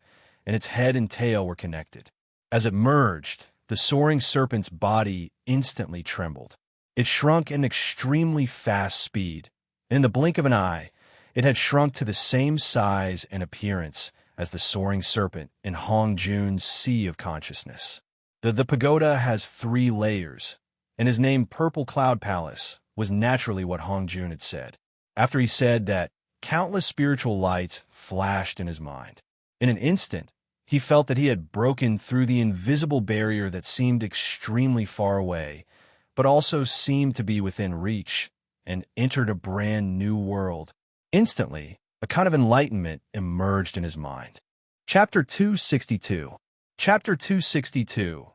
and its head and tail were connected. As it merged, the soaring serpent's body instantly trembled. It shrunk at an extremely fast speed, and in the blink of an eye, it had shrunk to the same size and appearance as the soaring serpent in Hong Jun's Sea of Consciousness. The pagoda has 3 layers, and is named Purple Cloud Palace, was naturally what Hong Jun had said. After he said that, countless spiritual lights flashed in his mind. In an instant, he felt that he had broken through the invisible barrier that seemed extremely far away, but also seemed to be within reach, and entered a brand new world. Instantly, a kind of enlightenment emerged in his mind. Chapter 262. Chapter 262.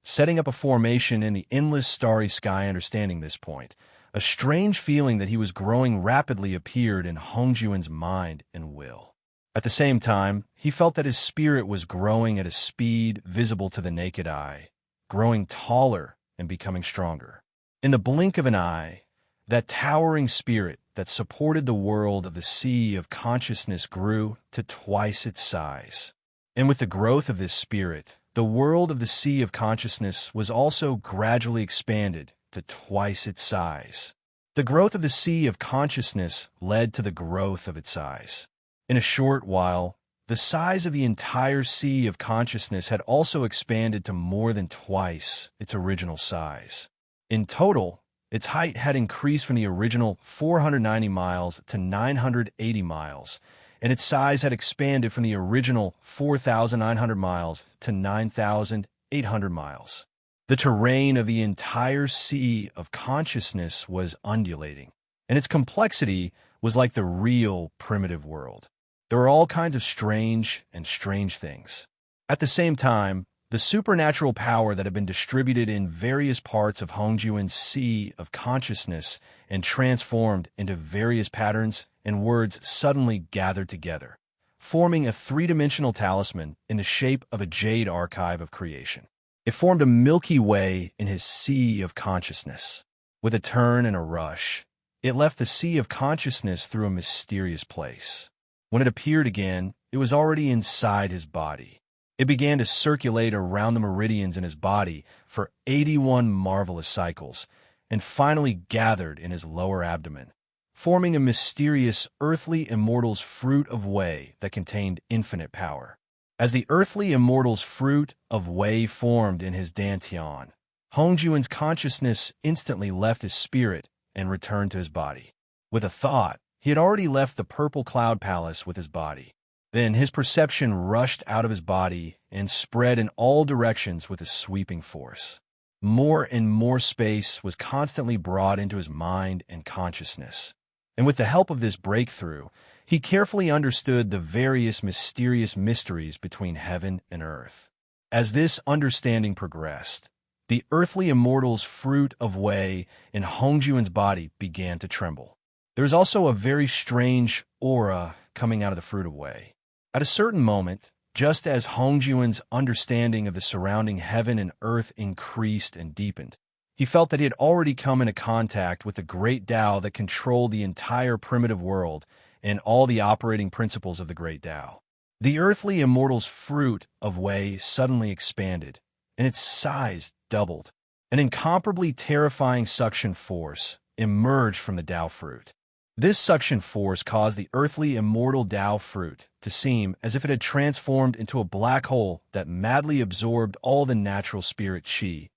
Setting up a formation in the endless starry sky. Understanding this point, a strange feeling that he was growing rapidly appeared in Hongjuan's mind and will. At the same time, he felt that his spirit was growing at a speed visible to the naked eye, growing taller and becoming stronger. In the blink of an eye, that towering spirit that supported the world of the Sea of Consciousness grew to twice its size. And with the growth of this spirit, the world of the Sea of Consciousness was also gradually expanded to twice its size. The growth of the Sea of Consciousness led to the growth of its size. In a short while, the size of the entire Sea of Consciousness had also expanded to more than twice its original size. In total, its height had increased from the original 490 miles to 980 miles, and its size had expanded from the original 4,900 miles to 9,800 miles. The terrain of the entire Sea of Consciousness was undulating, and its complexity was like the real primitive world. There were all kinds of strange things. At the same time, the supernatural power that had been distributed in various parts of Hongjuan's Sea of Consciousness and transformed into various patterns and words suddenly gathered together, forming a 3-dimensional talisman in the shape of a jade archive of creation. It formed a Milky Way in his Sea of Consciousness. With a turn and a rush, it left the Sea of Consciousness through a mysterious place. When it appeared again, it was already inside his body. It began to circulate around the meridians in his body for 81 marvelous cycles, and finally gathered in his lower abdomen, forming a mysterious earthly immortal's fruit of Wei that contained infinite power. As the earthly immortal's fruit of Wei formed in his dantian, Hongjuan's consciousness instantly left his spirit and returned to his body. With a thought, he had already left the Purple Cloud Palace with his body. Then his perception rushed out of his body and spread in all directions with a sweeping force. More and more space was constantly brought into his mind and consciousness. And with the help of this breakthrough, he carefully understood the various mysterious mysteries between heaven and earth. As this understanding progressed, the earthly immortal's fruit of Wei in Hongjuan's body began to tremble. There was also a very strange aura coming out of the fruit of Wei. At a certain moment, just as Hongjuan's understanding of the surrounding heaven and earth increased and deepened, he felt that he had already come into contact with the great Tao that controlled the entire primitive world and all the operating principles of the great Tao. The earthly immortal's fruit of Wei suddenly expanded, and its size doubled. An incomparably terrifying suction force emerged from the Tao fruit. This suction force caused the earthly immortal Tao fruit to seem as if it had transformed into a black hole that madly absorbed all the natural spirit qi,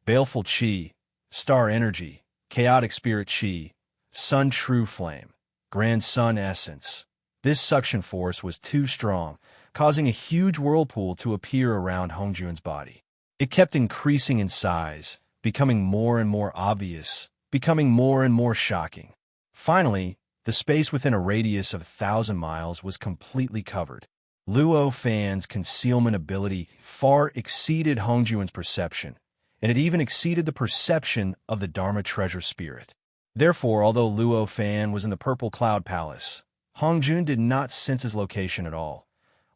baleful qi, star energy, chaotic spirit qi, sun true flame, grand sun essence. This suction force was too strong, causing a huge whirlpool to appear around Hongjuan's body. It kept increasing in size, becoming more and more obvious, becoming more and more shocking. Finally, the space within a radius of 1,000 miles was completely covered. Luo Fan's concealment ability far exceeded Hongjuan's perception, and it even exceeded the perception of the Dharma treasure spirit. Therefore, although Luo Fan was in the Purple Cloud Palace, Hongjun did not sense his location at all.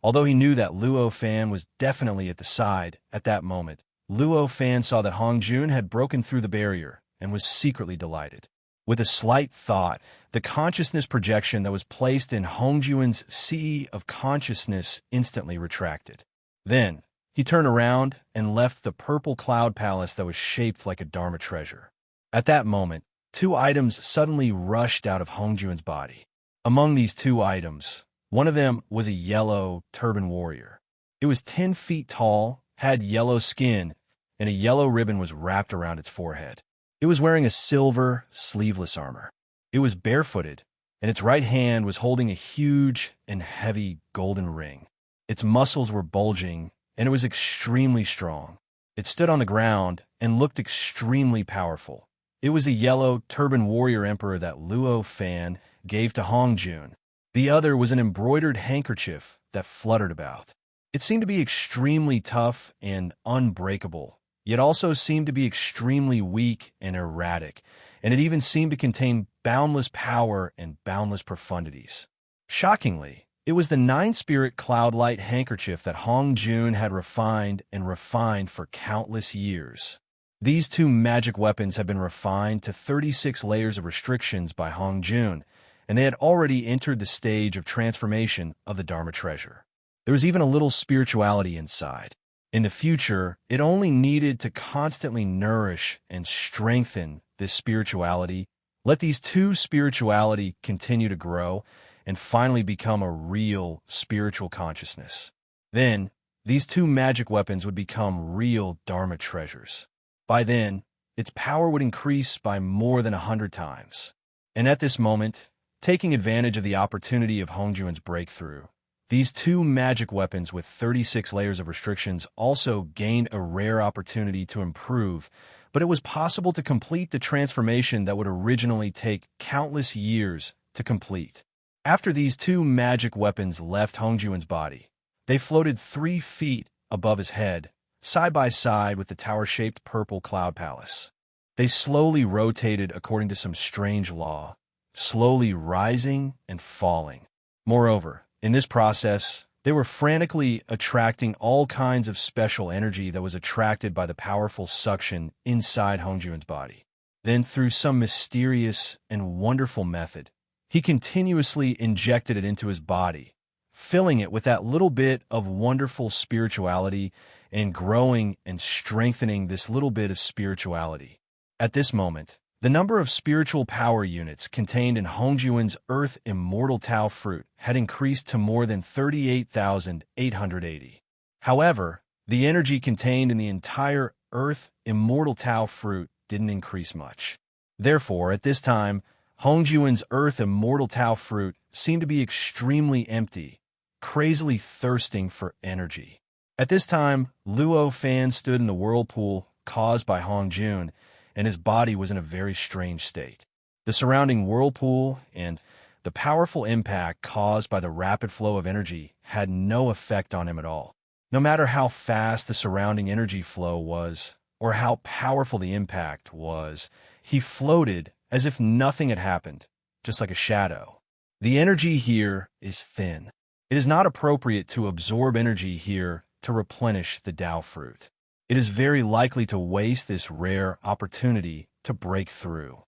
Although he knew that Luo Fan was definitely at the side at that moment, Luo Fan saw that Hongjun had broken through the barrier and was secretly delighted. With a slight thought, the consciousness projection that was placed in Hongjuan's Sea of Consciousness instantly retracted. Then, he turned around and left the purple cloud palace that was shaped like a Dharma treasure. At that moment, two items suddenly rushed out of Hongjuan's body. Among these two items, one of them was a yellow turban warrior. It was 10 feet tall, had yellow skin, and a yellow ribbon was wrapped around its forehead. It was wearing a silver, sleeveless armor. It was barefooted, and its right hand was holding a huge and heavy golden ring. Its muscles were bulging, and it was extremely strong. It stood on the ground and looked extremely powerful. It was a yellow turban warrior emperor that Luo Fan gave to Hongjun. The other was an embroidered handkerchief that fluttered about. It seemed to be extremely tough and unbreakable, yet also seemed to be extremely weak and erratic, and it even seemed to contain boundless power and boundless profundities. Shockingly, it was the nine-spirit cloudlight handkerchief that Hongjun had refined and refined for countless years. These two magic weapons had been refined to 36 layers of restrictions by Hongjun, and they had already entered the stage of transformation of the Dharma treasure. There was even a little spirituality inside. In the future, it only needed to constantly nourish and strengthen this spirituality, let these two spirituality continue to grow, and finally become a real spiritual consciousness. Then, these two magic weapons would become real Dharma treasures. By then, its power would increase by more than 100 times. And at this moment, taking advantage of the opportunity of Hongjuan's breakthrough, these two magic weapons with 36 layers of restrictions also gained a rare opportunity to improve, but it was possible to complete the transformation that would originally take countless years to complete. After these two magic weapons left Hongjuan's body, they floated 3 feet above his head, side by side with the tower-shaped purple cloud palace. They slowly rotated according to some strange law, slowly rising and falling. Moreover, in this process, they were frantically attracting all kinds of special energy that was attracted by the powerful suction inside Hongjuan's body. Then, through some mysterious and wonderful method, he continuously injected it into his body, filling it with that little bit of wonderful spirituality and growing and strengthening this little bit of spirituality. At this moment, the number of spiritual power units contained in Hongjuan's Earth Immortal Tao fruit had increased to more than 38,880. However, the energy contained in the entire Earth Immortal Tao fruit didn't increase much. Therefore, at this time, Hongjuan's Earth Immortal Tao fruit seemed to be extremely empty, crazily thirsting for energy. At this time, Luo Fan stood in the whirlpool caused by Hongjun, and his body was in a very strange state. The surrounding whirlpool and the powerful impact caused by the rapid flow of energy had no effect on him at all. No matter how fast the surrounding energy flow was, or how powerful the impact was, he floated as if nothing had happened, just like a shadow. The energy here is thin. It is not appropriate to absorb energy here to replenish the Tao fruit. It is very likely to waste this rare opportunity to break through.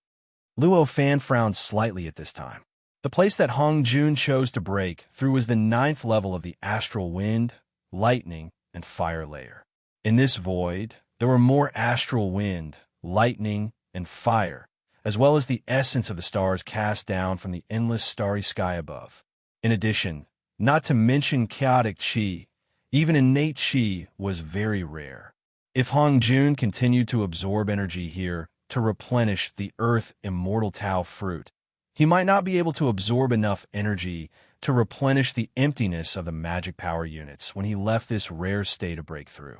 Luo Fan frowned slightly at this time. The place that Hongjun chose to break through was the 9th level of the astral wind, lightning, and fire layer. In this void, there were more astral wind, lightning, and fire, as well as the essence of the stars cast down from the endless starry sky above. In addition, not to mention chaotic qi, even innate qi was very rare. If Hongjun continued to absorb energy here to replenish the Earth Immortal Tao fruit, he might not be able to absorb enough energy to replenish the emptiness of the magic power units when he left this rare state of breakthrough.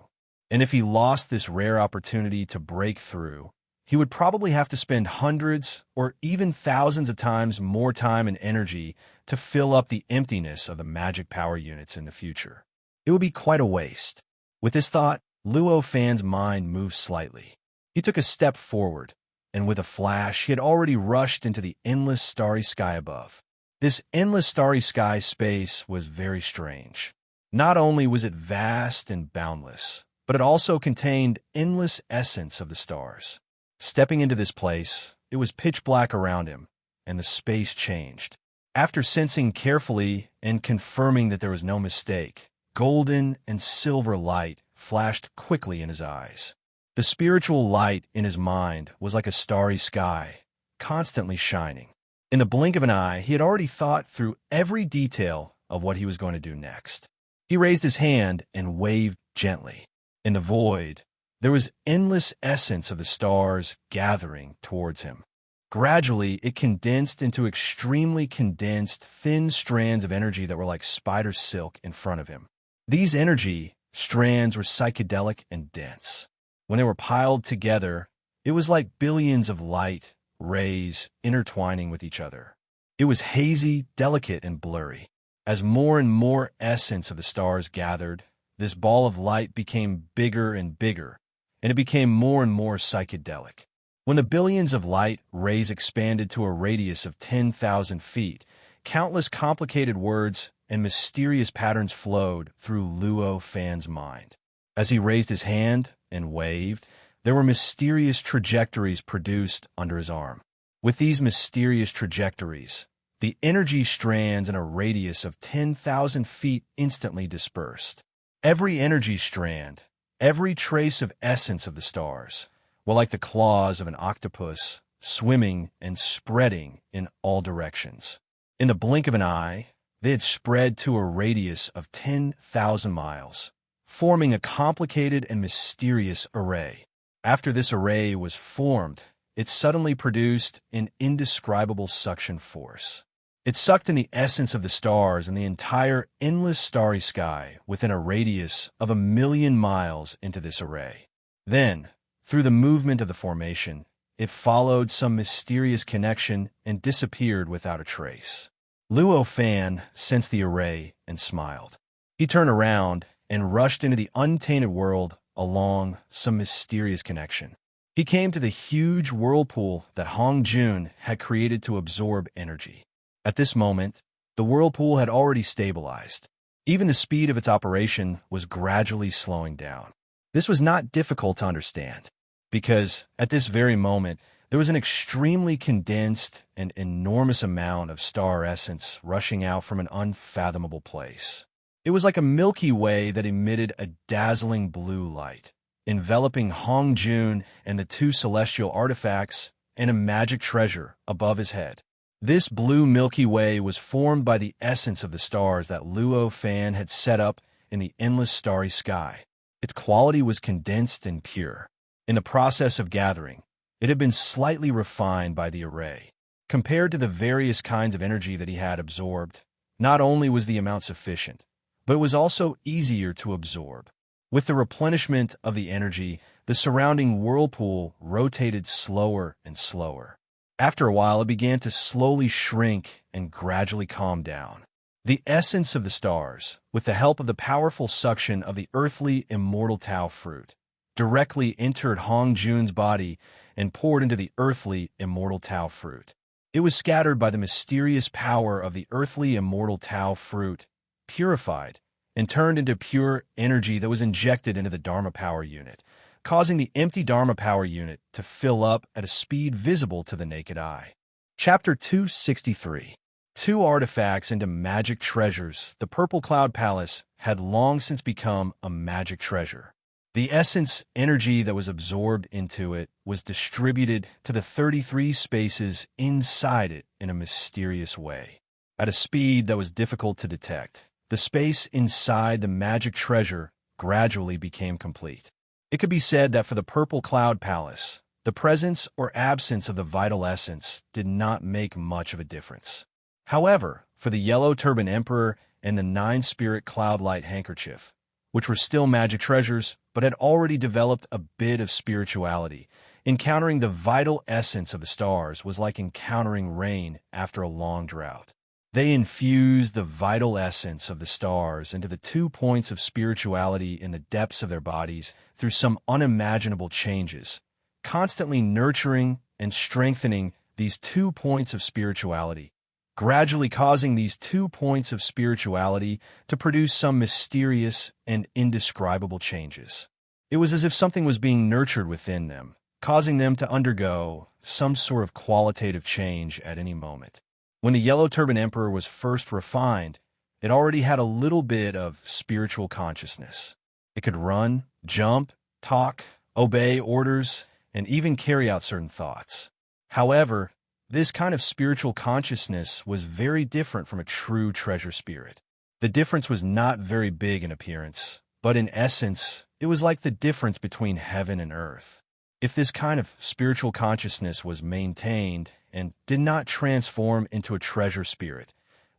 And if he lost this rare opportunity to break through, he would probably have to spend hundreds or even thousands of times more time and energy to fill up the emptiness of the magic power units in the future. It would be quite a waste. With this thought, Luo Fan's mind moved slightly. He took a step forward, and with a flash, he had already rushed into the endless starry sky above. This endless starry sky space was very strange. Not only was it vast and boundless, but it also contained endless essence of the stars. Stepping into this place, it was pitch black around him, and the space changed. After sensing carefully and confirming that there was no mistake, golden and silver light flashed quickly in his eyes. The spiritual light in his mind was like a starry sky, constantly shining. In the blink of an eye, he had already thought through every detail of what he was going to do next. He raised his hand and waved gently. In the void, there was endless essence of the stars gathering towards him. Gradually, it condensed into extremely condensed, thin strands of energy that were like spider silk in front of him. These energy strands were psychedelic and dense. When they were piled together, it was like billions of light rays intertwining with each other. It was hazy, delicate, and blurry. As more and more essence of the stars gathered, this ball of light became bigger and bigger, and it became more and more psychedelic. When the billions of light rays expanded to a radius of 10,000 feet, countless complicated words and mysterious patterns flowed through Luo Fan's mind. As he raised his hand and waved, there were mysterious trajectories produced under his arm. With these mysterious trajectories, the energy strands in a radius of 10,000 feet instantly dispersed. Every energy strand, every trace of essence of the stars, were like the claws of an octopus, swimming and spreading in all directions. In the blink of an eye, they had spread to a radius of 10,000 miles, forming a complicated and mysterious array. After this array was formed, it suddenly produced an indescribable suction force. It sucked in the essence of the stars and the entire endless starry sky within a radius of 1,000,000 miles into this array. Then, through the movement of the formation, it followed some mysterious connection and disappeared without a trace. Luo Fan sensed the array and smiled. He turned around and rushed into the untainted world along some mysterious connection. He came to the huge whirlpool that Hong Jun had created to absorb energy. At this moment, the whirlpool had already stabilized. Even the speed of its operation was gradually slowing down. This was not difficult to understand, because at this very moment, there was an extremely condensed and enormous amount of star essence rushing out from an unfathomable place. It was like a Milky Way that emitted a dazzling blue light, enveloping Hong Jun and the two celestial artifacts and a magic treasure above his head. This blue Milky Way was formed by the essence of the stars that Luo Fan had set up in the endless starry sky. Its quality was condensed and pure. In the process of gathering, it had been slightly refined by the array. Compared to the various kinds of energy that he had absorbed, not only was the amount sufficient, but it was also easier to absorb. With the replenishment of the energy, the surrounding whirlpool rotated slower and slower. After a while, it began to slowly shrink and gradually calm down. The essence of the stars, with the help of the powerful suction of the earthly immortal Tao fruit, directly entered Hong Jun's body and poured into the earthly immortal Tao fruit. It was scattered by the mysterious power of the earthly immortal Tao fruit, purified, and turned into pure energy that was injected into the Dharma Power Unit, causing the empty Dharma Power Unit to fill up at a speed visible to the naked eye. Chapter 263. Two artifacts into magic treasures. The Purple Cloud Palace had long since become a magic treasure. The essence energy that was absorbed into it was distributed to the 33 spaces inside it in a mysterious way. At a speed that was difficult to detect, the space inside the magic treasure gradually became complete. It could be said that for the Purple Cloud Palace, the presence or absence of the vital essence did not make much of a difference. However, for the Yellow Turban Emperor and the 9-Spirit Cloud Light Handkerchief, which were still magic treasures but had already developed a bit of spirituality, encountering the vital essence of the stars was like encountering rain after a long drought. They infused the vital essence of the stars into the 2 points of spirituality in the depths of their bodies through some unimaginable changes, constantly nurturing and strengthening these 2 points of spirituality, gradually causing these 2 points of spirituality to produce some mysterious and indescribable changes. It was as if something was being nurtured within them, causing them to undergo some sort of qualitative change at any moment. When the Yellow Turban Emperor was first refined, it already had a little bit of spiritual consciousness. It could run, jump, talk, obey orders, and even carry out certain thoughts. However, this kind of spiritual consciousness was very different from a true treasure spirit. The difference was not very big in appearance, but in essence, it was like the difference between heaven and earth. If this kind of spiritual consciousness was maintained and did not transform into a treasure spirit,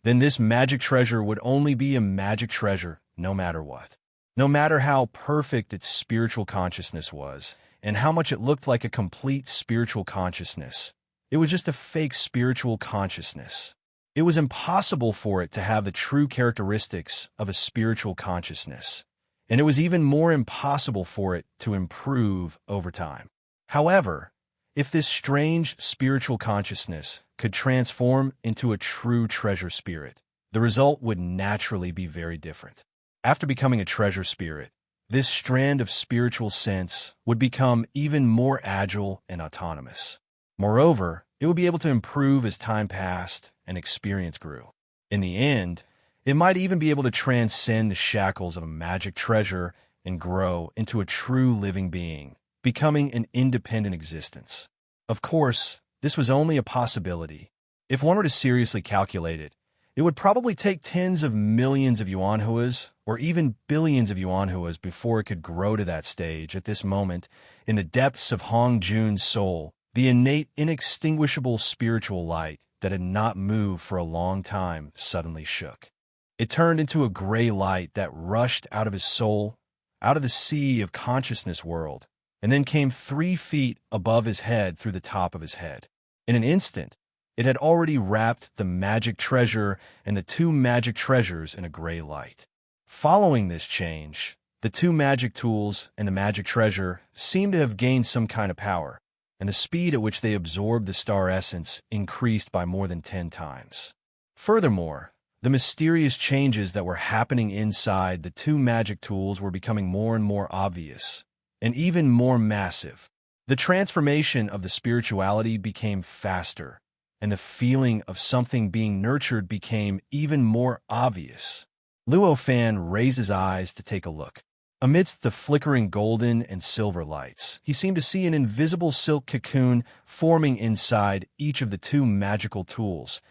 then this magic treasure would only be a magic treasure no matter what. No matter how perfect its spiritual consciousness was, and how much it looked like a complete spiritual consciousness, it was just a fake spiritual consciousness. It was impossible for it to have the true characteristics of a spiritual consciousness, and it was even more impossible for it to improve over time. However, if this strange spiritual consciousness could transform into a true treasure spirit, the result would naturally be very different. After becoming a treasure spirit, this strand of spiritual sense would become even more agile and autonomous. Moreover, it would be able to improve as time passed and experience grew. In the end, it might even be able to transcend the shackles of a magic treasure and grow into a true living being, becoming an independent existence. Of course, this was only a possibility. If one were to seriously calculate it, it would probably take tens of millions of yuanhuas or even billions of yuanhuas before it could grow to that stage. At this moment, in the depths of Hong Jun's soul, the innate, inextinguishable spiritual light that had not moved for a long time suddenly shook. It turned into a gray light that rushed out of his soul, out of the sea of consciousness world, and then came 3 feet above his head through the top of his head. In an instant, it had already wrapped the magic treasure and the 2 magic treasures in a gray light. Following this change, the 2 magic tools and the magic treasure seemed to have gained some kind of power, and the speed at which they absorbed the star essence increased by more than 10 times. Furthermore, the mysterious changes that were happening inside the 2 magic tools were becoming more and more obvious, and even more massive. The transformation of the spirituality became faster, and the feeling of something being nurtured became even more obvious. Luo Fan raised his eyes to take a look. Amidst the flickering golden and silver lights, he seemed to see an invisible silk cocoon forming inside each of the 2 magical tools,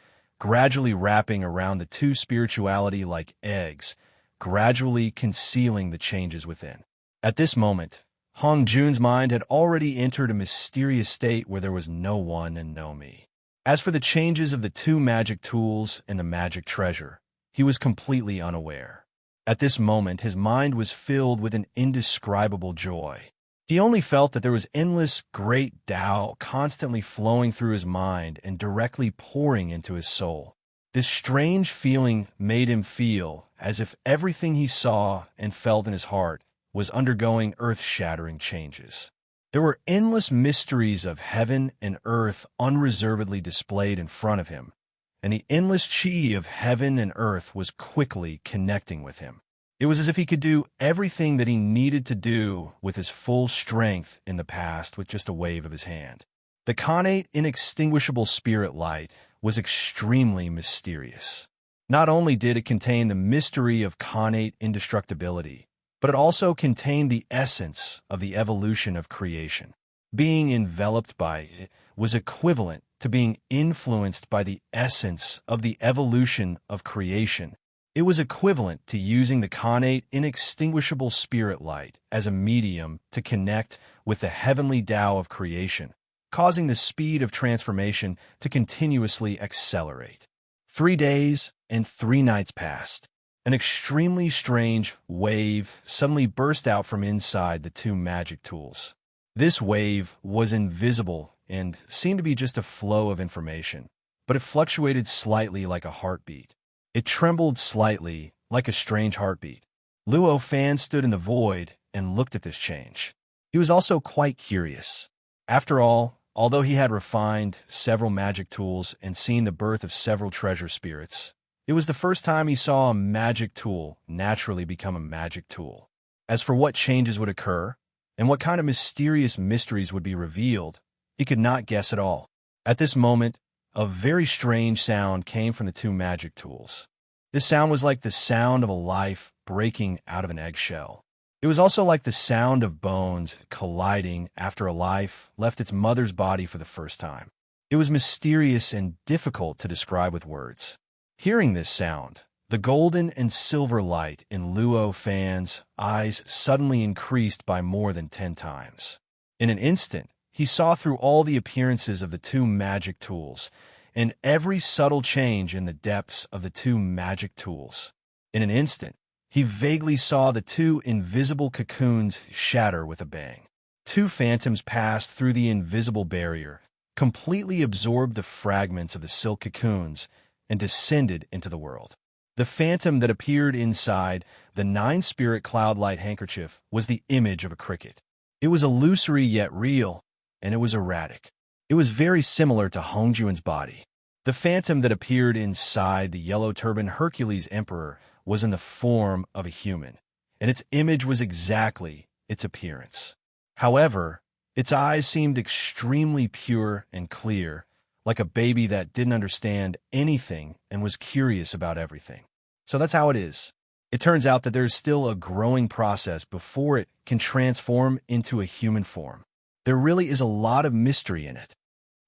gradually wrapping around the 2 spirituality like eggs, gradually concealing the changes within. At this moment, Hong Jun's mind had already entered a mysterious state where there was no one and no me. As for the changes of the 2 magic tools and the magic treasure, he was completely unaware. At this moment, his mind was filled with an indescribable joy. He only felt that there was endless great Tao constantly flowing through his mind and directly pouring into his soul. This strange feeling made him feel as if everything he saw and felt in his heart was undergoing earth-shattering changes. There were endless mysteries of heaven and earth unreservedly displayed in front of him, and the endless chi of heaven and earth was quickly connecting with him. It was as if he could do everything that he needed to do with his full strength in the past with just a wave of his hand. The connate, inextinguishable spirit light was extremely mysterious. Not only did it contain the mystery of connate indestructibility, but it also contained the essence of the evolution of creation. Being enveloped by it was equivalent to being influenced by the essence of the evolution of creation. It was equivalent to using the connate, inextinguishable spirit light as a medium to connect with the heavenly Tao of creation, causing the speed of transformation to continuously accelerate. 3 days and 3 nights passed. An extremely strange wave suddenly burst out from inside the 2 magic tools. This wave was invisible and seemed to be just a flow of information, but it fluctuated slightly like a heartbeat. It trembled slightly like a strange heartbeat. Luo Fan stood in the void and looked at this change. He was also quite curious. After all, although he had refined several magic tools and seen the birth of several treasure spirits, it was the first time he saw a magic tool naturally become a magic tool. As for what changes would occur, and what kind of mysterious mysteries would be revealed, he could not guess at all. At this moment, a very strange sound came from the 2 magic tools. This sound was like the sound of a life breaking out of an eggshell. It was also like the sound of bones colliding after a life left its mother's body for the first time. It was mysterious and difficult to describe with words. Hearing this sound, the golden and silver light in Luo Fan's eyes suddenly increased by more than 10 times. In an instant, he saw through all the appearances of the two magic tools, and every subtle change in the depths of the two magic tools. In an instant, he vaguely saw the two invisible cocoons shatter with a bang. Two phantoms passed through the invisible barrier, completely absorbed the fragments of the silk cocoons, and descended into the world. The phantom that appeared inside the nine-spirit cloud-light handkerchief was the image of a cricket. It was illusory yet real, and it was erratic. It was very similar to Hongjuan's body. The phantom that appeared inside the yellow-turban Hercules Emperor was in the form of a human, and its image was exactly its appearance. However, its eyes seemed extremely pure and clear, like a baby that didn't understand anything and was curious about everything. So that's how it is. It turns out that there's still a growing process before it can transform into a human form. There really is a lot of mystery in it.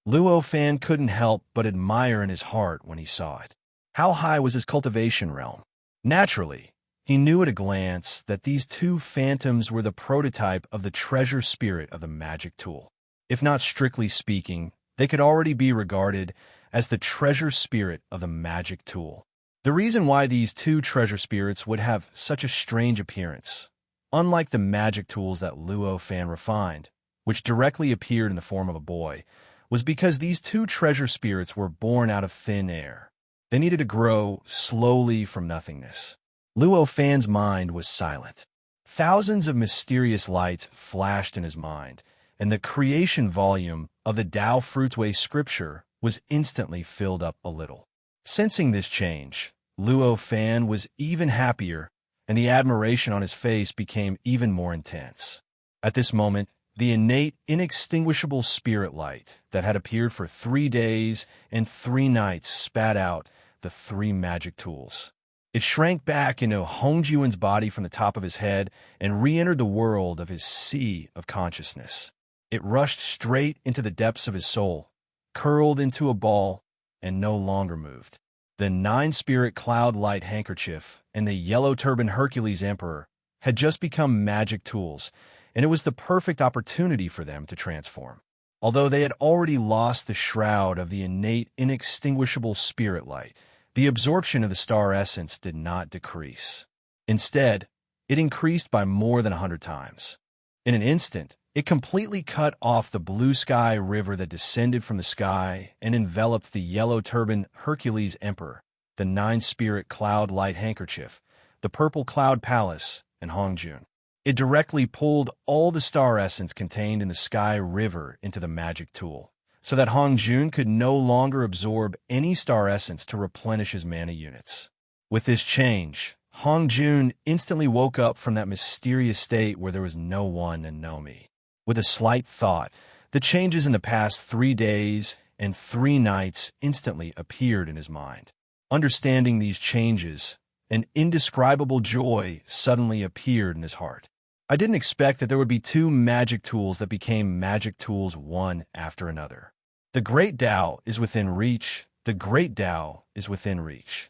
Luo Fan couldn't help but admire in his heart when he saw it. How high was his cultivation realm? Naturally, he knew at a glance that these two phantoms were the prototype of the treasure spirit of the magic tool. If not strictly speaking, they could already be regarded as the treasure spirit of the magic tool. The reason why these two treasure spirits would have such a strange appearance, unlike the magic tools that Luo Fan refined, which directly appeared in the form of a boy, was because these two treasure spirits were born out of thin air. They needed to grow slowly from nothingness. Luo Fan's mind was silent. Thousands of mysterious lights flashed in his mind, and the creation volume of the Tao Fruitsway scripture was instantly filled up a little. Sensing this change, Luo Fan was even happier, and the admiration on his face became even more intense. At this moment, the innate, inextinguishable spirit light that had appeared for 3 days and 3 nights spat out the 3 magic tools. It shrank back into Hongjuan's body from the top of his head and re-entered the world of his sea of consciousness. It rushed straight into the depths of his soul, curled into a ball, and no longer moved. The 9-spirit cloud light handkerchief and the yellow turban Hercules Emperor had just become magic tools, and it was the perfect opportunity for them to transform. Although they had already lost the shroud of the innate, inextinguishable spirit light, the absorption of the star essence did not decrease. Instead, it increased by more than 100 times. In an instant, it completely cut off the blue sky river that descended from the sky and enveloped the yellow turban Hercules Emperor, the 9-spirit cloud light handkerchief, the purple cloud palace, and Hongjun. It directly pulled all the star essence contained in the sky river into the magic tool, so that Hongjun could no longer absorb any star essence to replenish his mana units. With this change, Hongjun instantly woke up from that mysterious state where there was no one and no me. With a slight thought, the changes in the past 3 days and 3 nights instantly appeared in his mind. Understanding these changes, an indescribable joy suddenly appeared in his heart. I didn't expect that there would be 2 magic tools that became magic tools one after another. The great Tao is within reach. The great Tao is within reach.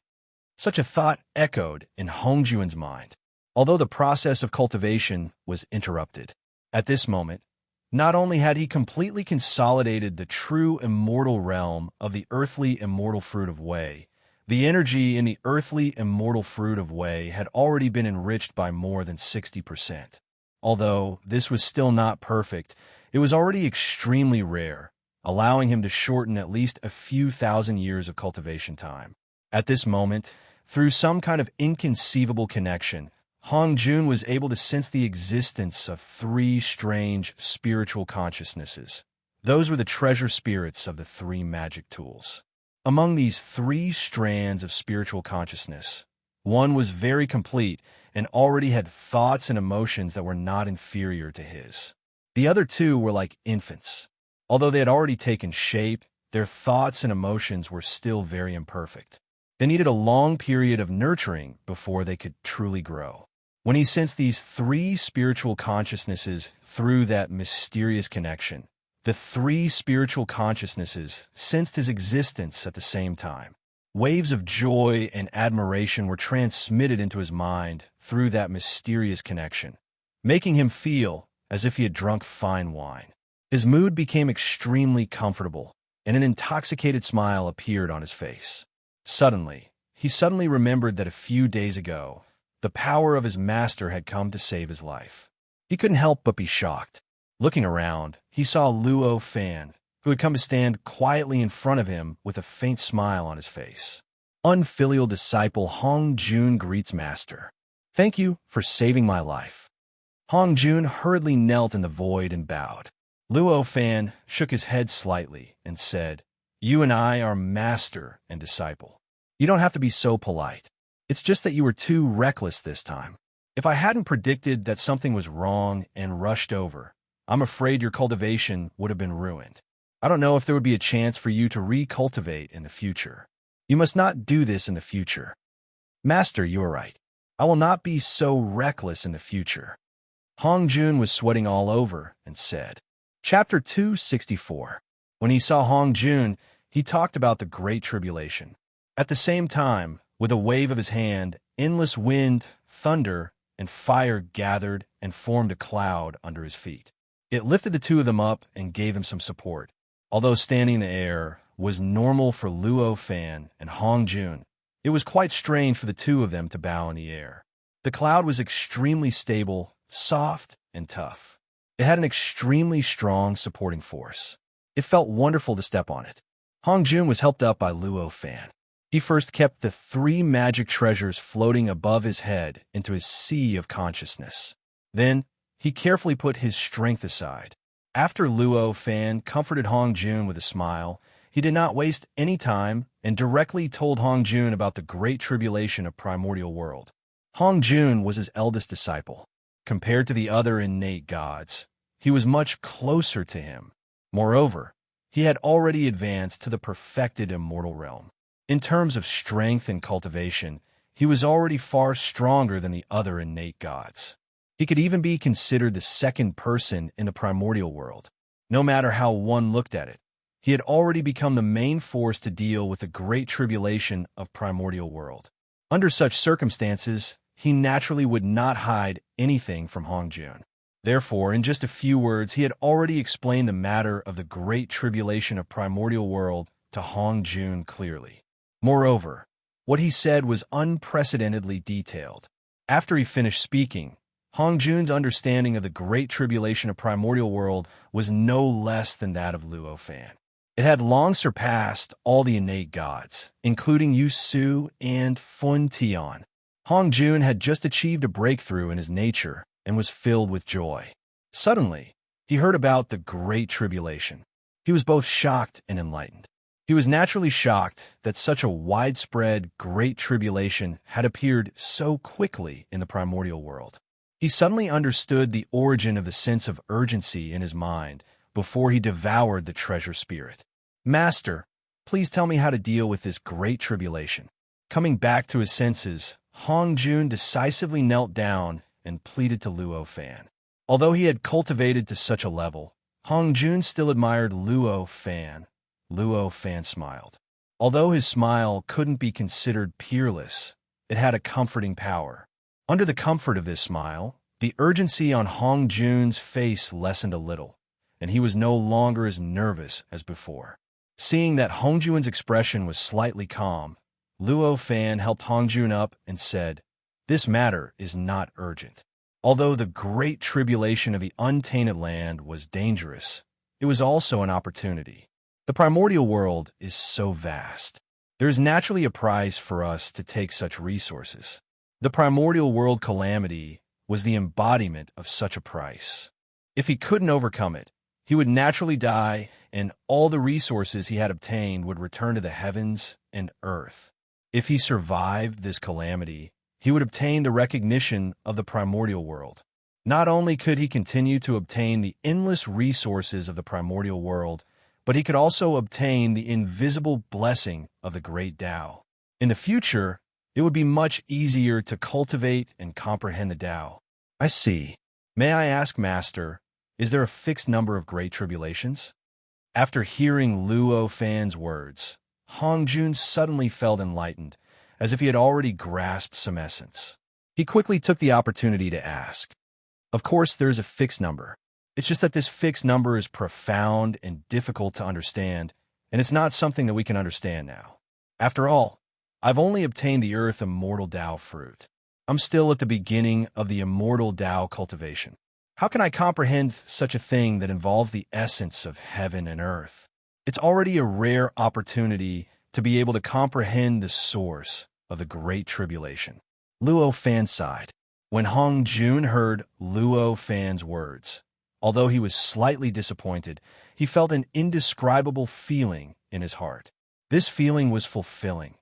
Such a thought echoed in Hongjuan's mind, although the process of cultivation was interrupted. At this moment, not only had he completely consolidated the true immortal realm of the earthly immortal fruit of Wei, the energy in the earthly immortal fruit of Wei had already been enriched by more than 60%. Although this was still not perfect, it was already extremely rare, allowing him to shorten at least a few thousand years of cultivation time. At this moment, through some kind of inconceivable connection, Hongjun was able to sense the existence of 3 strange spiritual consciousnesses. Those were the treasure spirits of the 3 magic tools. Among these 3 strands of spiritual consciousness, one was very complete and already had thoughts and emotions that were not inferior to his. The other 2 were like infants. Although they had already taken shape, their thoughts and emotions were still very imperfect. They needed a long period of nurturing before they could truly grow. When he sensed these three spiritual consciousnesses through that mysterious connection, the three spiritual consciousnesses sensed his existence at the same time. Waves of joy and admiration were transmitted into his mind through that mysterious connection, making him feel as if he had drunk fine wine. His mood became extremely comfortable, and an intoxicated smile appeared on his face. Suddenly, he remembered that a few days ago, the power of his master had come to save his life. He couldn't help but be shocked. Looking around, he saw Luo Fan, who had come to stand quietly in front of him with a faint smile on his face. Unfilial disciple Hong Jun greets master. Thank you for saving my life. Hong Jun hurriedly knelt in the void and bowed. Luo Fan shook his head slightly and said, You and I are master and disciple. You don't have to be so polite. It's just that you were too reckless this time. If I hadn't predicted that something was wrong and rushed over, I'm afraid your cultivation would have been ruined. I don't know if there would be a chance for you to recultivate in the future. You must not do this in the future. Master, you are right. I will not be so reckless in the future. Hong Jun was sweating all over and said, Chapter 264. When he saw Hong Jun, he talked about the Great Tribulation. At the same time, with a wave of his hand, endless wind, thunder, and fire gathered and formed a cloud under his feet. It lifted the two of them up and gave them some support. Although standing in the air was normal for Luo Fan and Hong Jun, it was quite strange for the two of them to bow in the air. The cloud was extremely stable, soft, and tough. It had an extremely strong supporting force. It felt wonderful to step on it. Hong Jun was helped up by Luo Fan. He first kept the three magic treasures floating above his head into his sea of consciousness. Then, he carefully put his strength aside. After Luo Fan comforted Hong Jun with a smile, he did not waste any time and directly told Hong Jun about the Great Tribulation of Primordial World. Hong Jun was his eldest disciple. Compared to the other innate gods, he was much closer to him. Moreover, he had already advanced to the perfected immortal realm. In terms of strength and cultivation, he was already far stronger than the other innate gods. He could even be considered the second person in the primordial world. No matter how one looked at it, he had already become the main force to deal with the Great Tribulation of Primordial World. Under such circumstances, he naturally would not hide anything from Hong Jun. Therefore, in just a few words, he had already explained the matter of the Great Tribulation of Primordial World to Hong Jun clearly. Moreover, what he said was unprecedentedly detailed. After he finished speaking, Hong Jun's understanding of the Great Tribulation of Primordial World was no less than that of Luo Fan. It had long surpassed all the innate gods, including Yu Su and Fun Tian. Hong Jun had just achieved a breakthrough in his nature and was filled with joy. Suddenly, he heard about the Great Tribulation. He was both shocked and enlightened. He was naturally shocked that such a widespread Great Tribulation had appeared so quickly in the primordial world. He suddenly understood the origin of the sense of urgency in his mind before he devoured the treasure spirit. Master, please tell me how to deal with this Great Tribulation. Coming back to his senses, Hong Jun decisively knelt down and pleaded to Luo Fan. Although he had cultivated to such a level, Hong Jun still admired Luo Fan. Luo Fan smiled. Although his smile couldn't be considered peerless, it had a comforting power. Under the comfort of this smile, the urgency on Hong Jun's face lessened a little, and he was no longer as nervous as before. Seeing that Hong Jun's expression was slightly calm, Luo Fan helped Hong Jun up and said, "This matter is not urgent. Although the Great Tribulation of the Untainted Land was dangerous, it was also an opportunity. The primordial world is so vast. There is naturally a price for us to take such resources. The primordial world calamity was the embodiment of such a price. If he couldn't overcome it, he would naturally die, and all the resources he had obtained would return to the heavens and earth. If he survived this calamity, he would obtain the recognition of the primordial world. Not only could he continue to obtain the endless resources of the primordial world, but he could also obtain the invisible blessing of the great Tao. In the future, it would be much easier to cultivate and comprehend the Tao. I see. May I ask, Master, is there a fixed number of great tribulations? After hearing Luo Fan's words, Hongjun suddenly felt enlightened, as if he had already grasped some essence. He quickly took the opportunity to ask. Of course, there's a fixed number. It's just that this fixed number is profound and difficult to understand, and it's not something that we can understand now. After all, I've only obtained the Earth Immortal Tao fruit. I'm still at the beginning of the Immortal Tao cultivation. How can I comprehend such a thing that involves the essence of heaven and earth? It's already a rare opportunity to be able to comprehend the source of the Great Tribulation. Luo Fan sighed. When Hongjun heard Luo Fan's words, although he was slightly disappointed, he felt an indescribable feeling in his heart. This feeling was fulfilling.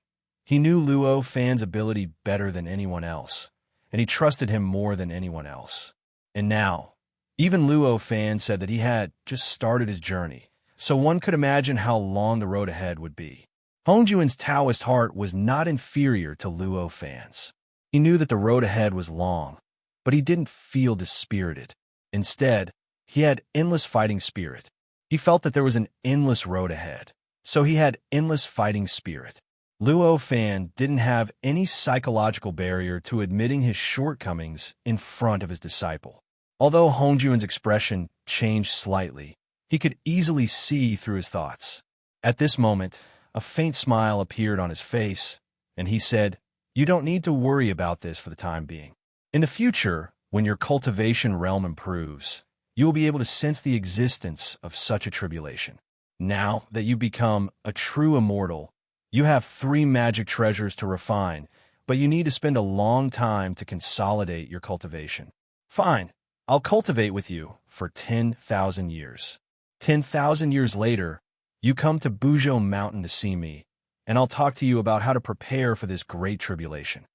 He knew Luo Fan's ability better than anyone else, and he trusted him more than anyone else. And now, even Luo Fan said that he had just started his journey, so one could imagine how long the road ahead would be. Hongjun's Taoist heart was not inferior to Luo Fan's. He knew that the road ahead was long, but he didn't feel dispirited. Instead, he had endless fighting spirit. He felt that there was an endless road ahead, so he had endless fighting spirit. Luo Fan didn't have any psychological barrier to admitting his shortcomings in front of his disciple. Although Hongjun's expression changed slightly, he could easily see through his thoughts. At this moment, a faint smile appeared on his face, and he said, "You don't need to worry about this for the time being. In the future, when your cultivation realm improves, you will be able to sense the existence of such a tribulation. Now that you've become a true immortal, you have 3 magic treasures to refine, but you need to spend a long time to consolidate your cultivation. Fine, I'll cultivate with you for 10,000 years. 10,000 years later, you come to Buzhou Mountain to see me, and I'll talk to you about how to prepare for this great tribulation."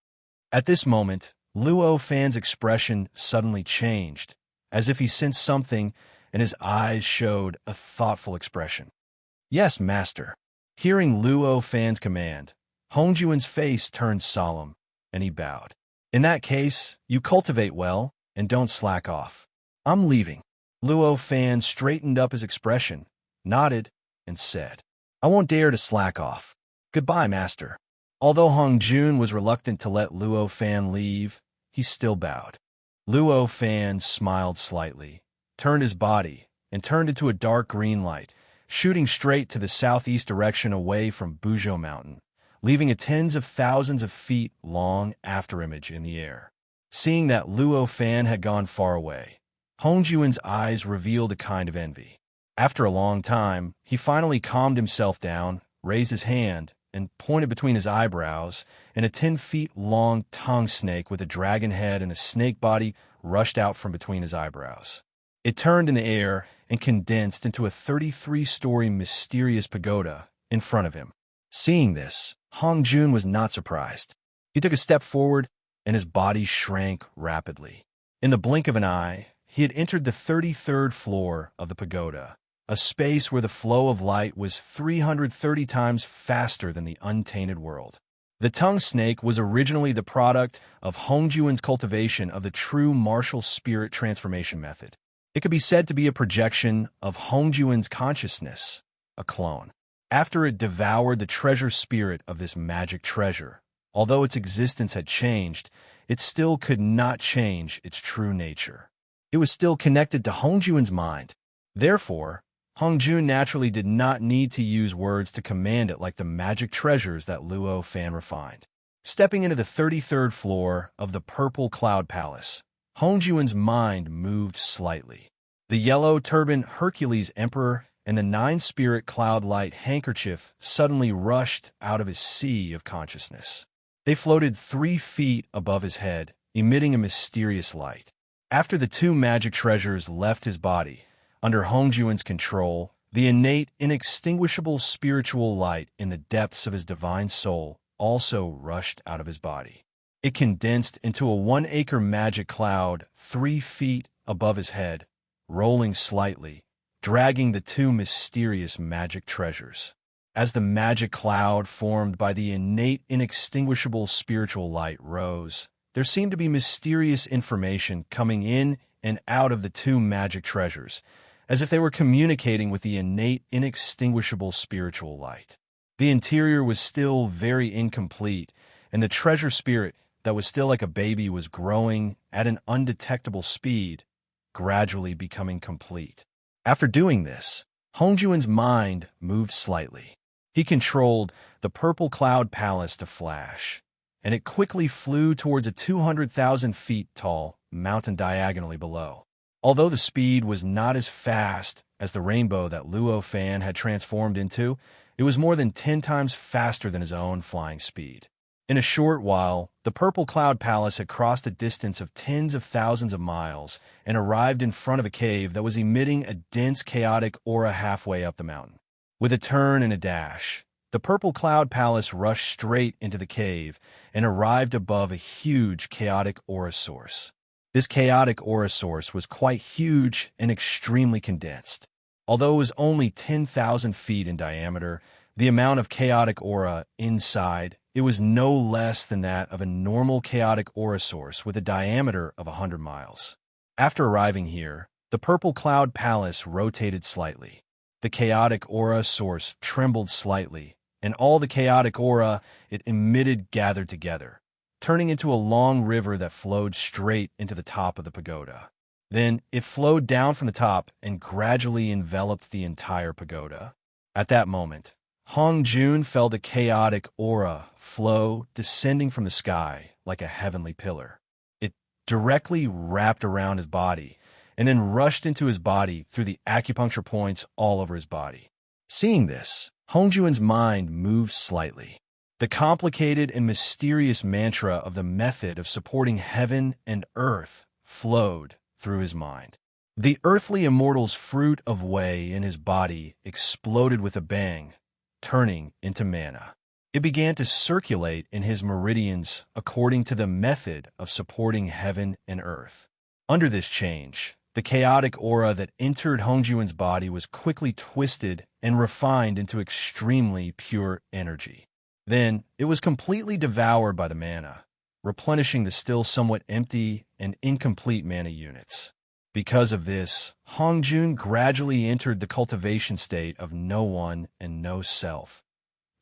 At this moment, Luo Fan's expression suddenly changed, as if he sensed something, and his eyes showed a thoughtful expression. "Yes, Master." Hearing Luo Fan's command, Hongjun's face turned solemn, and he bowed. "In that case, you cultivate well, and don't slack off. I'm leaving." Luo Fan straightened up his expression, nodded, and said, "I won't dare to slack off. Goodbye, Master." Although Hongjun was reluctant to let Luo Fan leave, he still bowed. Luo Fan smiled slightly, turned his body, and turned into a dark green light, shooting straight to the southeast direction away from Buzhou Mountain, leaving a tens of thousands of feet long afterimage in the air. Seeing that Luo Fan had gone far away, Hongjun's eyes revealed a kind of envy. After a long time, he finally calmed himself down, raised his hand, and pointed between his eyebrows, and a 10-feet-long tongue snake with a dragon head and a snake body rushed out from between his eyebrows. It turned in the air and condensed into a 33-story mysterious pagoda in front of him. Seeing this, Hongjun was not surprised. He took a step forward, and his body shrank rapidly. In the blink of an eye, he had entered the 33rd floor of the pagoda, a space where the flow of light was 330 times faster than the untainted world. The tongue snake was originally the product of Hongjun's cultivation of the true martial spirit transformation method. It could be said to be a projection of Hongjun's consciousness, a clone. After it devoured the treasure spirit of this magic treasure, although its existence had changed, it still could not change its true nature. It was still connected to Hongjun's mind. Therefore, Hongjun naturally did not need to use words to command it like the magic treasures that Luo Fan refined. Stepping into the 33rd floor of the Purple Cloud Palace, Hongjun's mind moved slightly. The yellow-turbaned Hercules Emperor and the 9-spirit cloud light handkerchief suddenly rushed out of his sea of consciousness. They floated 3 feet above his head, emitting a mysterious light. After the 2 magic treasures left his body, under Hongjun's control, the innate, inextinguishable spiritual light in the depths of his divine soul also rushed out of his body. It condensed into a 1-acre magic cloud 3 feet above his head, rolling slightly, dragging the 2 mysterious magic treasures. As the magic cloud formed by the innate, inextinguishable spiritual light rose, there seemed to be mysterious information coming in and out of the two magic treasures, as if they were communicating with the innate, inextinguishable spiritual light. The interior was still very incomplete, and the treasure spirit that was still like a baby was growing at an undetectable speed, gradually becoming complete. After doing this, Hongjuan's mind moved slightly. He controlled the purple cloud palace to flash, and it quickly flew towards a 200,000 feet tall mountain diagonally below. Although the speed was not as fast as the rainbow that Luo Fan had transformed into, it was more than 10 times faster than his own flying speed. In a short while, the purple cloud palace had crossed a distance of tens of thousands of miles and arrived in front of a cave that was emitting a dense, chaotic aura halfway up the mountain. With a turn and a dash, the purple cloud palace rushed straight into the cave and arrived above a huge chaotic aura source. This chaotic aura source was quite huge and extremely condensed. Although it was only 10,000 feet in diameter, the amount of chaotic aura inside it was no less than that of a normal chaotic aura source with a diameter of 100 miles. After arriving here, the purple cloud palace rotated slightly. The chaotic aura source trembled slightly, and all the chaotic aura it emitted gathered together, turning into a long river that flowed straight into the top of the pagoda. Then it flowed down from the top and gradually enveloped the entire pagoda. At that moment, Hongjun felt the chaotic aura flow descending from the sky like a heavenly pillar. It directly wrapped around his body and then rushed into his body through the acupuncture points all over his body. Seeing this, Hongjuan's mind moved slightly. The complicated and mysterious mantra of the method of supporting heaven and earth flowed through his mind. The earthly immortal's fruit of Wei in his body exploded with a bang, turning into mana. It began to circulate in his meridians according to the method of supporting heaven and earth. Under this change, the chaotic aura that entered Hongjuan's body was quickly twisted and refined into extremely pure energy. Then, it was completely devoured by the mana, replenishing the still somewhat empty and incomplete mana units. Because of this, Hongjun gradually entered the cultivation state of no one and no self.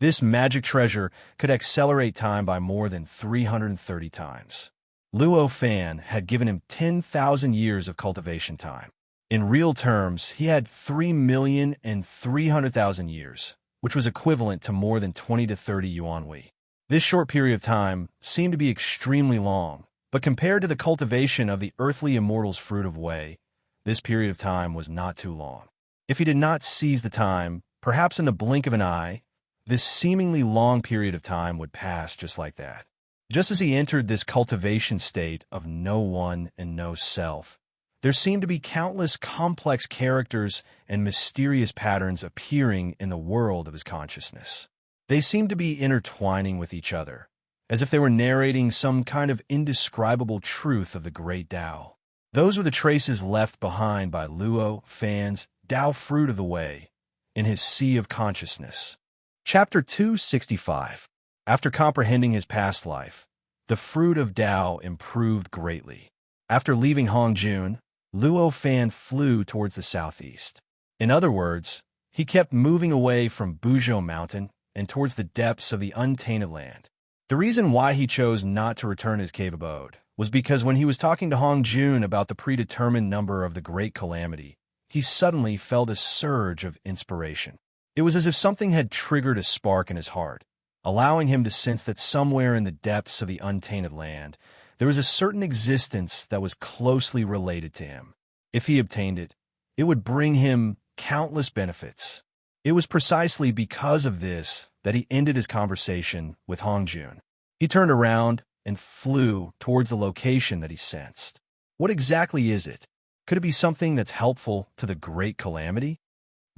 This magic treasure could accelerate time by more than 330 times. Luo Fan had given him 10,000 years of cultivation time. In real terms, he had 3,300,000 years, which was equivalent to more than 20 to 30 yuanhui. This short period of time seemed to be extremely long, but compared to the cultivation of the earthly immortal's fruit of Wei, this period of time was not too long. If he did not seize the time, perhaps in the blink of an eye, this seemingly long period of time would pass just like that. Just as he entered this cultivation state of no one and no self, there seemed to be countless complex characters and mysterious patterns appearing in the world of his consciousness. They seemed to be intertwining with each other, as if they were narrating some kind of indescribable truth of the great Tao. Those were the traces left behind by Luo Fan's Tao Fruit of the Way in his Sea of Consciousness. Chapter 265. After comprehending his past life, the fruit of Tao improved greatly. After leaving Hongjun, Luo Fan flew towards the southeast. In other words, he kept moving away from Buzhou Mountain and towards the depths of the untainted land. The reason why he chose not to return to his cave abode was because when he was talking to Hongjun about the predetermined number of the Great Calamity, he suddenly felt a surge of inspiration. It was as if something had triggered a spark in his heart, allowing him to sense that somewhere in the depths of the untainted land, there was a certain existence that was closely related to him. If he obtained it, it would bring him countless benefits. It was precisely because of this that he ended his conversation with Hongjun. He turned around and flew towards the location that he sensed. What exactly is it? Could it be something that's helpful to the Great Calamity?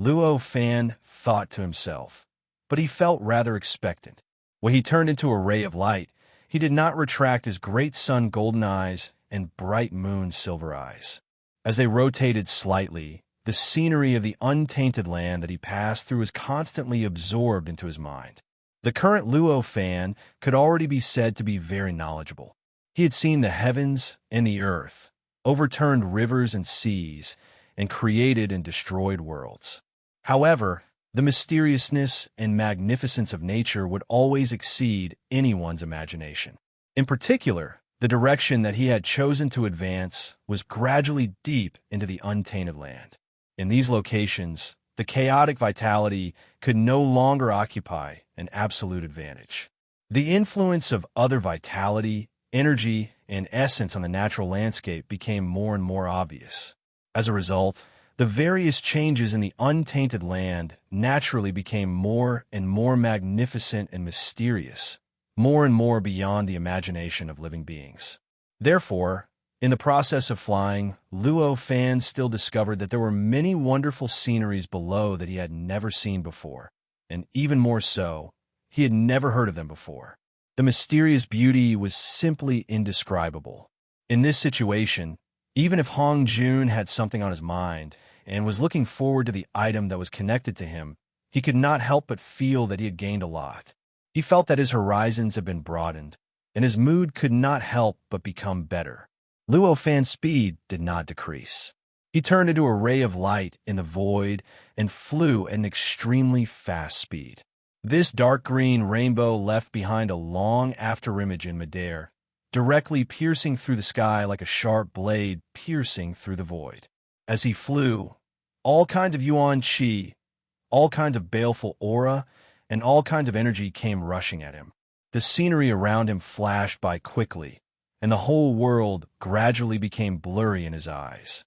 Luo Fan thought to himself, but he felt rather expectant. When he turned into a ray of light, he did not retract his great sun golden eyes and bright moon silver eyes. As they rotated slightly, the scenery of the untainted land that he passed through was constantly absorbed into his mind. The current Luo fan could already be said to be very knowledgeable. He had seen the heavens and the earth, overturned rivers and seas, and created and destroyed worlds. However, the mysteriousness and magnificence of nature would always exceed anyone's imagination. In particular, the direction that he had chosen to advance was gradually deep into the untainted land. In these locations, the chaotic vitality could no longer occupy an absolute advantage. The influence of other vitality, energy, and essence on the natural landscape became more and more obvious. As a result, the various changes in the untainted land naturally became more and more magnificent and mysterious, more and more beyond the imagination of living beings. Therefore, in the process of flying, Luo Fan still discovered that there were many wonderful sceneries below that he had never seen before, and even more so, he had never heard of them before. The mysterious beauty was simply indescribable. In this situation, even if Hong Jun had something on his mind and was looking forward to the item that was connected to him, he could not help but feel that he had gained a lot. He felt that his horizons had been broadened, and his mood could not help but become better. Luo Fan's speed did not decrease. He turned into a ray of light in the void and flew at an extremely fast speed. This dark green rainbow left behind a long afterimage in midair, directly piercing through the sky like a sharp blade piercing through the void. As he flew, all kinds of yuan qi, all kinds of baleful aura, and all kinds of energy came rushing at him. The scenery around him flashed by quickly, and the whole world gradually became blurry in his eyes.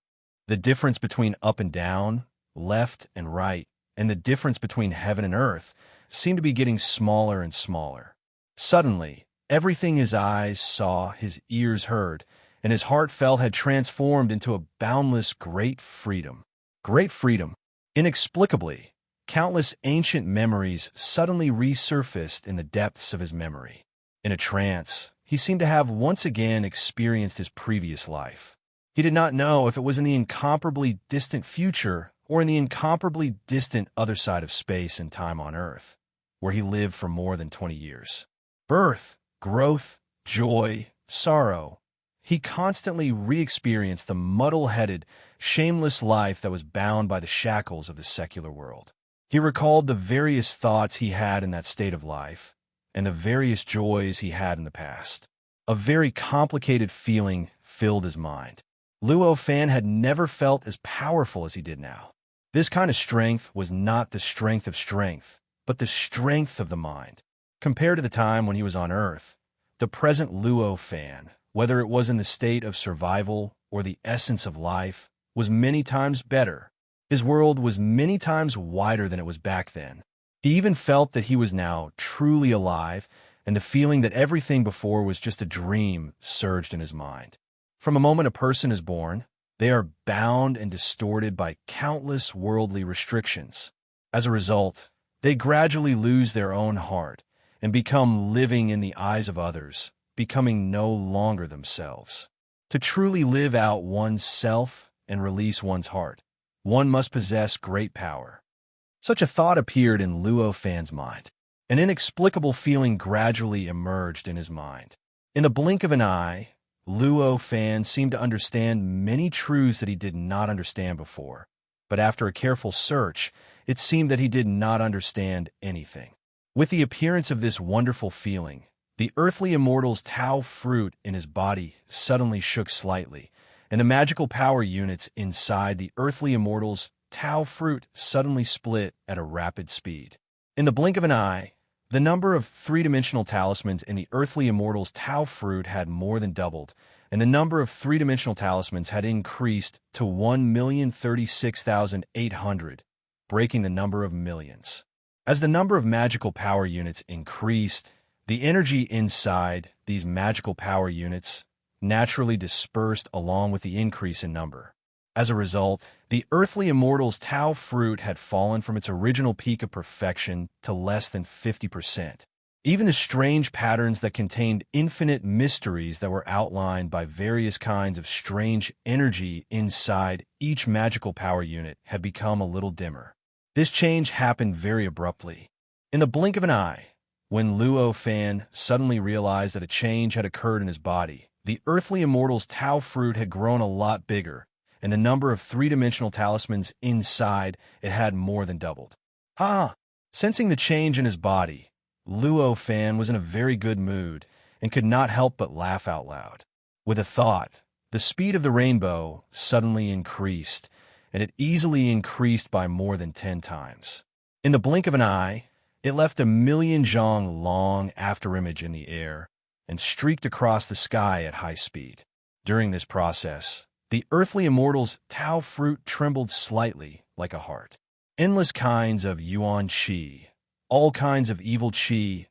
The difference between up and down, left and right, and the difference between heaven and earth seemed to be getting smaller and smaller. Suddenly, everything his eyes saw, his ears heard, and his heart felt had transformed into a boundless great freedom. Great freedom. Inexplicably, countless ancient memories suddenly resurfaced in the depths of his memory. In a trance, he seemed to have once again experienced his previous life. He did not know if it was in the incomparably distant future or in the incomparably distant other side of space and time on Earth, where he lived for more than 20 years. Birth, growth, joy, sorrow. He constantly re-experienced the muddle-headed, shameless life that was bound by the shackles of the secular world. He recalled the various thoughts he had in that state of life, and the various joys he had in the past. A very complicated feeling filled his mind. Luo Fan had never felt as powerful as he did now. This kind of strength was not the strength of strength, but the strength of the mind. Compared to the time when he was on Earth, the present Luo Fan, whether it was in the state of survival or the essence of life, was many times better. His world was many times wider than it was back then. He even felt that he was now truly alive, and the feeling that everything before was just a dream surged in his mind. From the moment a person is born, they are bound and distorted by countless worldly restrictions. As a result, they gradually lose their own heart and become living in the eyes of others, becoming no longer themselves. To truly live out one's self and release one's heart, one must possess great power. Such a thought appeared in Luo Fan's mind. An inexplicable feeling gradually emerged in his mind. In the blink of an eye, Luo Fan seemed to understand many truths that he did not understand before, but after a careful search, it seemed that he did not understand anything. With the appearance of this wonderful feeling, the earthly immortal's Tao fruit in his body suddenly shook slightly, and the magical power units inside the earthly immortal's Tao fruit suddenly split at a rapid speed. In the blink of an eye, the number of three-dimensional talismans in the earthly immortal's Tao fruit had more than doubled, and the number of three-dimensional talismans had increased to 1,036,800, breaking the number of millions. As the number of magical power units increased, the energy inside these magical power units naturally dispersed along with the increase in number. As a result, the earthly immortal's Tao fruit had fallen from its original peak of perfection to less than 50%. Even the strange patterns that contained infinite mysteries that were outlined by various kinds of strange energy inside each magical power unit had become a little dimmer. This change happened very abruptly. In the blink of an eye, when Luo Fan suddenly realized that a change had occurred in his body, the earthly immortal's Tao fruit had grown a lot bigger, and the number of three-dimensional talismans inside it had more than doubled. Ha! Sensing the change in his body, Luo Fan was in a very good mood and could not help but laugh out loud. With a thought, the speed of the rainbow suddenly increased, and it easily increased by more than 10 times. In the blink of an eye, it left a million zhong long afterimage in the air and streaked across the sky at high speed. During this process, the earthly immortal's Tao fruit trembled slightly like a heart. Endless kinds of yuan qi, all kinds of evil qi,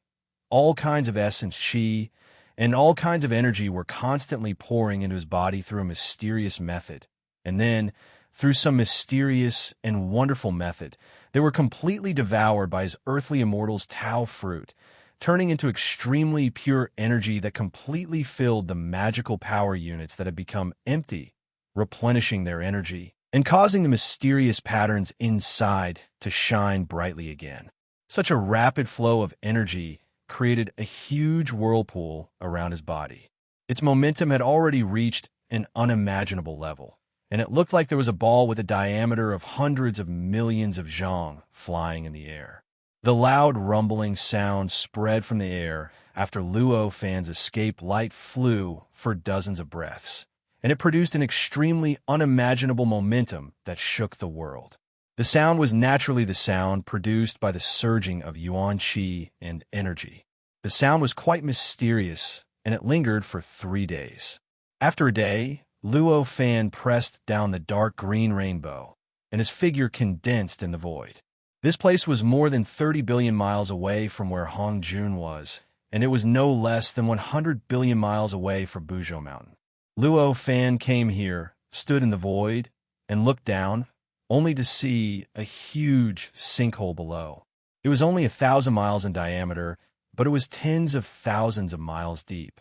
all kinds of essence qi, and all kinds of energy were constantly pouring into his body through a mysterious method. And then, through some mysterious and wonderful method, they were completely devoured by his earthly immortal's Tao fruit, turning into extremely pure energy that completely filled the magical power units that had become empty, replenishing their energy and causing the mysterious patterns inside to shine brightly again. Such a rapid flow of energy created a huge whirlpool around his body. Its momentum had already reached an unimaginable level, and it looked like there was a ball with a diameter of hundreds of millions of zhong flying in the air. The loud rumbling sound spread from the air after Luo Fan's escape light flew for dozens of breaths, and it produced an extremely unimaginable momentum that shook the world. The sound was naturally the sound produced by the surging of yuan qi and energy. The sound was quite mysterious, and it lingered for 3 days. After a day, Luo Fan pressed down the dark green rainbow, and his figure condensed in the void. This place was more than 30 billion miles away from where Hongjun was, and it was no less than 100 billion miles away from Buzhou Mountain. Luo Fan came here, stood in the void, and looked down, only to see a huge sinkhole below. It was only 1,000 miles in diameter, but it was tens of thousands of miles deep.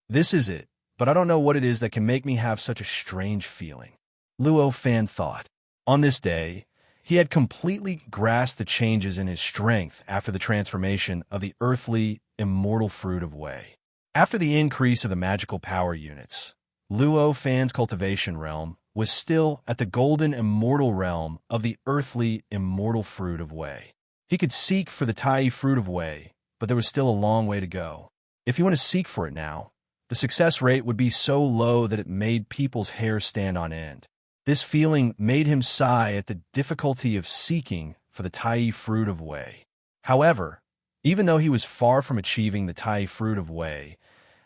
This is it, but I don't know what it is that can make me have such a strange feeling, Luo Fan thought. On this day, he had completely grasped the changes in his strength after the transformation of the earthly, immortal fruit of Wei. After the increase of the magical power units, Luo Fan's cultivation realm was still at the golden immortal realm of the earthly immortal fruit of Wei. He could seek for the Tai fruit of Wei, but there was still a long way to go. If you want to seek for it now, the success rate would be so low that it made people's hair stand on end. This feeling made him sigh at the difficulty of seeking for the Tai fruit of Wei. However, even though he was far from achieving the Tai fruit of Wei,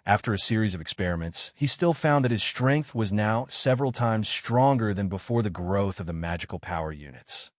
after a series of experiments, he still found that his strength was now several times stronger than before the growth of the magical power units.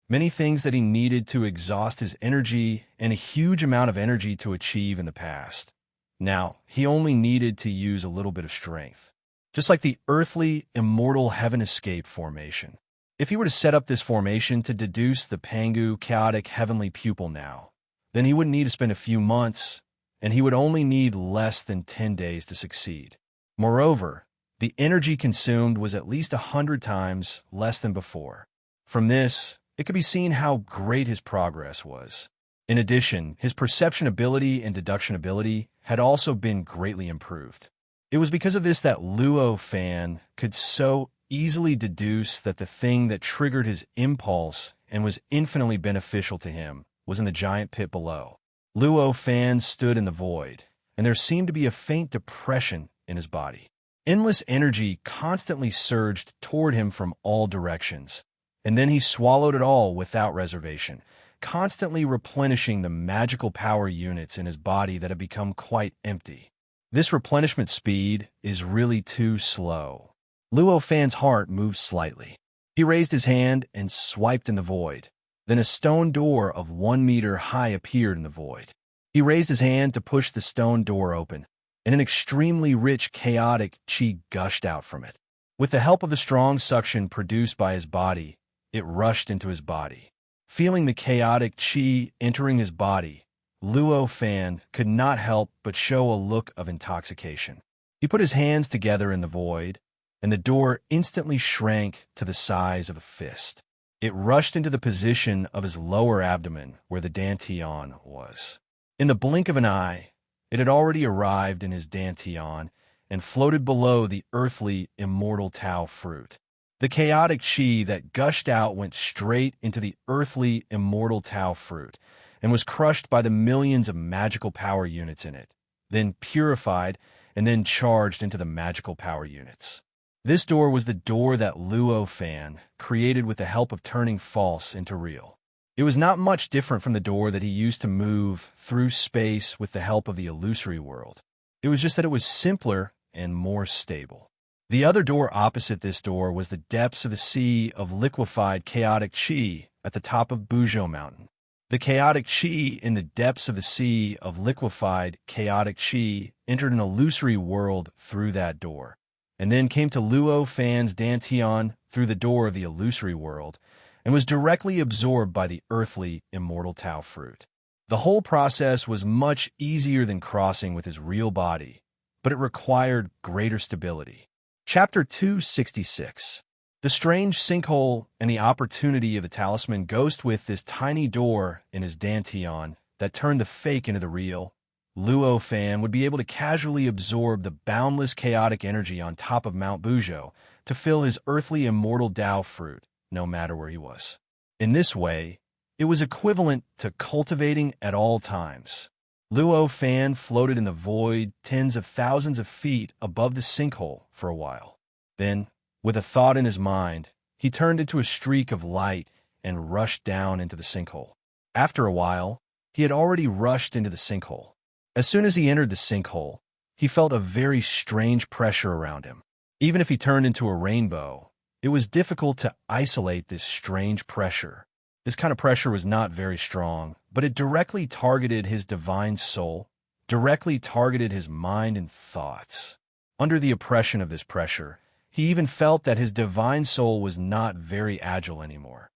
Many things that he needed to exhaust his energy and a huge amount of energy to achieve in the past. Now, he only needed to use a little bit of strength. Just like the earthly, immortal heaven escape formation. If he were to set up this formation to deduce the Pangu chaotic heavenly pupil now, then he wouldn't need to spend a few months, and he would only need less than 10 days to succeed. Moreover, the energy consumed was at least 100 times less than before. From this, it could be seen how great his progress was. In addition, his perception ability and deduction ability had also been greatly improved. It was because of this that Luo Fan could so easily deduce that the thing that triggered his impulse and was infinitely beneficial to him was in the giant pit below. Luo Fan stood in the void, and there seemed to be a faint depression in his body. Endless energy constantly surged toward him from all directions, and then he swallowed it all without reservation, constantly replenishing the magical power units in his body that had become quite empty. This replenishment speed is really too slow. Luo Fan's heart moved slightly. He raised his hand and swiped in the void. Then a stone door of 1 meter high appeared in the void. He raised his hand to push the stone door open, and an extremely rich chaotic qi gushed out from it. With the help of the strong suction produced by his body, it rushed into his body. Feeling the chaotic qi entering his body, Luo Fan could not help but show a look of intoxication. He put his hands together in the void, and the door instantly shrank to the size of a fist. It rushed into the position of his lower abdomen where the dantian was. In the blink of an eye, it had already arrived in his dantian and floated below the earthly, immortal Tao fruit. The chaotic chi that gushed out went straight into the earthly, immortal Tao fruit and was crushed by the millions of magical power units in it, then purified and then charged into the magical power units. This door was the door that Luo Fan created with the help of turning false into real. It was not much different from the door that he used to move through space with the help of the illusory world. It was just that it was simpler and more stable. The other door opposite this door was the depths of a sea of liquefied chaotic chi at the top of Buzhou Mountain. The chaotic chi in the depths of the sea of liquefied chaotic chi entered an illusory world through that door, and then came to Luo Fan's dantian through the door of the illusory world, and was directly absorbed by the earthly, immortal Tao fruit. The whole process was much easier than crossing with his real body, but it required greater stability. Chapter 266. The strange sinkhole and the opportunity of the talisman ghost. With this tiny door in his dantian that turned the fake into the real, Luo Fan would be able to casually absorb the boundless chaotic energy on top of Mount Buzhou to fill his earthly immortal Tao fruit, no matter where he was. In this way, it was equivalent to cultivating at all times. Luo Fan floated in the void tens of thousands of feet above the sinkhole for a while. Then, with a thought in his mind, he turned into a streak of light and rushed down into the sinkhole. After a while, he had already rushed into the sinkhole. As soon as he entered the sinkhole, he felt a very strange pressure around him. Even if he turned into a rainbow, it was difficult to isolate this strange pressure. This kind of pressure was not very strong, but it directly targeted his divine soul, directly targeted his mind and thoughts. Under the oppression of this pressure, he even felt that his divine soul was not very agile anymore.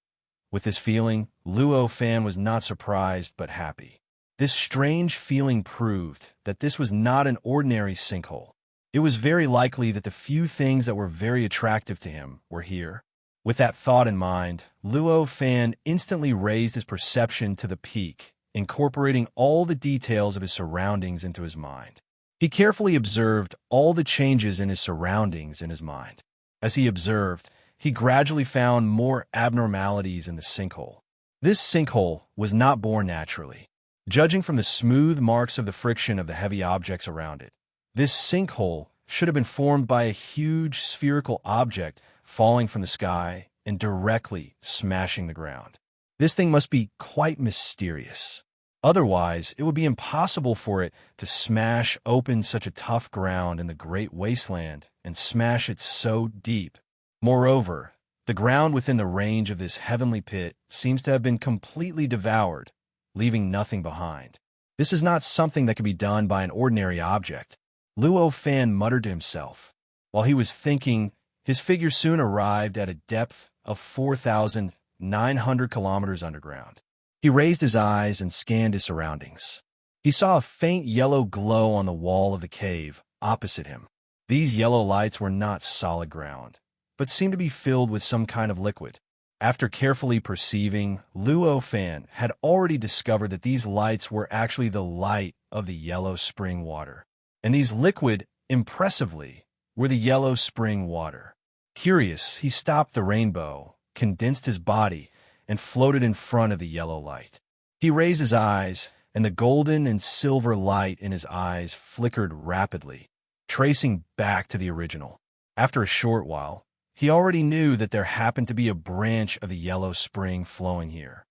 With this feeling, Luo Fan was not surprised but happy. This strange feeling proved that this was not an ordinary sinkhole. It was very likely that the few things that were very attractive to him were here. With that thought in mind, Luo Fan instantly raised his perception to the peak, incorporating all the details of his surroundings into his mind. He carefully observed all the changes in his surroundings in his mind. As he observed, he gradually found more abnormalities in the sinkhole. This sinkhole was not born naturally. Judging from the smooth marks of the friction of the heavy objects around it, this sinkhole should have been formed by a huge spherical object falling from the sky and directly smashing the ground. This thing must be quite mysterious. Otherwise, it would be impossible for it to smash open such a tough ground in the great wasteland and smash it so deep. Moreover, the ground within the range of this heavenly pit seems to have been completely devoured, leaving nothing behind. This is not something that can be done by an ordinary object, Luo Fan muttered to himself. While he was thinking, his figure soon arrived at a depth of 4,900 kilometers underground. He raised his eyes and scanned his surroundings. He saw a faint yellow glow on the wall of the cave opposite him. These yellow lights were not solid ground, but seemed to be filled with some kind of liquid. After carefully perceiving, Luo Fan had already discovered that these lights were actually the light of the yellow spring water. And these liquid, impressively, were the yellow spring water. Curious, he stopped the rainbow, condensed his body, and floated in front of the yellow light. He raised his eyes, and the golden and silver light in his eyes flickered rapidly, tracing back to the original. After a short while, he already knew that there happened to be a branch of the yellow spring flowing here.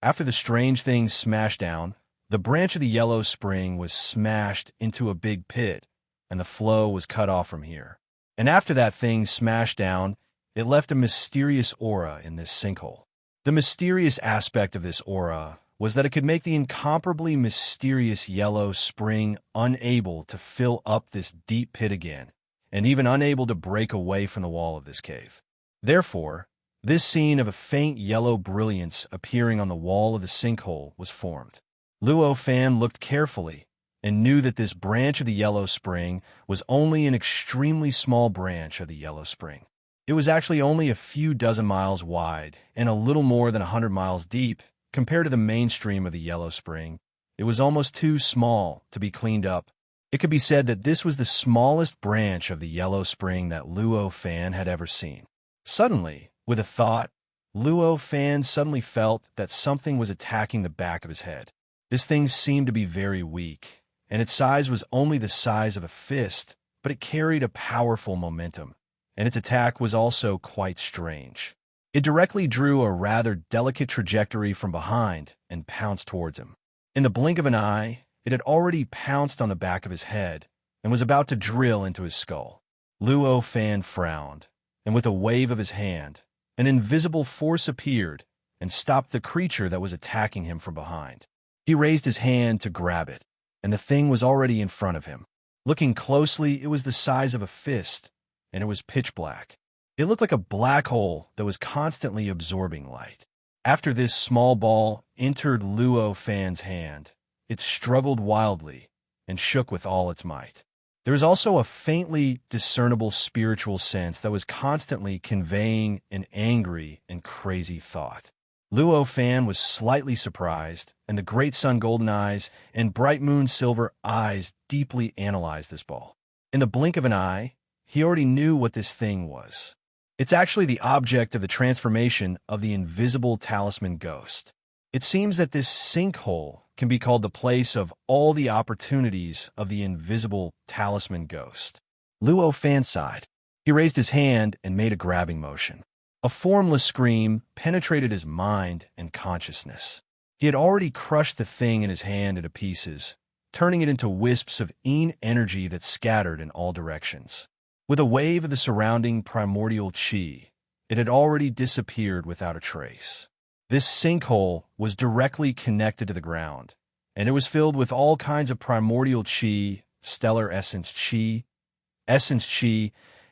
After the strange thing smashed down, the branch of the yellow spring was smashed into a big pit, and the flow was cut off from here. And after that thing smashed down, it left a mysterious aura in this sinkhole. The mysterious aspect of this aura was that it could make the incomparably mysterious yellow spring unable to fill up this deep pit again, and even unable to break away from the wall of this cave. Therefore, this scene of a faint yellow brilliance appearing on the wall of the sinkhole was formed. Luo Fan looked carefully and knew that this branch of the yellow spring was only an extremely small branch of the yellow spring. It was actually only a few dozen miles wide and a little more than 100 miles deep compared to the mainstream of the yellow spring. It was almost too small to be cleaned up. It could be said that this was the smallest branch of the yellow spring that Luo Fan had ever seen. Suddenly, with a thought, Luo Fan suddenly felt that something was attacking the back of his head. This thing seemed to be very weak, and its size was only the size of a fist, but it carried a powerful momentum, and its attack was also quite strange. It directly drew a rather delicate trajectory from behind and pounced towards him. In the blink of an eye, it had already pounced on the back of his head and was about to drill into his skull. Luo Fan frowned, and with a wave of his hand, an invisible force appeared and stopped the creature that was attacking him from behind. He raised his hand to grab it, and the thing was already in front of him. Looking closely, it was the size of a fist, and it was pitch black. It looked like a black hole that was constantly absorbing light. After this small ball entered Luo Fan's hand, it struggled wildly and shook with all its might. There was also a faintly discernible spiritual sense that was constantly conveying an angry and crazy thought. Luo Fan was slightly surprised, and the great sun golden eyes and bright moon silver eyes deeply analyzed this ball. In the blink of an eye, he already knew what this thing was. It's actually the object of the transformation of the invisible talisman ghost. It seems that this sinkhole can be called the place of all the opportunities of the invisible talisman ghost. Luo Fan sighed. He raised his hand and made a grabbing motion. A formless scream penetrated his mind and consciousness. He had already crushed the thing in his hand into pieces, turning it into wisps of energy that scattered in all directions. With a wave of the surrounding primordial chi, it had already disappeared without a trace. This sinkhole was directly connected to the ground, and it was filled with all kinds of primordial chi, stellar essence chi,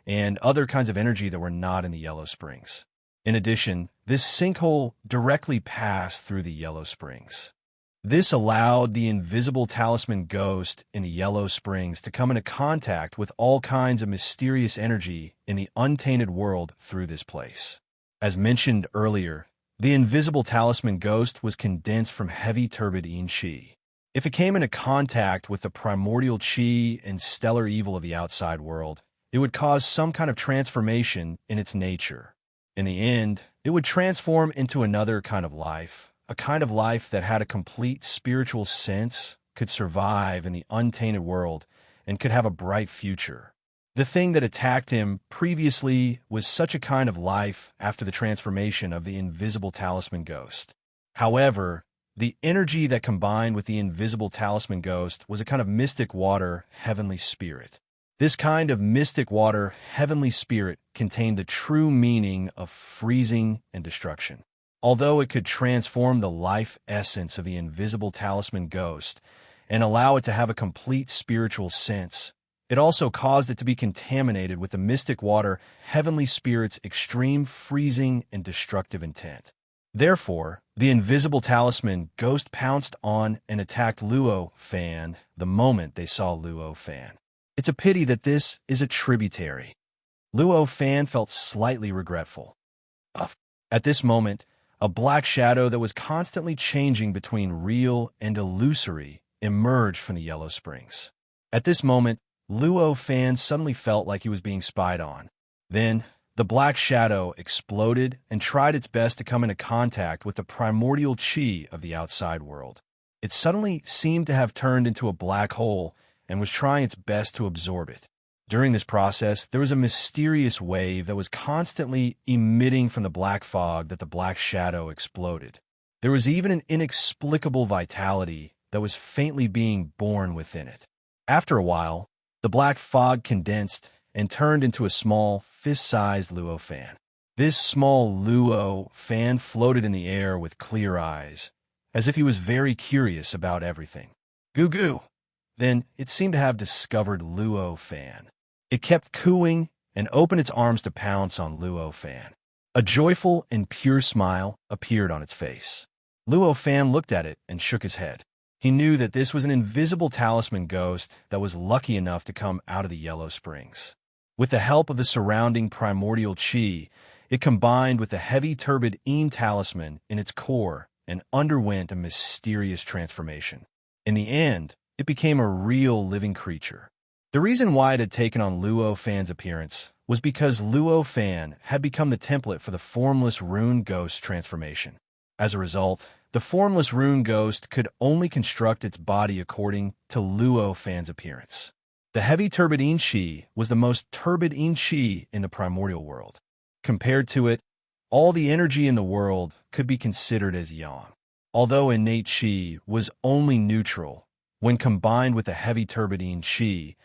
and other kinds of energy that were not in the Yellow Springs. In addition, this sinkhole directly passed through the Yellow Springs. This allowed the invisible talisman ghost in the Yellow Springs to come into contact with all kinds of mysterious energy in the untainted world through this place. As mentioned earlier, the invisible talisman ghost was condensed from heavy turbid chi. If it came into contact with the primordial chi and stellar evil of the outside world, it would cause some kind of transformation in its nature. In the end, it would transform into another kind of life, a kind of life that had a complete spiritual sense, could survive in the untainted world, and could have a bright future. The thing that attacked him previously was such a kind of life after the transformation of the invisible talisman ghost. However, the energy that combined with the invisible talisman ghost was a kind of mystic water, heavenly spirit. This kind of mystic water, heavenly spirit contained the true meaning of freezing and destruction. Although it could transform the life essence of the invisible talisman ghost and allow it to have a complete spiritual sense, it also caused it to be contaminated with the mystic water, heavenly spirit's extreme freezing and destructive intent. Therefore, the invisible talisman ghost pounced on and attacked Luo Fan the moment they saw Luo Fan. It's a pity that this is a tributary. Luo Fan felt slightly regretful. At this moment, a black shadow that was constantly changing between real and illusory emerged from the Yellow Springs. At this moment, Luo Fan suddenly felt like he was being spied on. Then, the black shadow exploded and tried its best to come into contact with the primordial chi of the outside world. It suddenly seemed to have turned into a black hole and was trying its best to absorb it. During this process, there was a mysterious wave that was constantly emitting from the black fog that the black shadow exploded. There was even an inexplicable vitality that was faintly being born within it. After a while, the black fog condensed and turned into a small, fist-sized Luo Fan. This small Luo Fan floated in the air with clear eyes, as if he was very curious about everything. Goo goo! Then it seemed to have discovered Luo Fan. It kept cooing and opened its arms to pounce on Luo Fan. A joyful and pure smile appeared on its face. Luo Fan looked at it and shook his head. He knew that this was an invisible talisman ghost that was lucky enough to come out of the Yellow Springs. With the help of the surrounding primordial chi, it combined with the heavy turbid talisman in its core and underwent a mysterious transformation. In the end, it became a real living creature. The reason why it had taken on Luo Fan's appearance was because Luo Fan had become the template for the formless rune ghost transformation. As a result, the formless rune ghost could only construct its body according to Luo Fan's appearance. The heavy turbid chi was the most turbid chi in the primordial world. Compared to it, all the energy in the world could be considered as yang. Although innate chi was only neutral, when combined with the heavy turbid chi,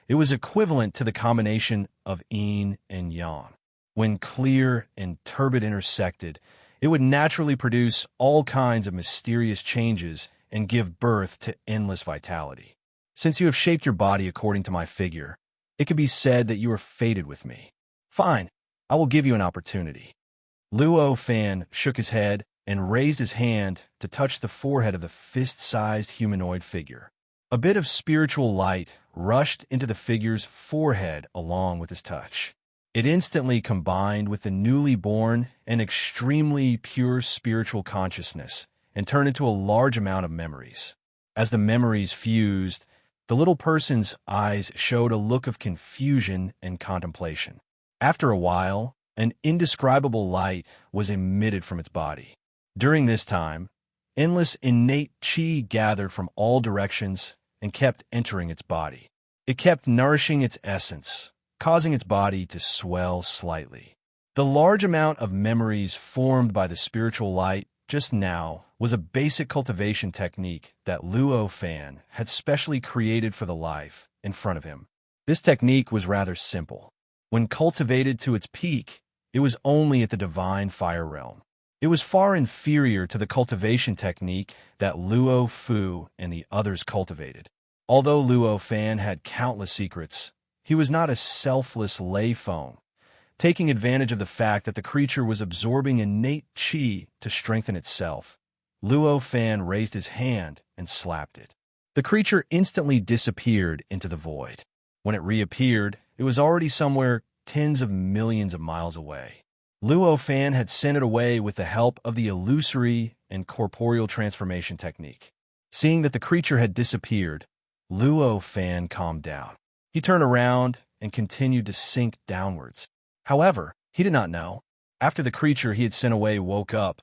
it was equivalent to the combination of yin and yang. When clear and turbid intersected, it would naturally produce all kinds of mysterious changes and give birth to endless vitality. Since you have shaped your body according to my figure, it could be said that you are fated with me. Fine, I will give you an opportunity. Luo Fan shook his head and raised his hand to touch the forehead of the fist-sized humanoid figure. A bit of spiritual light rushed into the figure's forehead along with his touch. It instantly combined with the newly born and extremely pure spiritual consciousness and turned into a large amount of memories. As the memories fused, the little person's eyes showed a look of confusion and contemplation. After a while, an indescribable light was emitted from its body. During this time, endless innate chi gathered from all directions and kept entering its body. It kept nourishing its essence, causing its body to swell slightly. The large amount of memories formed by the spiritual light just now was a basic cultivation technique that Luo Fan had specially created for the life in front of him. This technique was rather simple. When cultivated to its peak, it was only at the divine fire realm. It was far inferior to the cultivation technique that Luo Fu and the others cultivated. Although Luo Fan had countless secrets, he was not a selfless lay phone, taking advantage of the fact that the creature was absorbing innate chi to strengthen itself. Luo Fan raised his hand and slapped it. The creature instantly disappeared into the void. When it reappeared, it was already somewhere tens of millions of miles away. Luo Fan had sent it away with the help of the illusory and corporeal transformation technique. Seeing that the creature had disappeared, Luo Fan calmed down. He turned around and continued to sink downwards. However, he did not know. After the creature he had sent away woke up,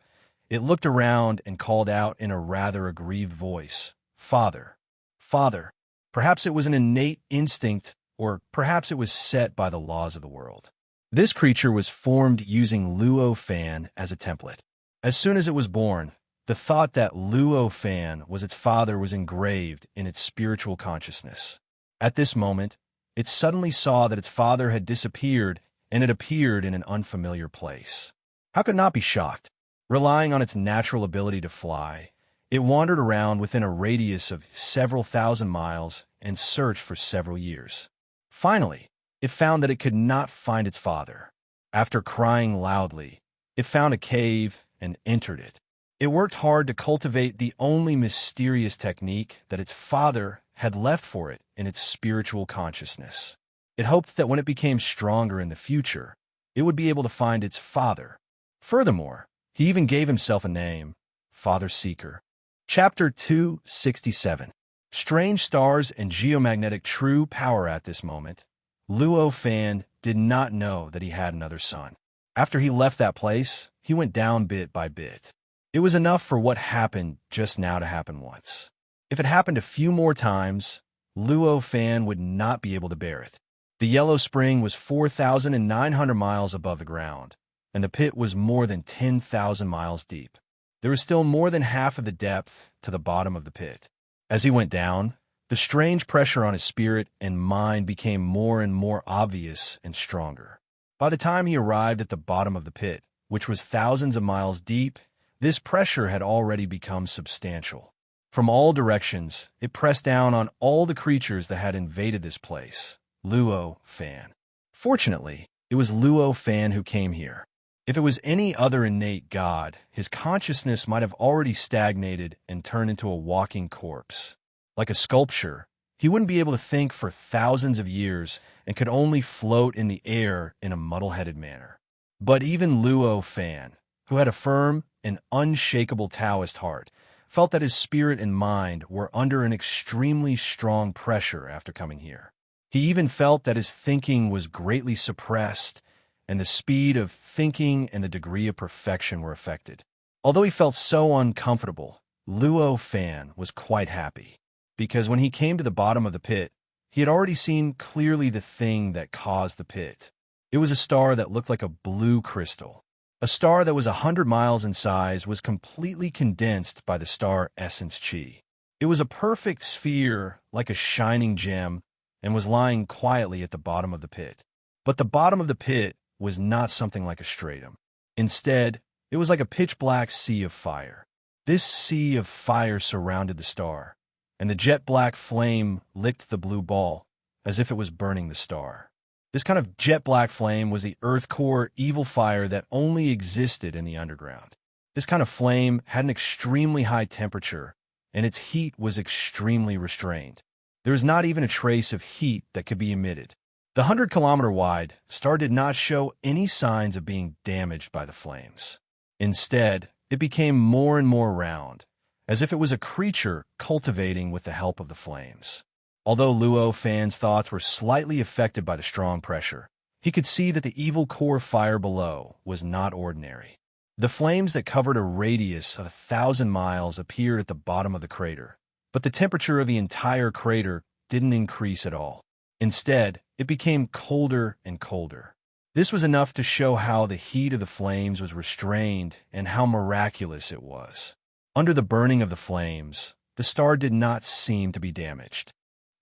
it looked around and called out in a rather aggrieved voice, "Father, Father." Perhaps it was an innate instinct, or perhaps it was set by the laws of the world. This creature was formed using Luo Fan as a template. As soon as it was born, the thought that Luo Fan was its father was engraved in its spiritual consciousness. At this moment, it suddenly saw that its father had disappeared and it appeared in an unfamiliar place. How could it not be shocked? Relying on its natural ability to fly, it wandered around within a radius of several thousand miles and searched for several years. Finally, it found that it could not find its father. After crying loudly, it found a cave and entered it. It worked hard to cultivate the only mysterious technique that its father had left for it in its spiritual consciousness. It hoped that when it became stronger in the future, it would be able to find its father. Furthermore, he even gave himself a name, Father Seeker. Chapter 267. Strange stars and geomagnetic true power. At this moment, Luo Fan did not know that he had another son. After he left that place, he went down bit by bit. It was enough for what happened just now to happen once. If it happened a few more times, Luo Fan would not be able to bear it. The Yellow Spring was 4,900 miles above the ground, and the pit was more than 10,000 miles deep. There was still more than half of the depth to the bottom of the pit. As he went down, the strange pressure on his spirit and mind became more and more obvious and stronger. By the time he arrived at the bottom of the pit, which was thousands of miles deep, this pressure had already become substantial. From all directions, it pressed down on all the creatures that had invaded this place. Luo Fan. Fortunately, it was Luo Fan who came here. If it was any other innate god, his consciousness might have already stagnated and turned into a walking corpse. Like a sculpture, he wouldn't be able to think for thousands of years and could only float in the air in a muddle-headed manner. But even Luo Fan, who had a firm and unshakable Taoist heart, felt that his spirit and mind were under an extremely strong pressure after coming here. He even felt that his thinking was greatly suppressed, and the speed of thinking and the degree of perfection were affected. Although he felt so uncomfortable, Luo Fan was quite happy, because when he came to the bottom of the pit, he had already seen clearly the thing that caused the pit. It was a star that looked like a blue crystal. A star that was 100 miles in size was completely condensed by the star essence chi. It was a perfect sphere, like a shining gem, and was lying quietly at the bottom of the pit. But the bottom of the pit was not something like a stratum. Instead, it was like a pitch-black sea of fire. This sea of fire surrounded the star, and the jet-black flame licked the blue ball as if it was burning the star. This kind of jet-black flame was the earth core evil fire that only existed in the underground. This kind of flame had an extremely high temperature, and its heat was extremely restrained. There was not even a trace of heat that could be emitted. The 100-kilometer-wide star did not show any signs of being damaged by the flames. Instead, it became more and more round, as if it was a creature cultivating with the help of the flames. Although Luo Fan's thoughts were slightly affected by the strong pressure, he could see that the evil core fire below was not ordinary. The flames that covered a radius of 1,000 miles appeared at the bottom of the crater, but the temperature of the entire crater didn't increase at all. Instead, it became colder and colder. This was enough to show how the heat of the flames was restrained and how miraculous it was. Under the burning of the flames, the star did not seem to be damaged.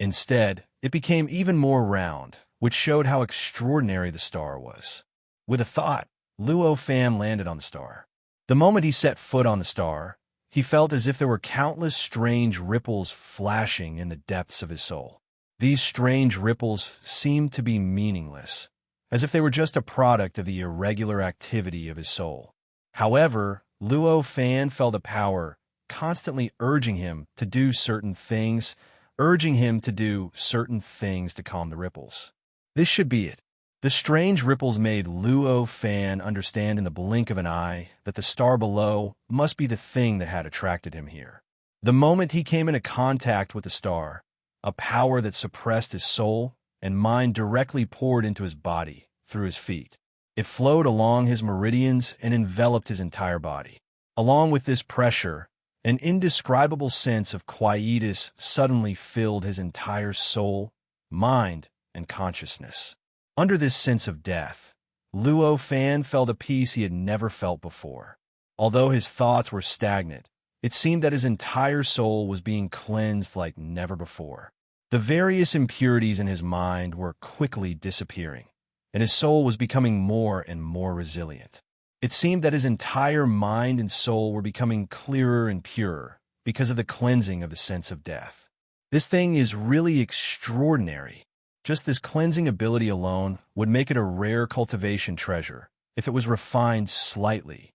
Instead, it became even more round, which showed how extraordinary the star was. With a thought, Luo Fan landed on the star. The moment he set foot on the star, he felt as if there were countless strange ripples flashing in the depths of his soul. These strange ripples seemed to be meaningless, as if they were just a product of the irregular activity of his soul. However, Luo Fan felt a power constantly urging him to do certain things to calm the ripples. This should be it. The strange ripples made Luo Fan understand in the blink of an eye that the star below must be the thing that had attracted him here. The moment he came into contact with the star, a power that suppressed his soul and mind directly poured into his body through his feet. It flowed along his meridians and enveloped his entire body. Along with this pressure, an indescribable sense of quietus suddenly filled his entire soul, mind, and consciousness. Under this sense of death, Luo Fan felt a peace he had never felt before. Although his thoughts were stagnant, it seemed that his entire soul was being cleansed like never before. The various impurities in his mind were quickly disappearing, and his soul was becoming more and more resilient. It seemed that his entire mind and soul were becoming clearer and purer because of the cleansing of the sense of death. This thing is really extraordinary. Just this cleansing ability alone would make it a rare cultivation treasure if it was refined slightly.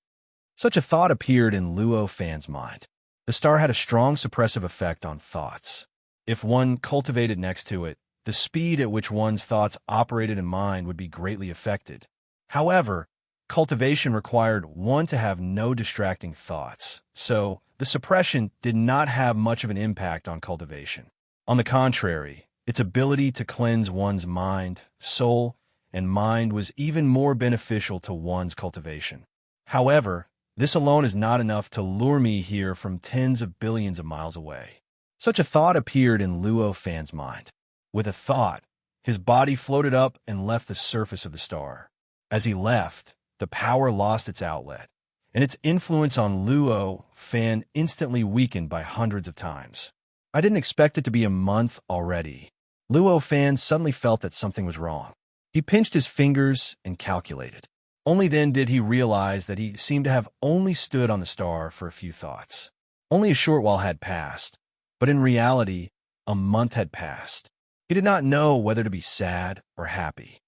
Such a thought appeared in Luo Fan's mind. The star had a strong suppressive effect on thoughts. If one cultivated next to it, the speed at which one's thoughts operated in mind would be greatly affected. However, cultivation required one to have no distracting thoughts, so the suppression did not have much of an impact on cultivation. On the contrary, its ability to cleanse one's mind, soul, and mind was even more beneficial to one's cultivation. However, this alone is not enough to lure me here from tens of billions of miles away. Such a thought appeared in Luo Fan's mind. With a thought, his body floated up and left the surface of the star. As he left, the power lost its outlet, and its influence on Luo Fan instantly weakened by hundreds of times. I didn't expect it to be a month already. Luo Fan suddenly felt that something was wrong. He pinched his fingers and calculated. Only then did he realize that he seemed to have only stood on the star for a few thoughts. Only a short while had passed, but in reality, a month had passed. He did not know whether to be sad or happy.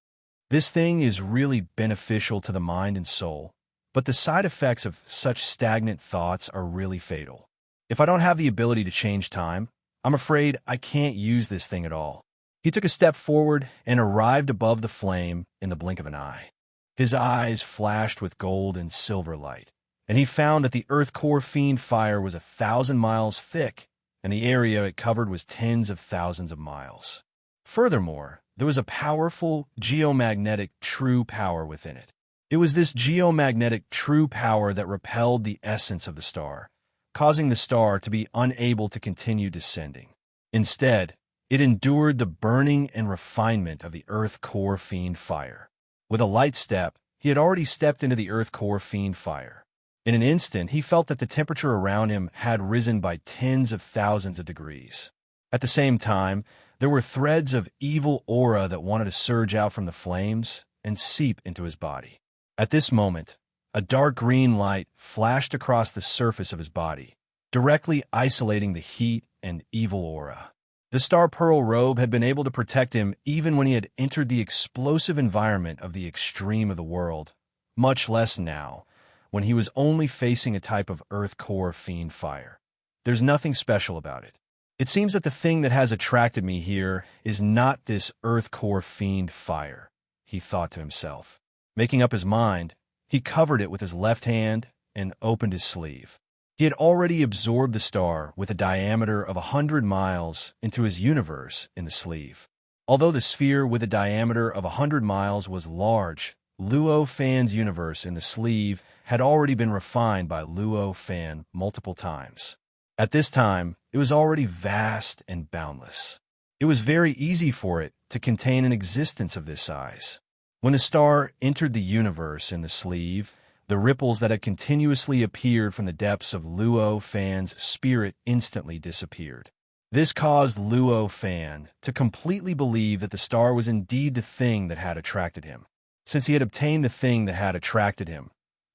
This thing is really beneficial to the mind and soul, but the side effects of such stagnant thoughts are really fatal. If I don't have the ability to change time, I'm afraid I can't use this thing at all. He took a step forward and arrived above the flame in the blink of an eye. His eyes flashed with gold and silver light, and he found that the Earth core fiend fire was 1,000 miles thick, and the area it covered was tens of thousands of miles. Furthermore, there was a powerful geomagnetic true power within it. It was this geomagnetic true power that repelled the essence of the star, causing the star to be unable to continue descending. Instead, it endured the burning and refinement of the Earth core fiend fire. With a light step, he had already stepped into the Earth core fiend fire. In an instant, he felt that the temperature around him had risen by tens of thousands of degrees. At the same time, there were threads of evil aura that wanted to surge out from the flames and seep into his body. At this moment, a dark green light flashed across the surface of his body, directly isolating the heat and evil aura. The star pearl robe had been able to protect him even when he had entered the explosive environment of the extreme of the world, much less now, when he was only facing a type of Earth core fiend fire. There's nothing special about it. It seems that the thing that has attracted me here is not this Earth core fiend fire, he thought to himself. Making up his mind, he covered it with his left hand and opened his sleeve. He had already absorbed the star with a diameter of 100 miles into his universe in the sleeve. Although the sphere with a diameter of 100 miles was large, Luo Fan's universe in the sleeve had already been refined by Luo Fan multiple times. At this time, it was already vast and boundless. It was very easy for it to contain an existence of this size. When the star entered the universe in the sleeve, the ripples that had continuously appeared from the depths of Luo Fan's spirit instantly disappeared. This caused Luo Fan to completely believe that the star was indeed the thing that had attracted him. Since he had obtained the thing that had attracted him,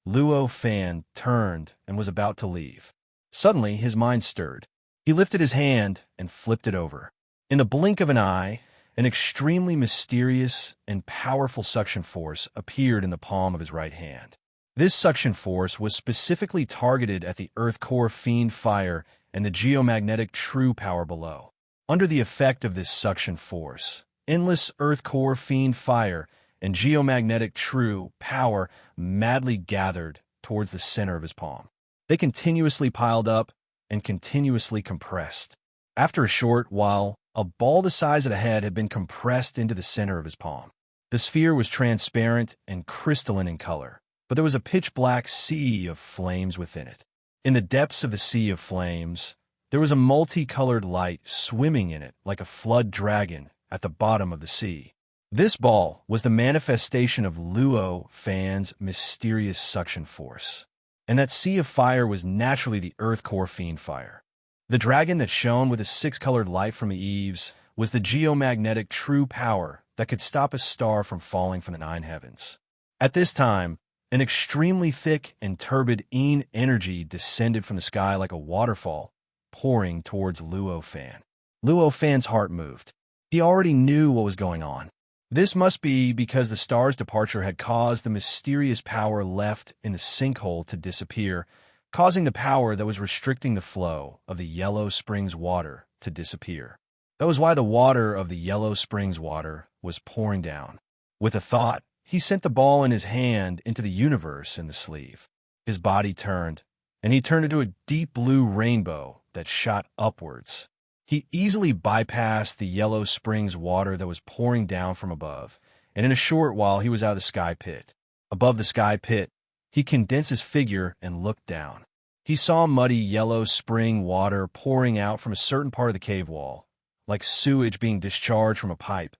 Luo Fan turned and was about to leave. Suddenly, his mind stirred. He lifted his hand and flipped it over. In the blink of an eye, an extremely mysterious and powerful suction force appeared in the palm of his right hand. This suction force was specifically targeted at the Earth core fiend fire and the geomagnetic true power below. Under the effect of this suction force, endless Earth core fiend fire and geomagnetic true power madly gathered towards the center of his palm. They continuously piled up and continuously compressed. After a short while, a ball the size of the head had been compressed into the center of his palm. The sphere was transparent and crystalline in color, but there was a pitch-black sea of flames within it. In the depths of the sea of flames, there was a multicolored light swimming in it like a flood dragon at the bottom of the sea. This ball was the manifestation of Luo Fan's mysterious suction force, and that sea of fire was naturally the Earth core fiend fire. The dragon that shone with a six-colored light from the eaves was the geomagnetic true power that could stop a star from falling from the nine heavens. At this time, an extremely thick and turbid energy descended from the sky like a waterfall, pouring towards Luo Fan. Luo Fan's heart moved. He already knew what was going on. This must be because the star's departure had caused the mysterious power left in the sinkhole to disappear, causing the power that was restricting the flow of the Yellow Springs water to disappear. That was why the water of the Yellow Springs water was pouring down. With a thought, he sent the ball in his hand into the universe in the sleeve. His body turned, and he turned into a deep blue rainbow that shot upwards. He easily bypassed the Yellow Springs water that was pouring down from above, and in a short while he was out of the sky pit. Above the sky pit, he condensed his figure and looked down. He saw muddy yellow spring water pouring out from a certain part of the cave wall, like sewage being discharged from a pipe.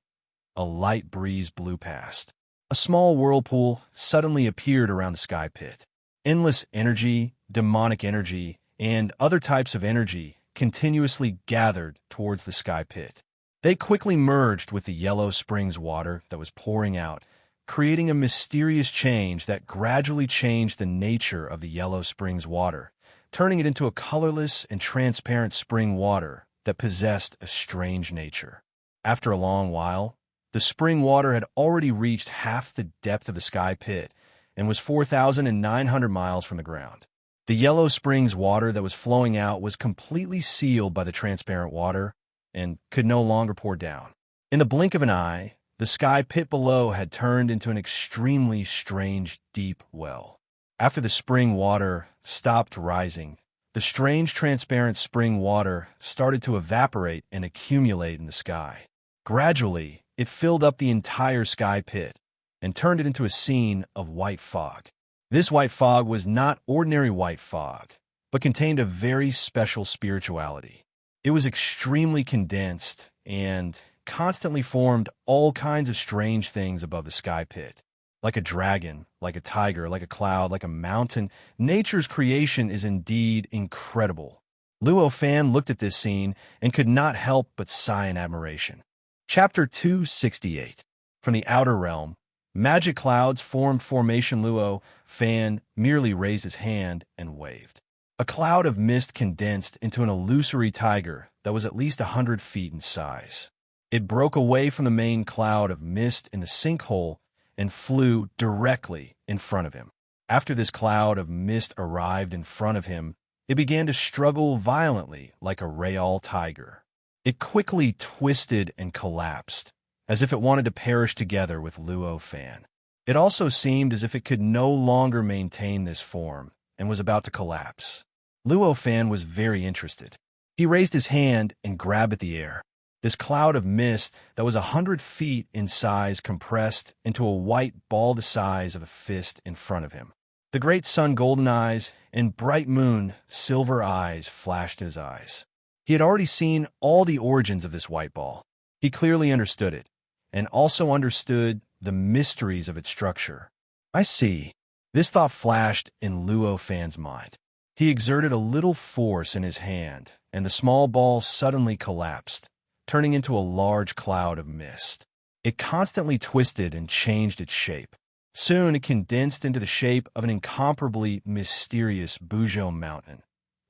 A light breeze blew past. A small whirlpool suddenly appeared around the sky pit. Endless energy, demonic energy, and other types of energy continuously gathered towards the sky pit. They quickly merged with the Yellow Springs water that was pouring out, creating a mysterious change that gradually changed the nature of the Yellow Springs water, turning it into a colorless and transparent spring water that possessed a strange nature. After a long while, The spring water had already reached half the depth of the sky pit and was 4,900 miles from the ground. The yellow spring's water that was flowing out was completely sealed by the transparent water and could no longer pour down. In the blink of an eye, the sky pit below had turned into an extremely strange, deep well. After the spring water stopped rising, the strange, transparent spring water started to evaporate and accumulate in the sky. Gradually, it filled up the entire sky pit and turned it into a scene of white fog. This white fog was not ordinary white fog, but contained a very special spirituality. It was extremely condensed and constantly formed all kinds of strange things above the sky pit. Like a dragon, like a tiger, like a cloud, like a mountain, nature's creation is indeed incredible. Luo Fan looked at this scene and could not help but sigh in admiration. Chapter 268. From the outer realm, magic clouds formed formation. Luo Fan merely raised his hand and waved. A cloud of mist condensed into an illusory tiger that was at least 100 feet in size. It broke away from the main cloud of mist in the sinkhole and flew directly in front of him. After this cloud of mist arrived in front of him, it began to struggle violently like a real tiger. It quickly twisted and collapsed, as if it wanted to perish together with Luo Fan. It also seemed as if it could no longer maintain this form and was about to collapse. Luo Fan was very interested. He raised his hand and grabbed at the air. This cloud of mist that was 100 feet in size compressed into a white ball the size of a fist in front of him. The great sun golden eyes and bright moon silver eyes flashed in his eyes. He had already seen all the origins of this white ball. He clearly understood it, and also understood the mysteries of its structure. I see. This thought flashed in Luo Fan's mind. He exerted a little force in his hand, and the small ball suddenly collapsed, turning into a large cloud of mist. It constantly twisted and changed its shape. Soon it condensed into the shape of an incomparably mysterious Buzhou mountain.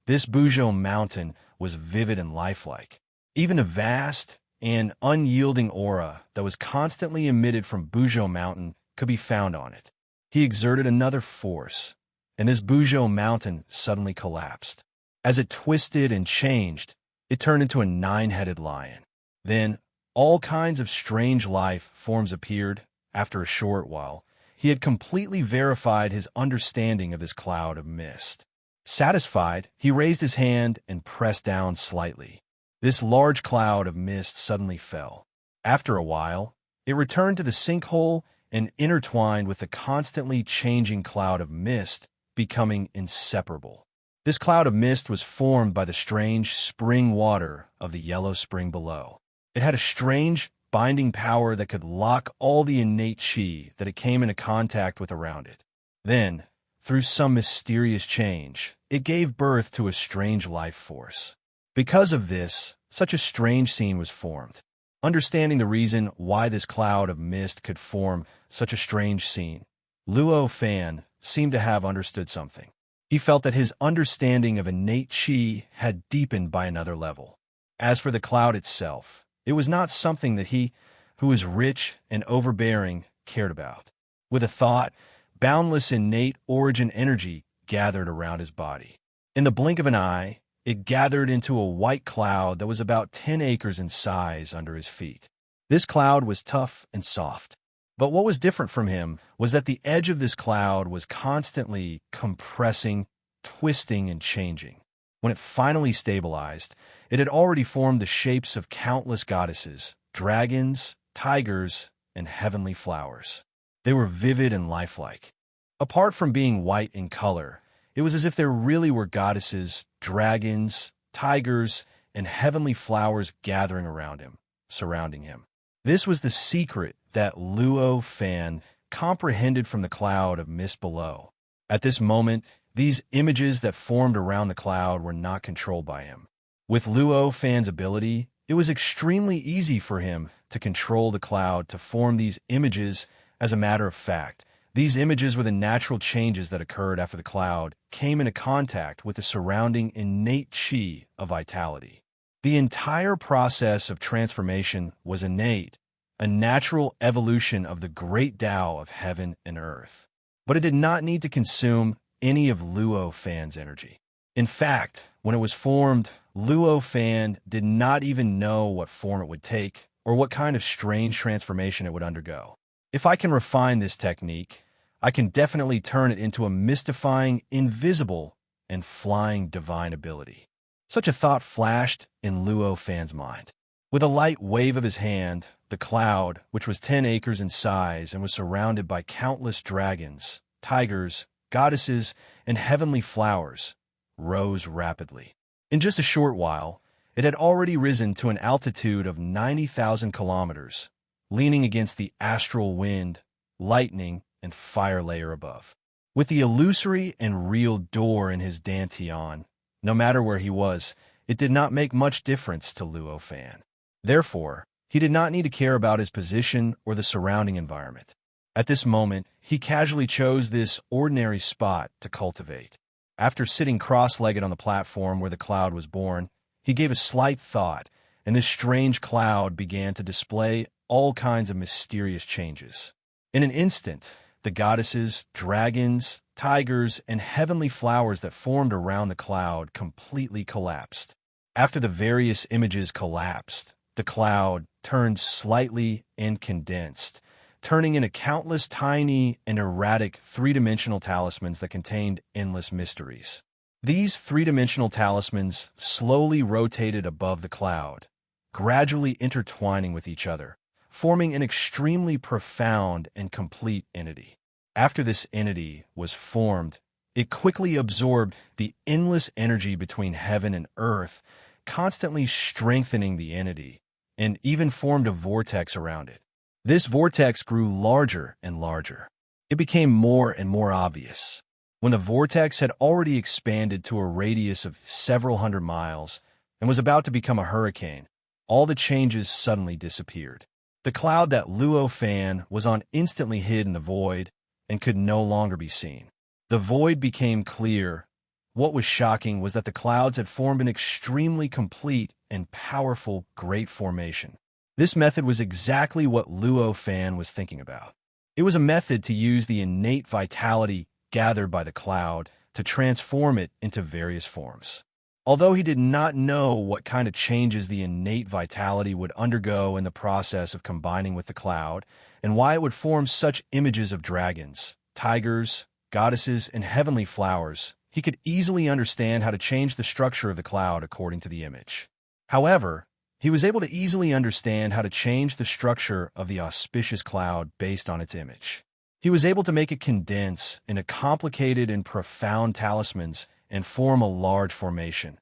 This Buzhou mountain was vivid and lifelike. Even a vast and unyielding aura that was constantly emitted from Buzhou mountain could be found on it. He exerted another force, and this Buzhou mountain suddenly collapsed. As it twisted and changed, it turned into a 9-headed lion. Then, all kinds of strange life forms appeared. After a short while, he had completely verified his understanding of this cloud of mist. Satisfied, he raised his hand and pressed down slightly. This large cloud of mist suddenly fell. After a while, it returned to the sinkhole and intertwined with the constantly changing cloud of mist, becoming inseparable. This cloud of mist was formed by the strange spring water of the yellow spring below. It had a strange binding power that could lock all the innate chi that it came into contact with around it. Then, through some mysterious change, it gave birth to a strange life force. Because of this, such a strange scene was formed. Understanding the reason why this cloud of mist could form such a strange scene, Luo Fan seemed to have understood something. He felt that his understanding of innate chi had deepened by another level. As for the cloud itself, it was not something that he, who was rich and overbearing, cared about. With a thought, boundless innate origin energy gathered around his body. In the blink of an eye, it gathered into a white cloud that was about 10 acres in size under his feet. This cloud was tough and soft. But what was different from him was that the edge of this cloud was constantly compressing, twisting, and changing. When it finally stabilized, it had already formed the shapes of countless goddesses, dragons, tigers, and heavenly flowers. They were vivid and lifelike. Apart from being white in color, it was as if there really were goddesses, dragons, tigers, and heavenly flowers gathering around him, surrounding him. This was the secret that Luo Fan comprehended from the cloud of mist below. At this moment, these images that formed around the cloud were not controlled by him. With Luo Fan's ability, it was extremely easy for him to control the cloud to form these images. As a matter of fact, these images were the natural changes that occurred after the cloud came into contact with the surrounding innate chi of vitality. The entire process of transformation was innate a natural evolution of the great Tao of heaven and earth. But it did not need to consume any of Luo Fan's energy. In fact, when it was formed, Luo Fan did not even know what form it would take or what kind of strange transformation it would undergo. If I can refine this technique, I can definitely turn it into a mystifying, invisible, and flying divine ability. Such a thought flashed in Luo Fan's mind. With a light wave of his hand, the cloud, which was 10 acres in size and was surrounded by countless dragons, tigers, goddesses, and heavenly flowers, rose rapidly. In just a short while, it had already risen to an altitude of 90,000 kilometers, leaning against the astral wind, lightning, and fire layer above. With the illusory and real door in his dantian, no matter where he was, it did not make much difference to Luo Fan. Therefore, he did not need to care about his position or the surrounding environment. At this moment, he casually chose this ordinary spot to cultivate. After sitting cross-legged on the platform where the cloud was born, he gave a slight thought, and this strange cloud began to display all kinds of mysterious changes. In an instant, the goddesses, dragons, tigers, and heavenly flowers that formed around the cloud completely collapsed. After the various images collapsed, the cloud turned slightly and condensed, turning into countless tiny and erratic three-dimensional talismans that contained endless mysteries. These three-dimensional talismans slowly rotated above the cloud, gradually intertwining with each other, forming an extremely profound and complete entity. After this entity was formed, it quickly absorbed the endless energy between heaven and earth, constantly strengthening the entity, and even formed a vortex around it. This vortex grew larger and larger. It became more and more obvious. When the vortex had already expanded to a radius of several hundred miles and was about to become a hurricane, all the changes suddenly disappeared. The cloud that Luo Fan was on instantly hid in the void and could no longer be seen. The void became clear. What was shocking was that the clouds had formed an extremely complete and powerful great formation. This method was exactly what Luo Fan was thinking about. It was a method to use the innate vitality gathered by the cloud to transform it into various forms. Although he did not know what kind of changes the innate vitality would undergo in the process of combining with the cloud, and why it would form such images of dragons, tigers, goddesses, and heavenly flowers, he could easily understand how to change the structure of the cloud according to the image. However, he was able to easily understand how to change the structure of the auspicious cloud based on its image. He was able to make it condense into complicated and profound talismans and form a large formation.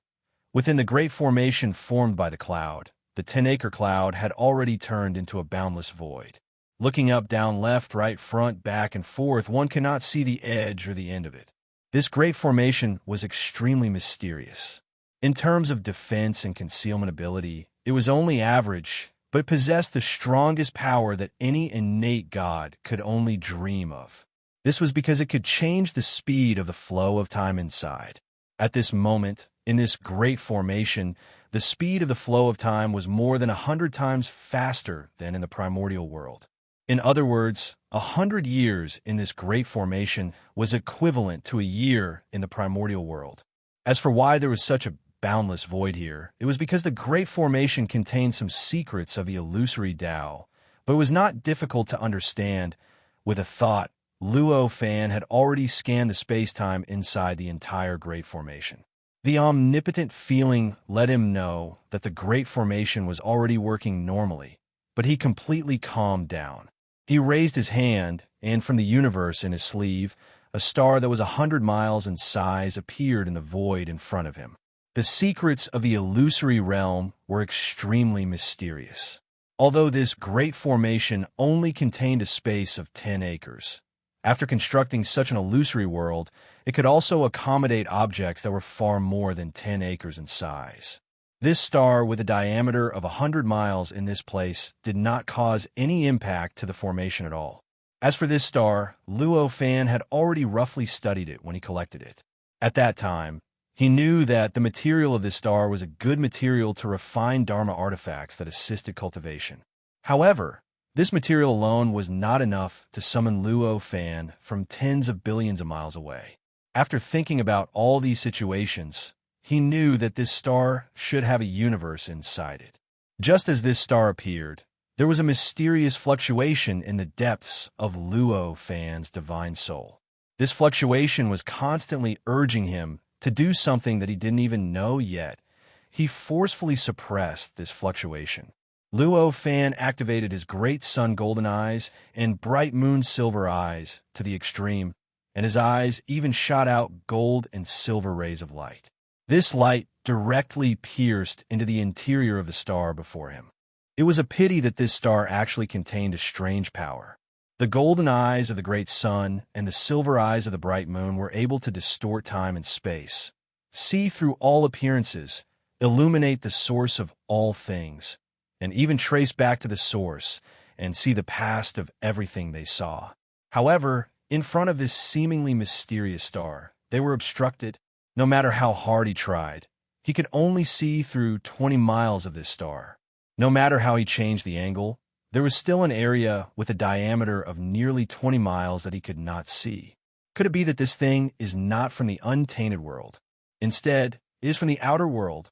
Within the great formation formed by the cloud, the 10-acre cloud had already turned into a boundless void. Looking up, down, left, right, front, back, and forth, one cannot see the edge or the end of it. This great formation was extremely mysterious. In terms of defense and concealment ability, it was only average, but possessed the strongest power that any innate god could only dream of. This was because it could change the speed of the flow of time inside. At this moment, in this great formation, the speed of the flow of time was more than 100 times faster than in the primordial world. In other words, 100 years in this great formation was equivalent to a year in the primordial world. As for why there was such a boundless void here, it was because the great formation contained some secrets of the illusory Tao, but it was not difficult to understand. With a thought, Luo Fan had already scanned the space-time inside the entire great formation. The omnipotent feeling let him know that the great formation was already working normally, but he completely calmed down. He raised his hand, and from the universe in his sleeve, a star that was 100 miles in size appeared in the void in front of him. The secrets of the illusory realm were extremely mysterious. Although this great formation only contained a space of 10 acres, after constructing such an illusory world, it could also accommodate objects that were far more than 10 acres in size. This star, with a diameter of 100 miles in this place, did not cause any impact to the formation at all. As for this star, Luo Fan had already roughly studied it when he collected it. At that time, he knew that the material of this star was a good material to refine Dharma artifacts that assisted cultivation. However, This material alone was not enough to summon Luo Fan from tens of billions of miles away. After thinking about all these situations, he knew that this star should have a universe inside it. Just as this star appeared, there was a mysterious fluctuation in the depths of Luo Fan's divine soul. This fluctuation was constantly urging him to do something that he didn't even know yet. He forcefully suppressed this fluctuation. Luo Fan activated his great sun golden eyes and bright moon silver eyes to the extreme, and his eyes even shot out gold and silver rays of light. This light directly pierced into the interior of the star before him. It was a pity that this star actually contained a strange power. The golden eyes of the great sun and the silver eyes of the bright moon were able to distort time and space, see through all appearances, illuminate the source of all things, and even trace back to the source and see the past of everything they saw. However, in front of this seemingly mysterious star, they were obstructed. No matter how hard he tried, he could only see through 20 miles of this star. No matter how he changed the angle, there was still an area with a diameter of nearly 20 miles that he could not see. Could it be that this thing is not from the untainted world? Instead, it is from the outer world.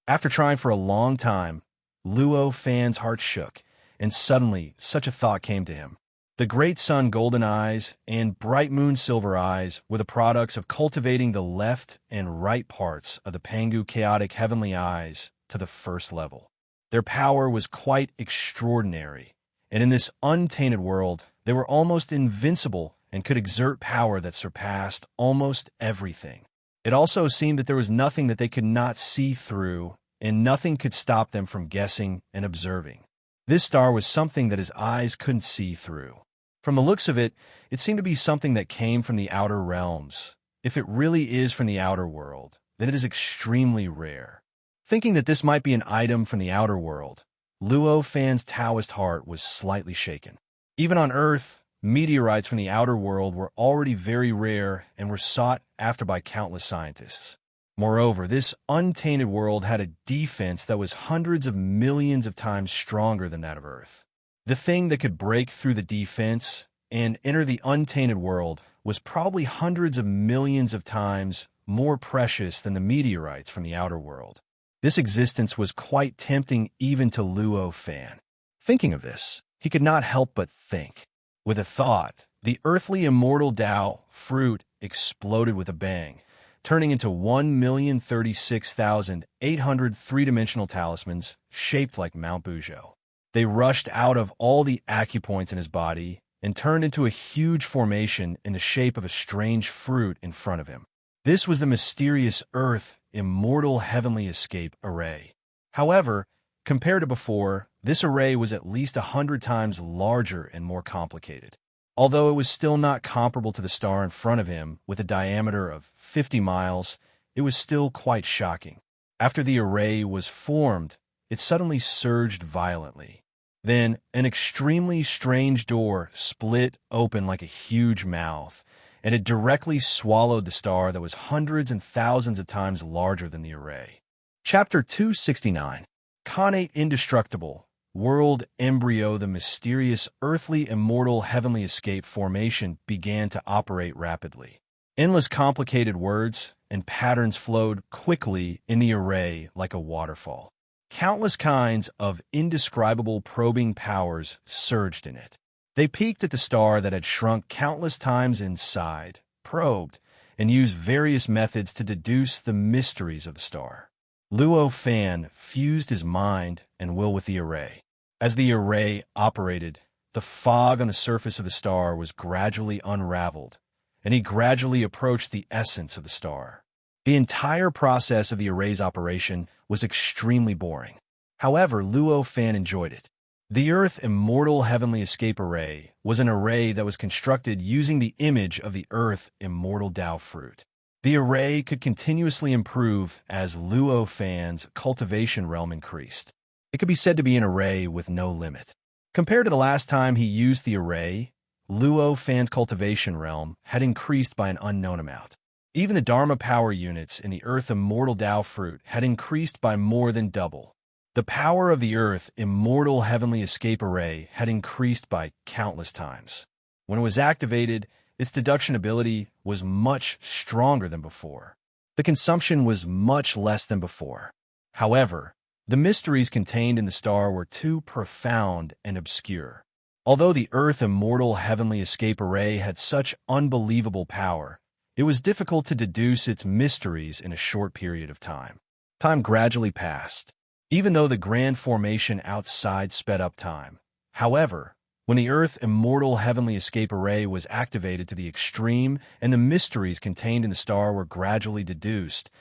After trying for a long time, Luo Fan's heart shook, and suddenly such a thought came to him. The great sun golden eyes and bright moon silver eyes were the products of cultivating the left and right parts of the Pangu chaotic heavenly eyes to the first level. Their power was quite extraordinary, and in this untainted world, they were almost invincible and could exert power that surpassed almost everything. It also seemed that there was nothing that they could not see through, and nothing could stop them from guessing and observing. This star was something that his eyes couldn't see through. From the looks of it, it seemed to be something that came from the outer realms. If it really is from the outer world, then it is extremely rare. Thinking that this might be an item from the outer world, Luo Fan's Taoist heart was slightly shaken. Even on Earth, meteorites from the outer world were already very rare and were sought after by countless scientists. Moreover, this untainted world had a defense that was hundreds of millions of times stronger than that of Earth. The thing that could break through the defense and enter the untainted world was probably hundreds of millions of times more precious than the meteorites from the outer world. This existence was quite tempting even to Luo Fan. Thinking of this, he could not help but think. With a thought, the earthly immortal Tao fruit exploded with a bang, turning into 1,036,800 three-dimensional talismans shaped like Mount Buzhou. They rushed out of all the acupoints in his body and turned into a huge formation in the shape of a strange fruit in front of him. This was the mysterious Earth Immortal Heavenly Escape Array. However, compared to before, this array was at least 100 times larger and more complicated. Although it was still not comparable to the star in front of him with a diameter of 50 miles, it was still quite shocking. After the array was formed, it suddenly surged violently. Then, an extremely strange door split open like a huge mouth, and it directly swallowed the star that was hundreds and thousands of times larger than the array. Chapter 269. Connate Indestructible, World Embryo. The mysterious earthly immortal heavenly escape formation began to operate rapidly. Endless complicated words and patterns flowed quickly in the array like a waterfall. Countless kinds of indescribable probing powers surged in it. They peeked at the star that had shrunk countless times inside, probed, and used various methods to deduce the mysteries of the star. Luo Fan fused his mind and will with the array. As the array operated, the fog on the surface of the star was gradually unraveled, and he gradually approached the essence of the star. The entire process of the array's operation was extremely boring. However, Luo Fan enjoyed it. The Earth Immortal Heavenly Escape Array was an array that was constructed using the image of the Earth Immortal Tao fruit. The array could continuously improve as Luo Fan's cultivation realm increased. It could be said to be an array with no limit. Compared to the last time he used the array, Luo Fan's cultivation realm had increased by an unknown amount. Even the Dharma power units in the Earth Immortal Tao fruit had increased by more than double. The power of the Earth's immortal heavenly escape array had increased by countless times. When it was activated, its deduction ability was much stronger than before. The consumption was much less than before. However, the mysteries contained in the star were too profound and obscure. Although the Earth's immortal heavenly escape array had such unbelievable power, it was difficult to deduce its mysteries in a short period of time. Time gradually passed, even though the grand formation outside sped up time. However, when the Earth's immortal heavenly escape array was activated to the extreme and the mysteries contained in the star were gradually deduced,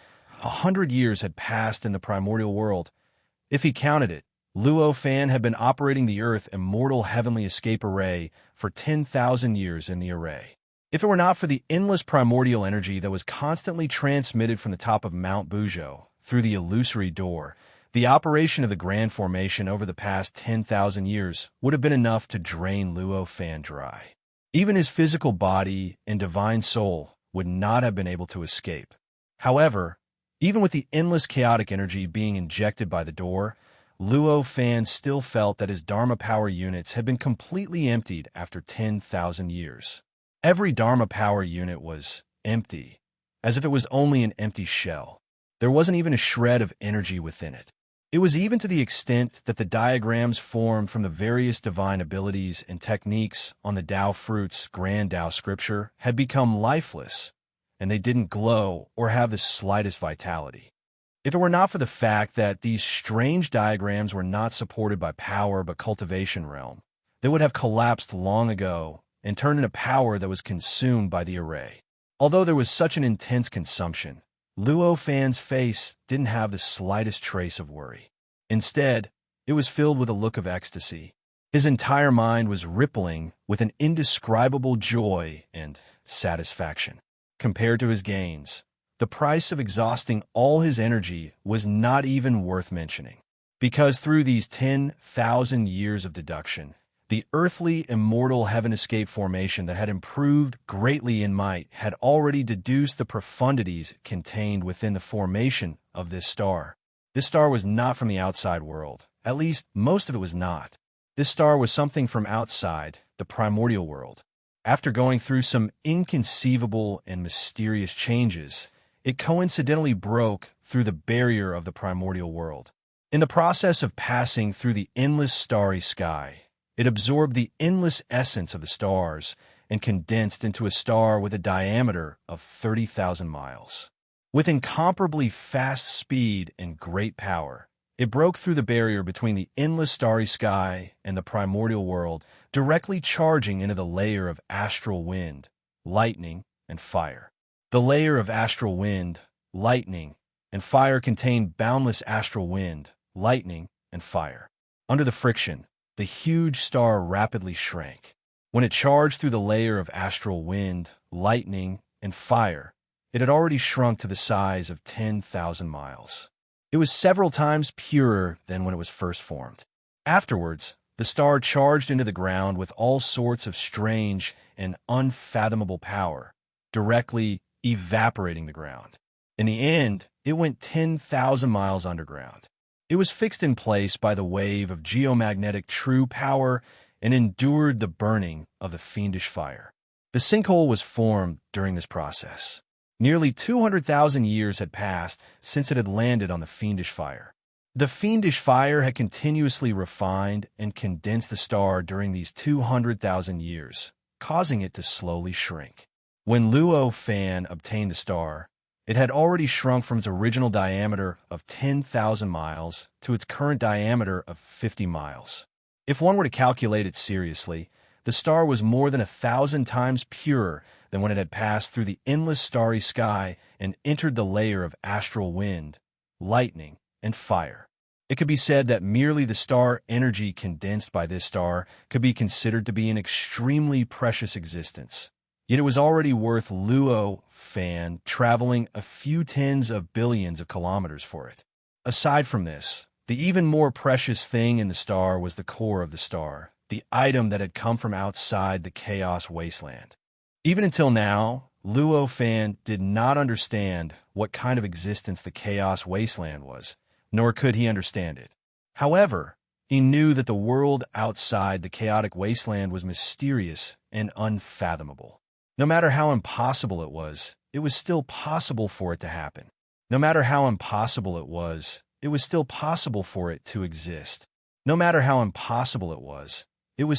100 years had passed in the primordial world. If he counted it, Luo Fan had been operating the Earth's immortal heavenly escape array for 10,000 years in the array. If it were not for the endless primordial energy that was constantly transmitted from the top of Mount Bujo through the illusory door, the operation of the Grand Formation over the past 10,000 years would have been enough to drain Luo Fan dry. Even his physical body and divine soul would not have been able to escape. However, even with the endless chaotic energy being injected by the door, Luo Fan still felt that his Dharma power units had been completely emptied after 10,000 years. Every Dharma power unit was empty, as if it was only an empty shell. There wasn't even a shred of energy within it. It was even to the extent that the diagrams formed from the various divine abilities and techniques on the Tao Fruit's Grand Tao scripture had become lifeless, and they didn't glow or have the slightest vitality. If it were not for the fact that these strange diagrams were not supported by power but cultivation realm, they would have collapsed long ago and turned into power that was consumed by the array. Although there was such an intense consumption, Luo Fan's face didn't have the slightest trace of worry. Instead, it was filled with a look of ecstasy. His entire mind was rippling with an indescribable joy and satisfaction. Compared to his gains, the price of exhausting all his energy was not even worth mentioning. Because through these 10,000 years of deduction, the earthly immortal heaven escape formation that had improved greatly in might had already deduced the profundities contained within the formation of this star. This star was not from the outside world. At least, most of it was not. This star was something from outside, the primordial world. After going through some inconceivable and mysterious changes, it coincidentally broke through the barrier of the primordial world. In the process of passing through the endless starry sky, it absorbed the endless essence of the stars and condensed into a star with a diameter of 30,000 miles. With incomparably fast speed and great power, it broke through the barrier between the endless starry sky and the primordial world, directly charging into the layer of astral wind, lightning, and fire. The layer of astral wind, lightning, and fire contained boundless astral wind, lightning, and fire. Under the friction, the huge star rapidly shrank. When it charged through the layer of astral wind, lightning, and fire, it had already shrunk to the size of 10,000 miles. It was several times purer than when it was first formed. Afterwards, the star charged into the ground with all sorts of strange and unfathomable power, directly evaporating the ground. In the end, it went 10,000 miles underground. It was fixed in place by the wave of geomagnetic true power and endured the burning of the fiendish fire. The sinkhole was formed during this process. Nearly 200,000 years had passed since it had landed on the fiendish fire. The fiendish fire had continuously refined and condensed the star during these 200,000 years, causing it to slowly shrink. When Luo Fan obtained the star, it had already shrunk from its original diameter of 10,000 miles to its current diameter of 50 miles. If one were to calculate it seriously, the star was more than 1,000 times purer than when it had passed through the endless starry sky and entered the layer of astral wind, lightning, and fire. It could be said that merely the star energy condensed by this star could be considered to be an extremely precious existence. Yet it was already worth Luo Fan traveling a few tens of billions of kilometers for it. Aside from this, the even more precious thing in the star was the core of the star, the item that had come from outside the chaos wasteland. Even until now, Luo Fan did not understand what kind of existence the chaos wasteland was, nor could he understand it. However, he knew that the world outside the chaotic wasteland was mysterious and unfathomable. No matter how impossible it was still possible for it to happen. No matter how impossible it was still possible for it to exist. No matter how impossible it was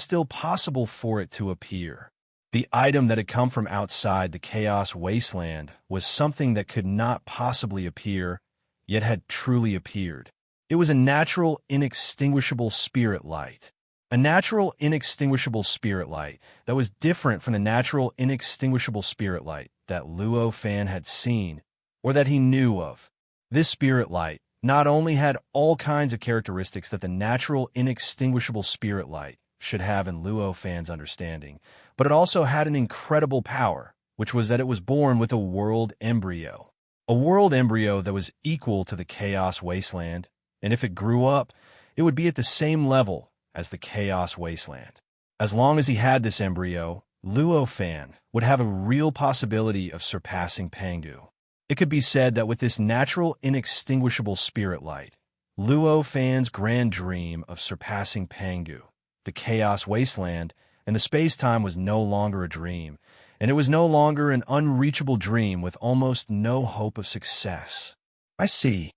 still possible for it to appear. The item that had come from outside the chaos wasteland was something that could not possibly appear, yet had truly appeared. It was a natural, inextinguishable spirit light. A natural, inextinguishable spirit light that was different from the natural, inextinguishable spirit light that Luo Fan had seen or that he knew of. This spirit light not only had all kinds of characteristics that the natural, inextinguishable spirit light should have in Luo Fan's understanding, but it also had an incredible power, which was that it was born with a world embryo. A world embryo that was equal to the chaos wasteland, and if it grew up, it would be at the same level as the chaos wasteland. As long as he had this embryo, Luo Fan would have a real possibility of surpassing Pangu. It could be said that with this natural, inextinguishable spirit light, Luo Fan's grand dream of surpassing Pangu, the chaos wasteland, and the space-time was no longer a dream, and it was no longer an unreachable dream with almost no hope of success. I see.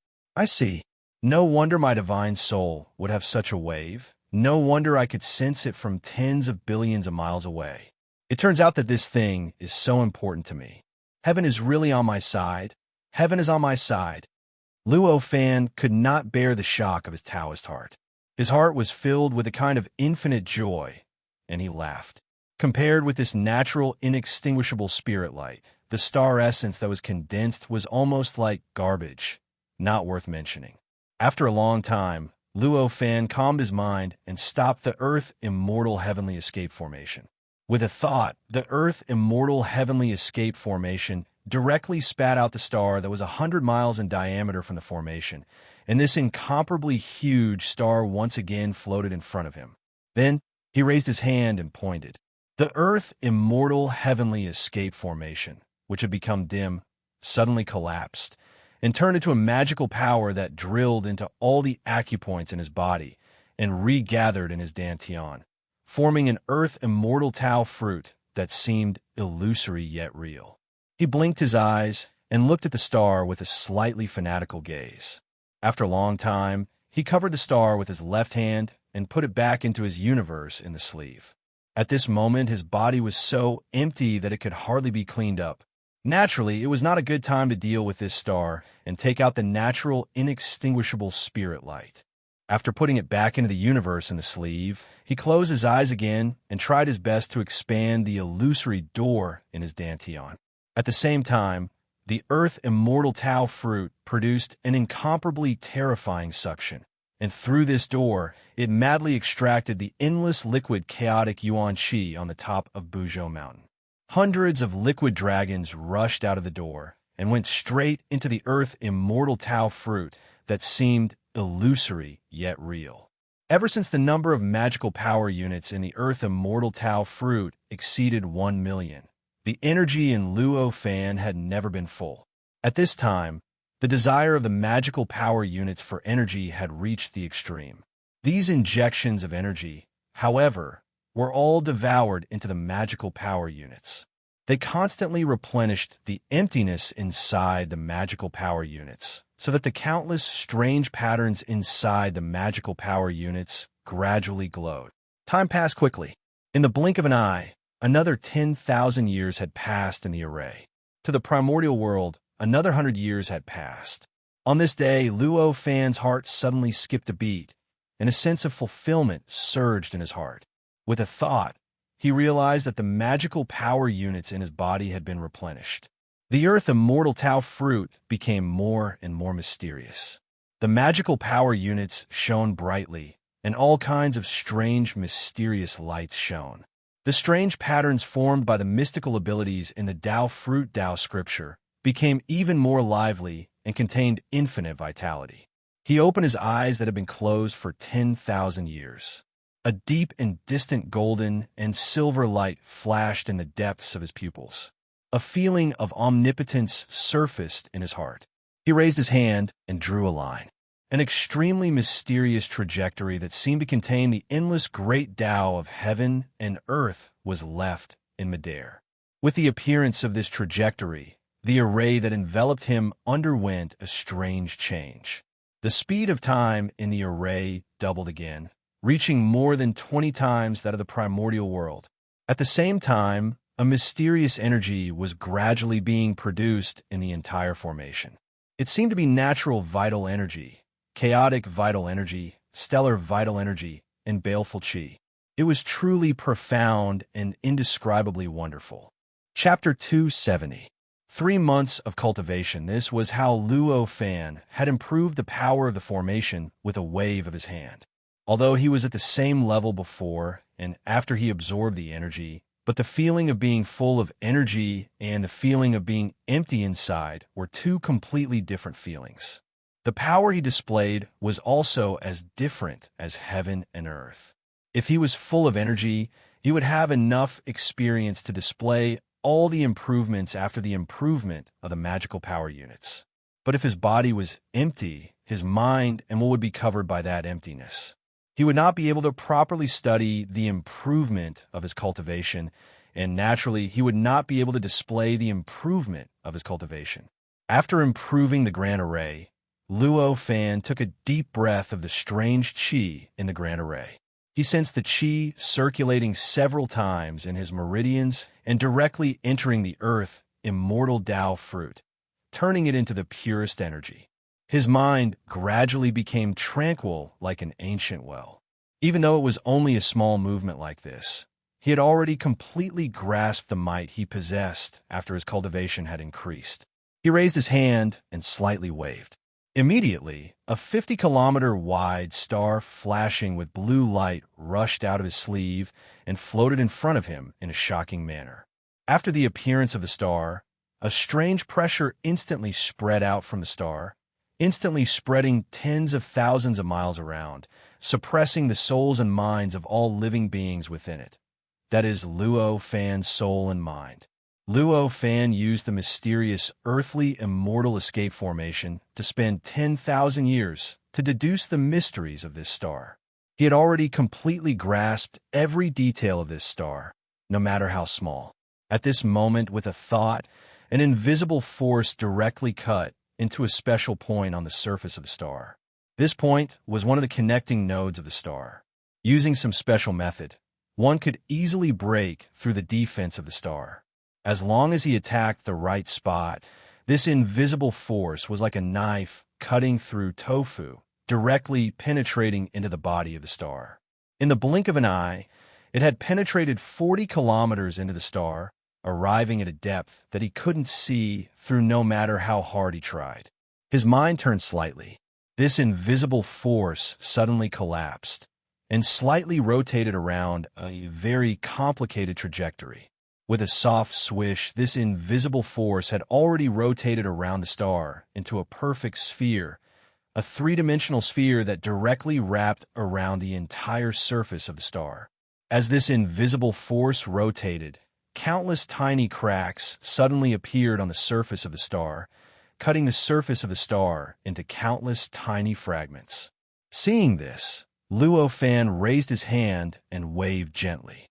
No wonder my divine soul would have such a wave. No wonder I could sense it from tens of billions of miles away. It turns out that this thing is so important to me. Heaven is really on my side. Heaven is on my side. Luo Fan could not bear the shock of his Taoist heart. His heart was filled with a kind of infinite joy, and he laughed. Compared with this natural, inextinguishable spirit light, the star essence that was condensed was almost like garbage, not worth mentioning. After a long time, Luo Fan calmed his mind and stopped the Earth Immortal Heavenly Escape Formation. With a thought, the Earth Immortal Heavenly Escape Formation directly spat out the star that was 100 miles in diameter from the formation, and this incomparably huge star once again floated in front of him. Then he raised his hand and pointed. The Earth Immortal Heavenly Escape Formation, which had become dim, suddenly collapsed and turned into a magical power that drilled into all the acupoints in his body and regathered in his dantian, forming an Earth Immortal Tao fruit that seemed illusory yet real. He blinked his eyes and looked at the star with a slightly fanatical gaze. After a long time, he covered the star with his left hand and put it back into his universe in the sleeve. At this moment, his body was so empty that it could hardly be cleaned up. Naturally, it was not a good time to deal with this star and take out the natural, inextinguishable spirit light. After putting it back into the universe in the sleeve, he closed his eyes again and tried his best to expand the illusory door in his dantian. At the same time, the Earth Immortal Tao fruit produced an incomparably terrifying suction, and through this door, it madly extracted the endless liquid chaotic yuan qi on the top of Buzhou Mountain. Hundreds of liquid dragons rushed out of the door and went straight into the Earth Immortal Tao fruit that seemed illusory yet real. Ever since the number of magical power units in the Earth Immortal Tao fruit exceeded 1 million, the energy in Luo Fan had never been full. At this time, the desire of the magical power units for energy had reached the extreme. These injections of energy, however, were all devoured into the magical power units. They constantly replenished the emptiness inside the magical power units, so that the countless strange patterns inside the magical power units gradually glowed. Time passed quickly. In the blink of an eye, another 10,000 years had passed in the array. To the primordial world, another 100 years had passed. On this day, Luo Fan's heart suddenly skipped a beat, and a sense of fulfillment surged in his heart. With a thought, he realized that the magical power units in his body had been replenished. The Earth Immortal Tao fruit became more and more mysterious. The magical power units shone brightly, and all kinds of strange, mysterious lights shone. The strange patterns formed by the mystical abilities in the Tao fruit Tao scripture became even more lively and contained infinite vitality. He opened his eyes that had been closed for 10,000 years. A deep and distant golden and silver light flashed in the depths of his pupils. A feeling of omnipotence surfaced in his heart. He raised his hand and drew a line. An extremely mysterious trajectory that seemed to contain the endless great Tao of heaven and earth was left in midair. With the appearance of this trajectory, the array that enveloped him underwent a strange change. The speed of time in the array doubled again, reaching more than 20 times that of the primordial world. At the same time, a mysterious energy was gradually being produced in the entire formation. It seemed to be natural vital energy, chaotic vital energy, stellar vital energy, and baleful chi. It was truly profound and indescribably wonderful. Chapter 270. 3 months of cultivation. This was how Luo Fan had improved the power of the formation with a wave of his hand. Although he was at the same level before and after he absorbed the energy, but the feeling of being full of energy and the feeling of being empty inside were two completely different feelings. The power he displayed was also as different as heaven and earth. If he was full of energy, he would have enough experience to display all the improvements after the improvement of the magical power units. But if his body was empty, his mind and what would be covered by that emptiness, he would not be able to properly study the improvement of his cultivation, and naturally, he would not be able to display the improvement of his cultivation. After improving the grand array, Luo Fan took a deep breath of the strange qi in the grand array. He sensed the qi circulating several times in his meridians and directly entering the earth, immortal Tao fruit, turning it into the purest energy. His mind gradually became tranquil like an ancient well. Even though it was only a small movement like this, he had already completely grasped the might he possessed after his cultivation had increased. He raised his hand and slightly waved. Immediately, a 50-kilometer-wide star flashing with blue light rushed out of his sleeve and floated in front of him in a shocking manner. After the appearance of the star, a strange pressure instantly spread out from the star, instantly spreading tens of thousands of miles around, suppressing the souls and minds of all living beings within it. That is Luo Fan's soul and mind. Luo Fan used the mysterious earthly immortal escape formation to spend 10,000 years to deduce the mysteries of this star. He had already completely grasped every detail of this star, no matter how small. At this moment, with a thought, an invisible force directly cut into a special point on the surface of the star. This point was one of the connecting nodes of the star. Using some special method, one could easily break through the defense of the star. As long as he attacked the right spot, this invisible force was like a knife cutting through tofu, directly penetrating into the body of the star. In the blink of an eye, it had penetrated 40 kilometers into the star, arriving at a depth that he couldn't see through no matter how hard he tried. His mind turned slightly. This invisible force suddenly collapsed and slightly rotated around a very complicated trajectory. With a soft swish, this invisible force had already rotated around the star into a perfect sphere, a three-dimensional sphere that directly wrapped around the entire surface of the star. As this invisible force rotated, countless tiny cracks suddenly appeared on the surface of the star, cutting the surface of the star into countless tiny fragments. Seeing this, Luo Fan raised his hand and waved gently.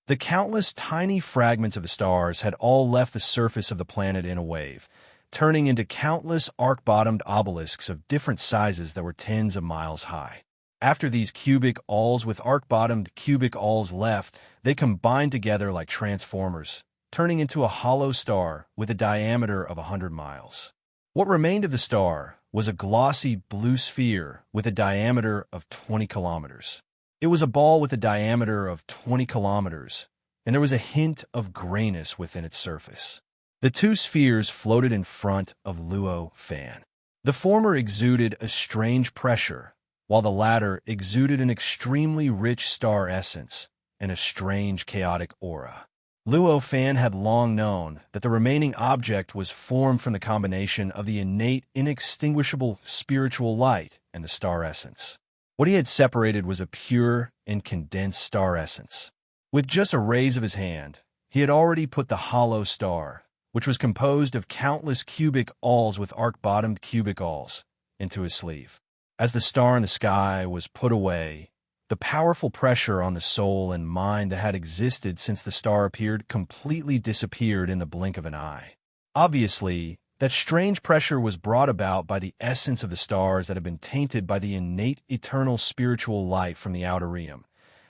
The countless tiny fragments of the stars had all left the surface of the planet in a wave, turning into countless arc-bottomed obelisks of different sizes that were tens of miles high. After these cubic alls with arc-bottomed cubic alls left, they combined together like transformers, turning into a hollow star with a diameter of 100 miles. What remained of the star was a glossy blue sphere with a diameter of 20 kilometers. It was a ball with a diameter of 20 kilometers, and there was a hint of grayness within its surface. The two spheres floated in front of Luo Fan. The former exuded a strange pressure, while the latter exuded an extremely rich star essence and a strange chaotic aura. Luo Fan had long known that the remaining object was formed from the combination of the innate, inextinguishable spiritual light and the star essence. What he had separated was a pure and condensed star essence. With just a raise of his hand, he had already put the hollow star, which was composed of countless cubic alls with arc-bottomed cubic alls, into his sleeve. As the star in the sky was put away, the powerful pressure on the soul and mind that had existed since the star appeared completely disappeared in the blink of an eye. Obviously, that strange pressure was brought about by the essence of the stars that had been tainted by the innate eternal spiritual light from the outer realm.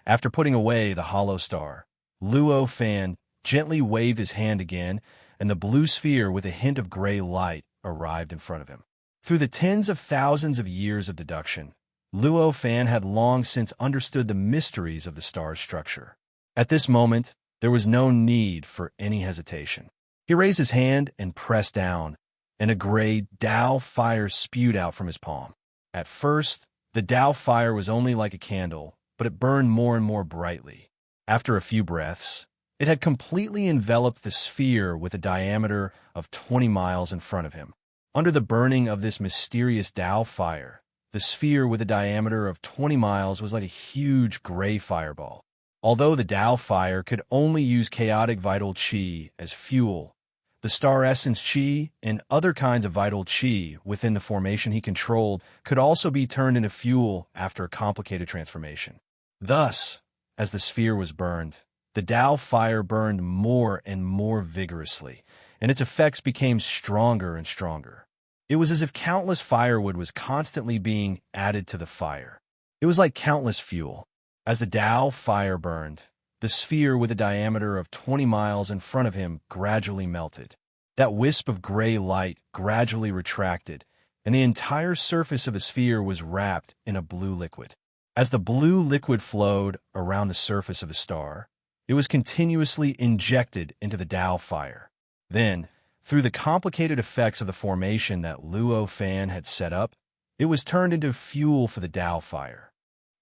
After putting away the hollow star, Luo Fan gently waved his hand again, and the blue sphere with a hint of gray light arrived in front of him. Through the tens of thousands of years of deduction, Luo Fan had long since understood the mysteries of the star's structure. At this moment, there was no need for any hesitation. He raised his hand and pressed down, and a gray Tao fire spewed out from his palm. At first, the Tao fire was only like a candle, but it burned more and more brightly. After a few breaths, it had completely enveloped the sphere with a diameter of 20 miles in front of him. Under the burning of this mysterious Tao fire, the sphere with a diameter of 20 miles was like a huge gray fireball. Although the Tao fire could only use chaotic vital qi as fuel, the star essence qi and other kinds of vital qi within the formation he controlled could also be turned into fuel after a complicated transformation. Thus, as the sphere was burned, the Tao fire burned more and more vigorously, and its effects became stronger and stronger. It was as if countless firewood was constantly being added to the fire. It was like countless fuel. As the Tao fire burned, the sphere with a diameter of 20 miles in front of him gradually melted. That wisp of gray light gradually retracted, and the entire surface of the sphere was wrapped in a blue liquid. As the blue liquid flowed around the surface of the star, it was continuously injected into the Tao fire. Then, through the complicated effects of the formation that Luo Fan had set up, it was turned into fuel for the Tao fire.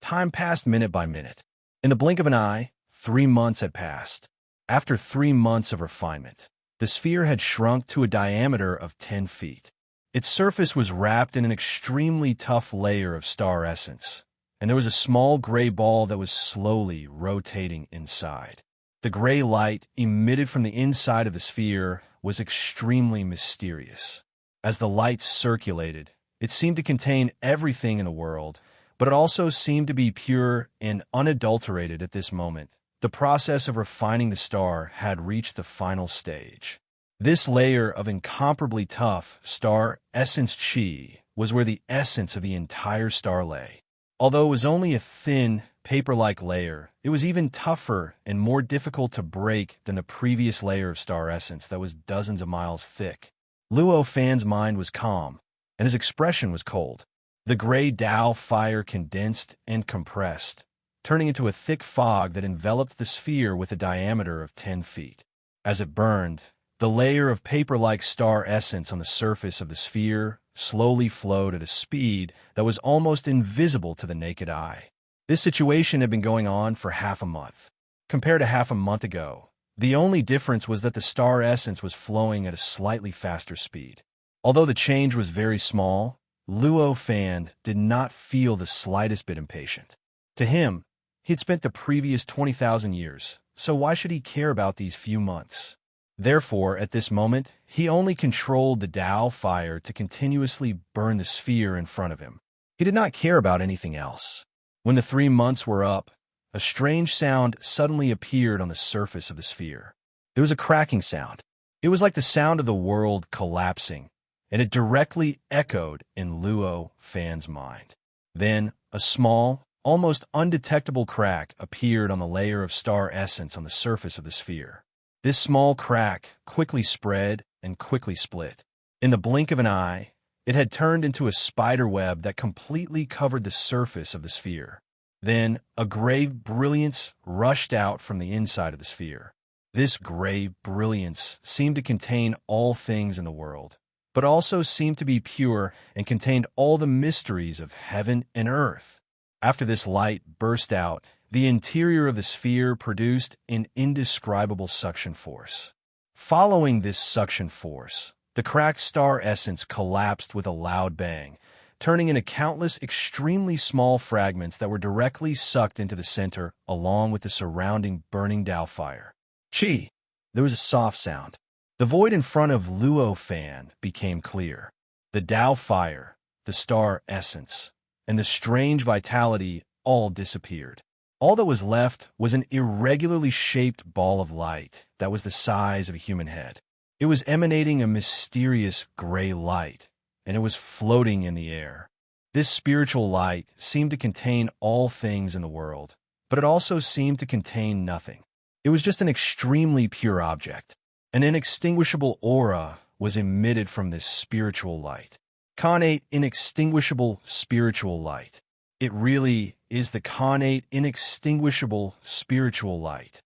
Time passed minute by minute. In the blink of an eye, 3 months had passed. After 3 months of refinement, the sphere had shrunk to a diameter of 10 feet. Its surface was wrapped in an extremely tough layer of star essence, and there was a small gray ball that was slowly rotating inside. The gray light emitted from the inside of the sphere was extremely mysterious. As the light circulated, it seemed to contain everything in the world, but it also seemed to be pure and unadulterated at this moment. The process of refining the star had reached the final stage. This layer of incomparably tough star essence qi was where the essence of the entire star lay. Although it was only a thin, paper-like layer, it was even tougher and more difficult to break than the previous layer of star essence that was dozens of miles thick. Luo Fan's mind was calm, and his expression was cold. The gray Tao fire condensed and compressed, turning into a thick fog that enveloped the sphere with a diameter of 10 feet. As it burned, the layer of paper-like star essence on the surface of the sphere slowly flowed at a speed that was almost invisible to the naked eye. This situation had been going on for half a month. Compared to half a month ago, the only difference was that the star essence was flowing at a slightly faster speed. Although the change was very small, Luo Fan did not feel the slightest bit impatient. To him, he had spent the previous 20,000 years, so why should he care about these few months? Therefore, at this moment, he only controlled the Tao fire to continuously burn the sphere in front of him. He did not care about anything else. When the 3 months were up, a strange sound suddenly appeared on the surface of the sphere. There was a cracking sound. It was like the sound of the world collapsing, and it directly echoed in Luo Fan's mind. Then, a small, almost undetectable crack appeared on the layer of star essence on the surface of the sphere. This small crack quickly spread and quickly split. In the blink of an eye, it had turned into a spider web that completely covered the surface of the sphere. Then, a gray brilliance rushed out from the inside of the sphere. This gray brilliance seemed to contain all things in the world, but also seemed to be pure and contained all the mysteries of heaven and earth. After this light burst out, the interior of the sphere produced an indescribable suction force. Following this suction force, the cracked star essence collapsed with a loud bang, turning into countless extremely small fragments that were directly sucked into the center along with the surrounding burning Tao fire. Chi! There was a soft sound. The void in front of Luo Fan became clear. The Tao fire, the star essence, and the strange vitality all disappeared. All that was left was an irregularly shaped ball of light that was the size of a human head. It was emanating a mysterious gray light, and it was floating in the air. This spiritual light seemed to contain all things in the world, but it also seemed to contain nothing. It was just an extremely pure object. An inextinguishable aura was emitted from this spiritual light. Connate, inextinguishable spiritual light. It really is the connate, inextinguishable spiritual light.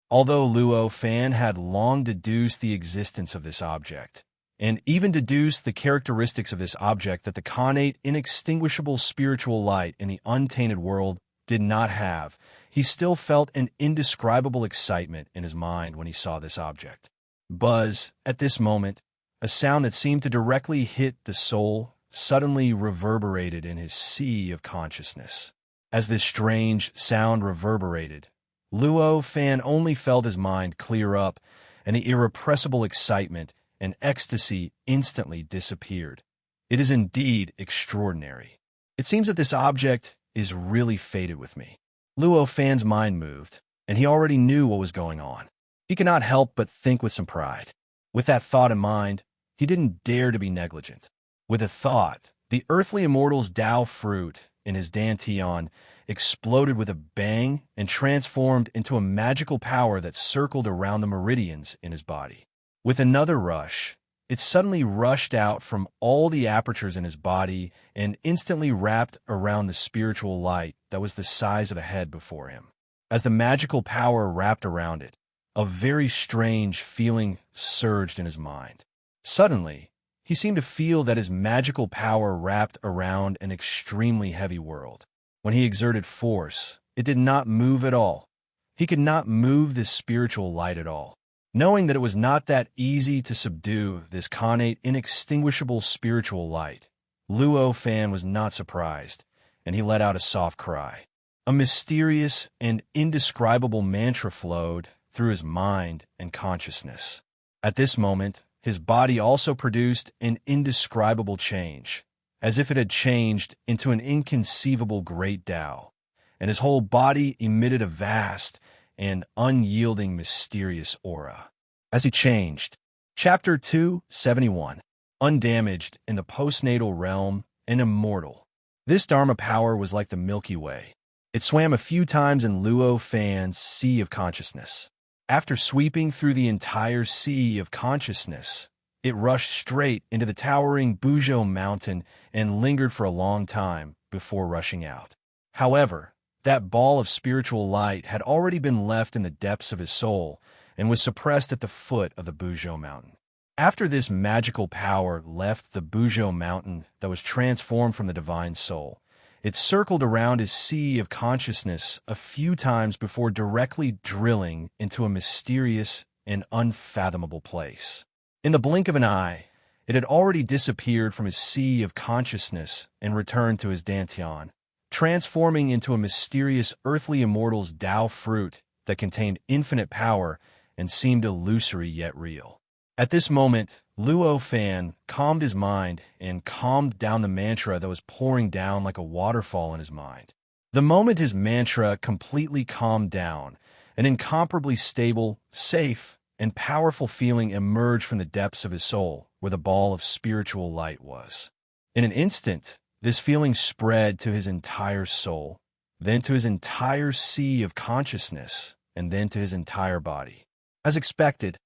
Although Luo Fan had long deduced the existence of this object, and even deduced the characteristics of this object that the connate, inextinguishable spiritual light in the untainted world did not have, he still felt an indescribable excitement in his mind when he saw this object. Buzz, at this moment, a sound that seemed to directly hit the soul, suddenly reverberated in his sea of consciousness. As this strange sound reverberated, Luo Fan only felt his mind clear up, and the irrepressible excitement and ecstasy instantly disappeared. It is indeed extraordinary. It seems that this object is really fated with me. Luo Fan's mind moved, and he already knew what was going on. He could not help but think with some pride. With that thought in mind, he didn't dare to be negligent. With a thought, the earthly immortal's Tao fruit in his dantian exploded with a bang and transformed into a magical power that circled around the meridians in his body. With another rush, it suddenly rushed out from all the apertures in his body and instantly wrapped around the spiritual light that was the size of a head before him. As the magical power wrapped around it, a very strange feeling surged in his mind. Suddenly, he seemed to feel that his magical power wrapped around an extremely heavy world. When he exerted force, it did not move at all. He could not move this spiritual light at all. Knowing that it was not that easy to subdue this connate, inextinguishable spiritual light, Luo Fan was not surprised, and he let out a soft cry. A mysterious and indescribable mantra flowed through his mind and consciousness. At this moment, his body also produced an indescribable change, as if it had changed into an inconceivable great Tao, and his whole body emitted a vast and unyielding mysterious aura. As he changed, Chapter 271, Undamaged in the Postnatal Realm and Immortal. This Dharma power was like the Milky Way. It swam a few times in Luo Fan's sea of consciousness. After sweeping through the entire sea of consciousness, it rushed straight into the towering Buzhou mountain and lingered for a long time before rushing out. However, that ball of spiritual light had already been left in the depths of his soul and was suppressed at the foot of the Buzhou mountain. After this magical power left the Buzhou mountain that was transformed from the divine soul, it circled around his sea of consciousness a few times before directly drilling into a mysterious and unfathomable place. In the blink of an eye, it had already disappeared from his sea of consciousness and returned to his dantian, transforming into a mysterious earthly immortal's Tao fruit that contained infinite power and seemed illusory yet real. At this moment, Luo Fan calmed his mind and calmed down the mantra that was pouring down like a waterfall in his mind. The moment his mantra completely calmed down, an incomparably stable, safe, and powerful feeling emerged from the depths of his soul where the ball of spiritual light was. In an instant, this feeling spread to his entire soul, then to his entire sea of consciousness, and then to his entire body. As expected,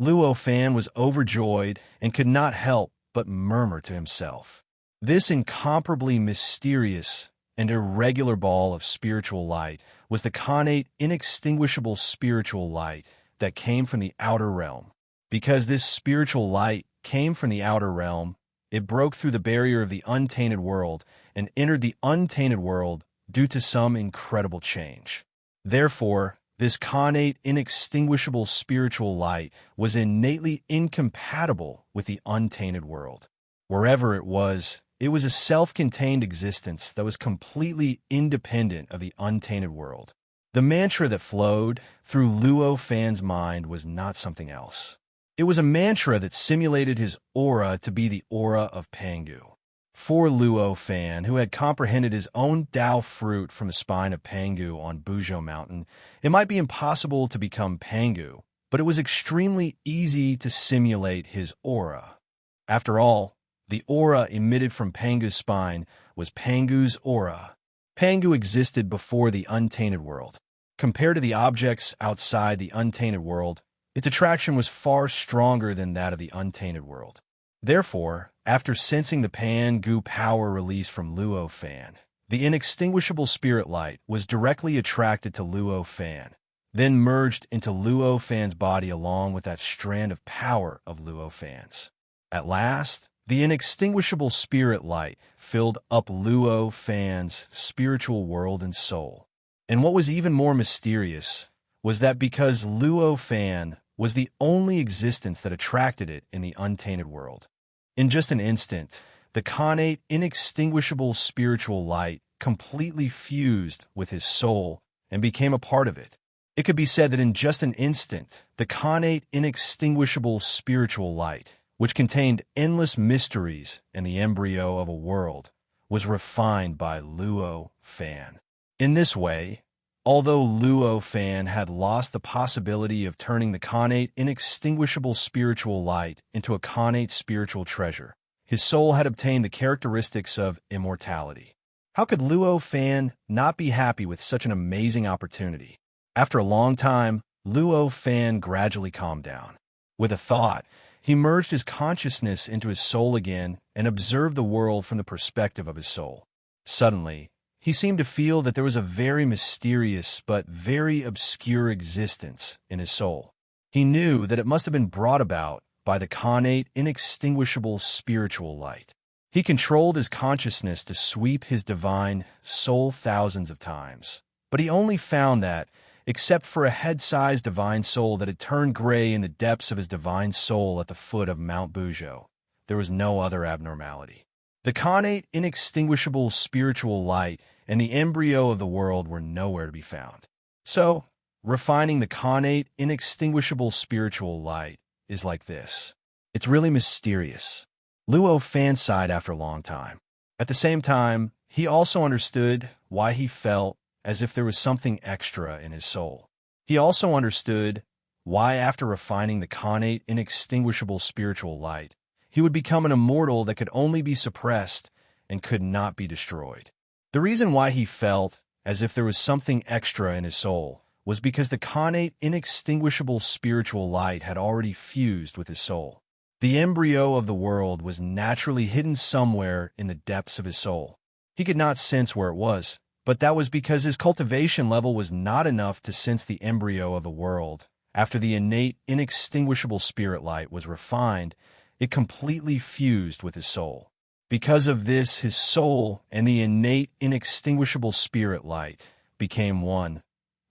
Luo Fan was overjoyed and could not help but murmur to himself. This incomparably mysterious and irregular ball of spiritual light was the connate, inextinguishable spiritual light that came from the outer realm. Because this spiritual light came from the outer realm, it broke through the barrier of the untainted world and entered the untainted world due to some incredible change. Therefore, this connate, inextinguishable spiritual light was innately incompatible with the untainted world. Wherever it was a self-contained existence that was completely independent of the untainted world. The mantra that flowed through Luo Fan's mind was not something else. It was a mantra that simulated his aura to be the aura of Pangu. For Luo Fan, who had comprehended his own Tao fruit from the spine of Pangu on Buzhou Mountain, it might be impossible to become Pangu, but it was extremely easy to simulate his aura. After all, the aura emitted from Pangu's spine was Pangu's aura. Pangu existed before the untainted world. Compared to the objects outside the untainted world, its attraction was far stronger than that of the untainted world. Therefore, after sensing the Pangu power released from Luo Fan, the inextinguishable spirit light was directly attracted to Luo Fan, then merged into Luo Fan's body along with that strand of power of Luo Fan's. At last, the inextinguishable spirit light filled up Luo Fan's spiritual world and soul. And what was even more mysterious was that because Luo Fan was the only existence that attracted it in the untainted world, in just an instant, the connate, inextinguishable spiritual light completely fused with his soul and became a part of it. It could be said that in just an instant, the connate, inextinguishable spiritual light, which contained endless mysteries and the embryo of a world, was refined by Luo Fan. In this way, although Luo Fan had lost the possibility of turning the connate, inextinguishable spiritual light into a connate spiritual treasure, his soul had obtained the characteristics of immortality. How could Luo Fan not be happy with such an amazing opportunity? After a long time, Luo Fan gradually calmed down. With a thought, he merged his consciousness into his soul again and observed the world from the perspective of his soul. Suddenly, he seemed to feel that there was a very mysterious but very obscure existence in his soul. He knew that it must have been brought about by the connate, inextinguishable spiritual light. He controlled his consciousness to sweep his divine soul thousands of times, but he only found that, except for a head-sized divine soul that had turned gray in the depths of his divine soul at the foot of Mount Buzhou, there was no other abnormality. The connate, inextinguishable spiritual light and the embryo of the world were nowhere to be found. So, refining the connate, inextinguishable spiritual light is like this. It's really mysterious. Luo Fan sighed after a long time. At the same time, he also understood why he felt as if there was something extra in his soul. He also understood why, after refining the connate, inextinguishable spiritual light, he would become an immortal that could only be suppressed and could not be destroyed. The reason why he felt as if there was something extra in his soul was because the connate, inextinguishable spiritual light had already fused with his soul. The embryo of the world was naturally hidden somewhere in the depths of his soul. He could not sense where it was, but that was because his cultivation level was not enough to sense the embryo of the world. After the innate, inextinguishable spirit light was refined, it completely fused with his soul. Because of this, his soul and the innate, inextinguishable spirit light became one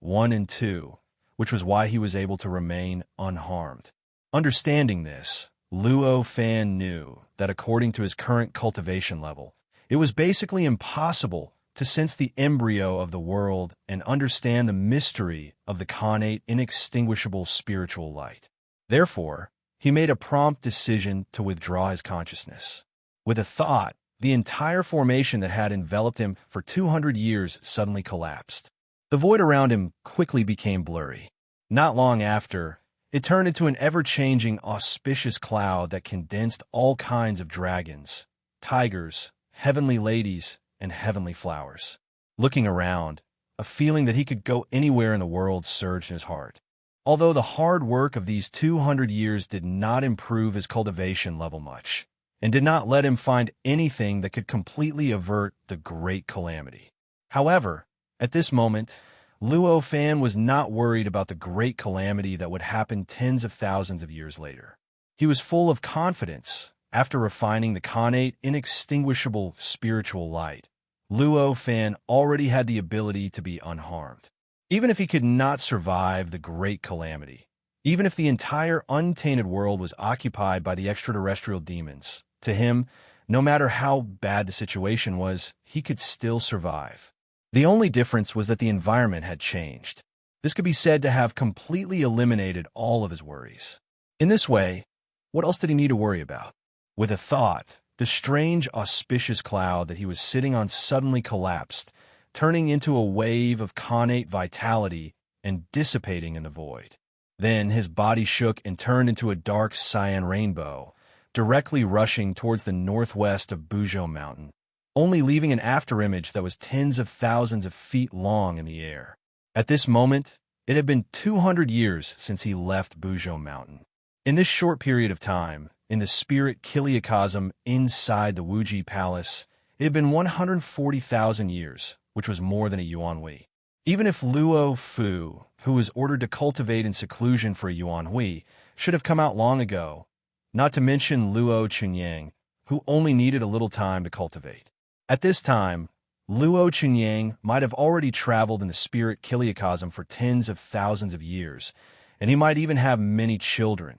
and two, which was why he was able to remain unharmed. Understanding this, Luo Fan knew that according to his current cultivation level, it was basically impossible to sense the embryo of the world and understand the mystery of the connate, inextinguishable spiritual light. Therefore, he made a prompt decision to withdraw his consciousness. With a thought, the entire formation that had enveloped him for 200 years suddenly collapsed. The void around him quickly became blurry. Not long after, it turned into an ever-changing, auspicious cloud that condensed all kinds of dragons, tigers, heavenly ladies, and heavenly flowers. Looking around, a feeling that he could go anywhere in the world surged in his heart. Although the hard work of these 200 years did not improve his cultivation level much, and did not let him find anything that could completely avert the great calamity. However, at this moment, Luo Fan was not worried about the great calamity that would happen tens of thousands of years later. He was full of confidence. After refining the connate, inextinguishable spiritual light, Luo Fan already had the ability to be unharmed. Even if he could not survive the great calamity, even if the entire untainted world was occupied by the extraterrestrial demons, to him, no matter how bad the situation was, he could still survive. The only difference was that the environment had changed. This could be said to have completely eliminated all of his worries. In this way, what else did he need to worry about? With a thought, The strange, auspicious cloud that he was sitting on suddenly collapsed, turning into a wave of connate vitality and dissipating in the void. Then his body shook and turned into a dark cyan rainbow, directly rushing towards the northwest of Buzhou Mountain, only leaving an afterimage that was tens of thousands of feet long in the air. At this moment, it had been 200 years since he left Buzhou Mountain. In this short period of time, in the spirit Kiliacosm inside the Wuji Palace, it had been 140,000 years, which was more than a yuanhui. Even if Luo Fu, who was ordered to cultivate in seclusion for a yuanhui, should have come out long ago, not to mention Luo Chunyang, who only needed a little time to cultivate. At this time, Luo Chunyang might have already traveled in the spirit Kiliacosm for tens of thousands of years, and he might even have many children.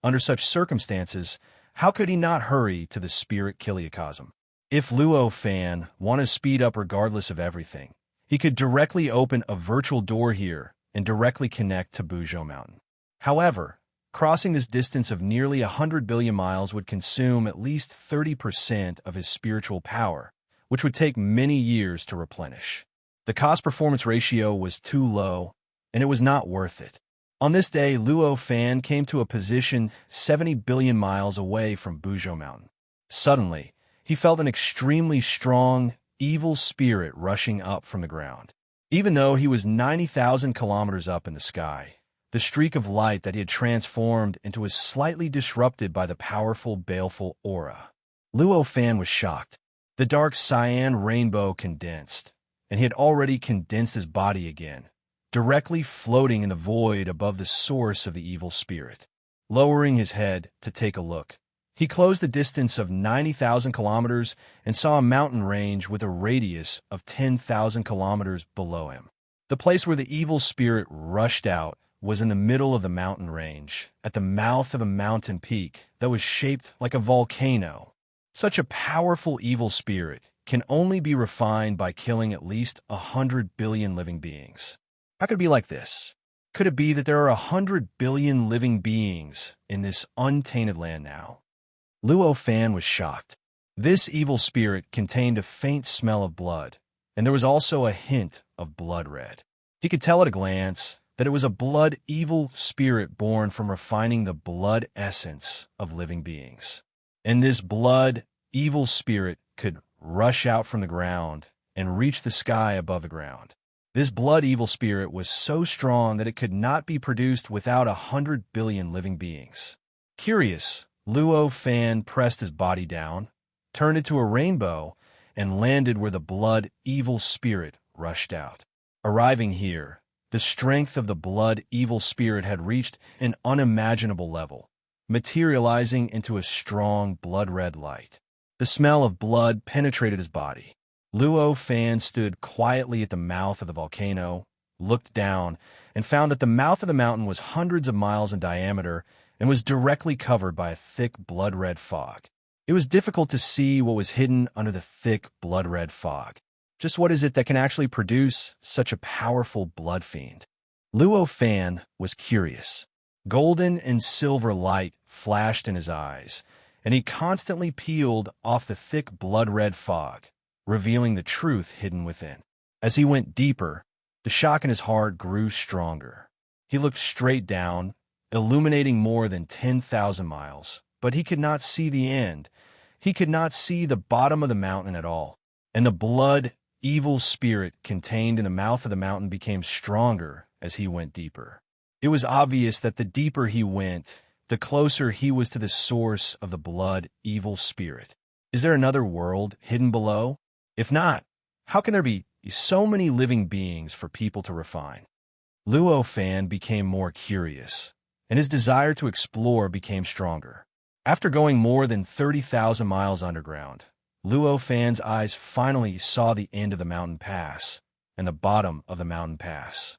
Under such circumstances, how could he not hurry to the spirit Kiliacosm? If Luo Fan wanted to speed up regardless of everything, he could directly open a virtual door here and directly connect to Buzhou Mountain. However, crossing this distance of nearly 100 billion miles would consume at least 30% of his spiritual power, which would take many years to replenish. The cost-performance ratio was too low, and it was not worth it. On this day, Luo Fan came to a position 70 billion miles away from Buzhou Mountain. Suddenly, he felt an extremely strong, evil spirit rushing up from the ground. Even though he was 90,000 kilometers up in the sky, the streak of light that he had transformed into was slightly disrupted by the powerful, baleful aura. Luo Fan was shocked. The dark cyan rainbow condensed, and he had already condensed his body again, directly floating in the void above the source of the evil spirit. Lowering his head to take a look, he closed the distance of 90,000 kilometers and saw a mountain range with a radius of 10,000 kilometers below him. The place where the evil spirit rushed out was in the middle of the mountain range, at the mouth of a mountain peak that was shaped like a volcano. Such a powerful evil spirit can only be refined by killing at least 100 billion living beings. How could it be like this? Could it be that there are 100 billion living beings in this untainted land now? Luo Fan was shocked. This evil spirit contained a faint smell of blood, and there was also a hint of blood red. He could tell at a glance that it was a blood evil spirit born from refining the blood essence of living beings. And this blood evil spirit could rush out from the ground and reach the sky above the ground. This blood evil spirit was so strong that it could not be produced without 100 billion living beings. Curious, Luo Fan pressed his body down, turned it to a rainbow, and landed where the blood evil spirit rushed out. Arriving here, the strength of the blood evil spirit had reached an unimaginable level, materializing into a strong blood-red light. The smell of blood penetrated his body. Luo Fan stood quietly at the mouth of the volcano, looked down, and found that the mouth of the mountain was hundreds of miles in diameter and was directly covered by a thick blood-red fog. It was difficult to see what was hidden under the thick blood-red fog. Just what is it that can actually produce such a powerful blood fiend? Luo Fan was curious. Golden and silver light flashed in his eyes, and he constantly peeled off the thick blood-red fog, revealing the truth hidden within. As he went deeper, the shock in his heart grew stronger. He looked straight down, illuminating more than 10,000 miles, but he could not see the end. He could not see the bottom of the mountain at all, and the blood evil spirit contained in the mouth of the mountain became stronger as he went deeper. It was obvious that the deeper he went, the closer he was to the source of the blood evil spirit. Is there another world hidden below? If not, how can there be so many living beings for people to refine? Luo Fan became more curious, and his desire to explore became stronger. After going more than 30,000 miles underground, Luo Fan's eyes finally saw the end of the mountain pass and the bottom of the mountain pass.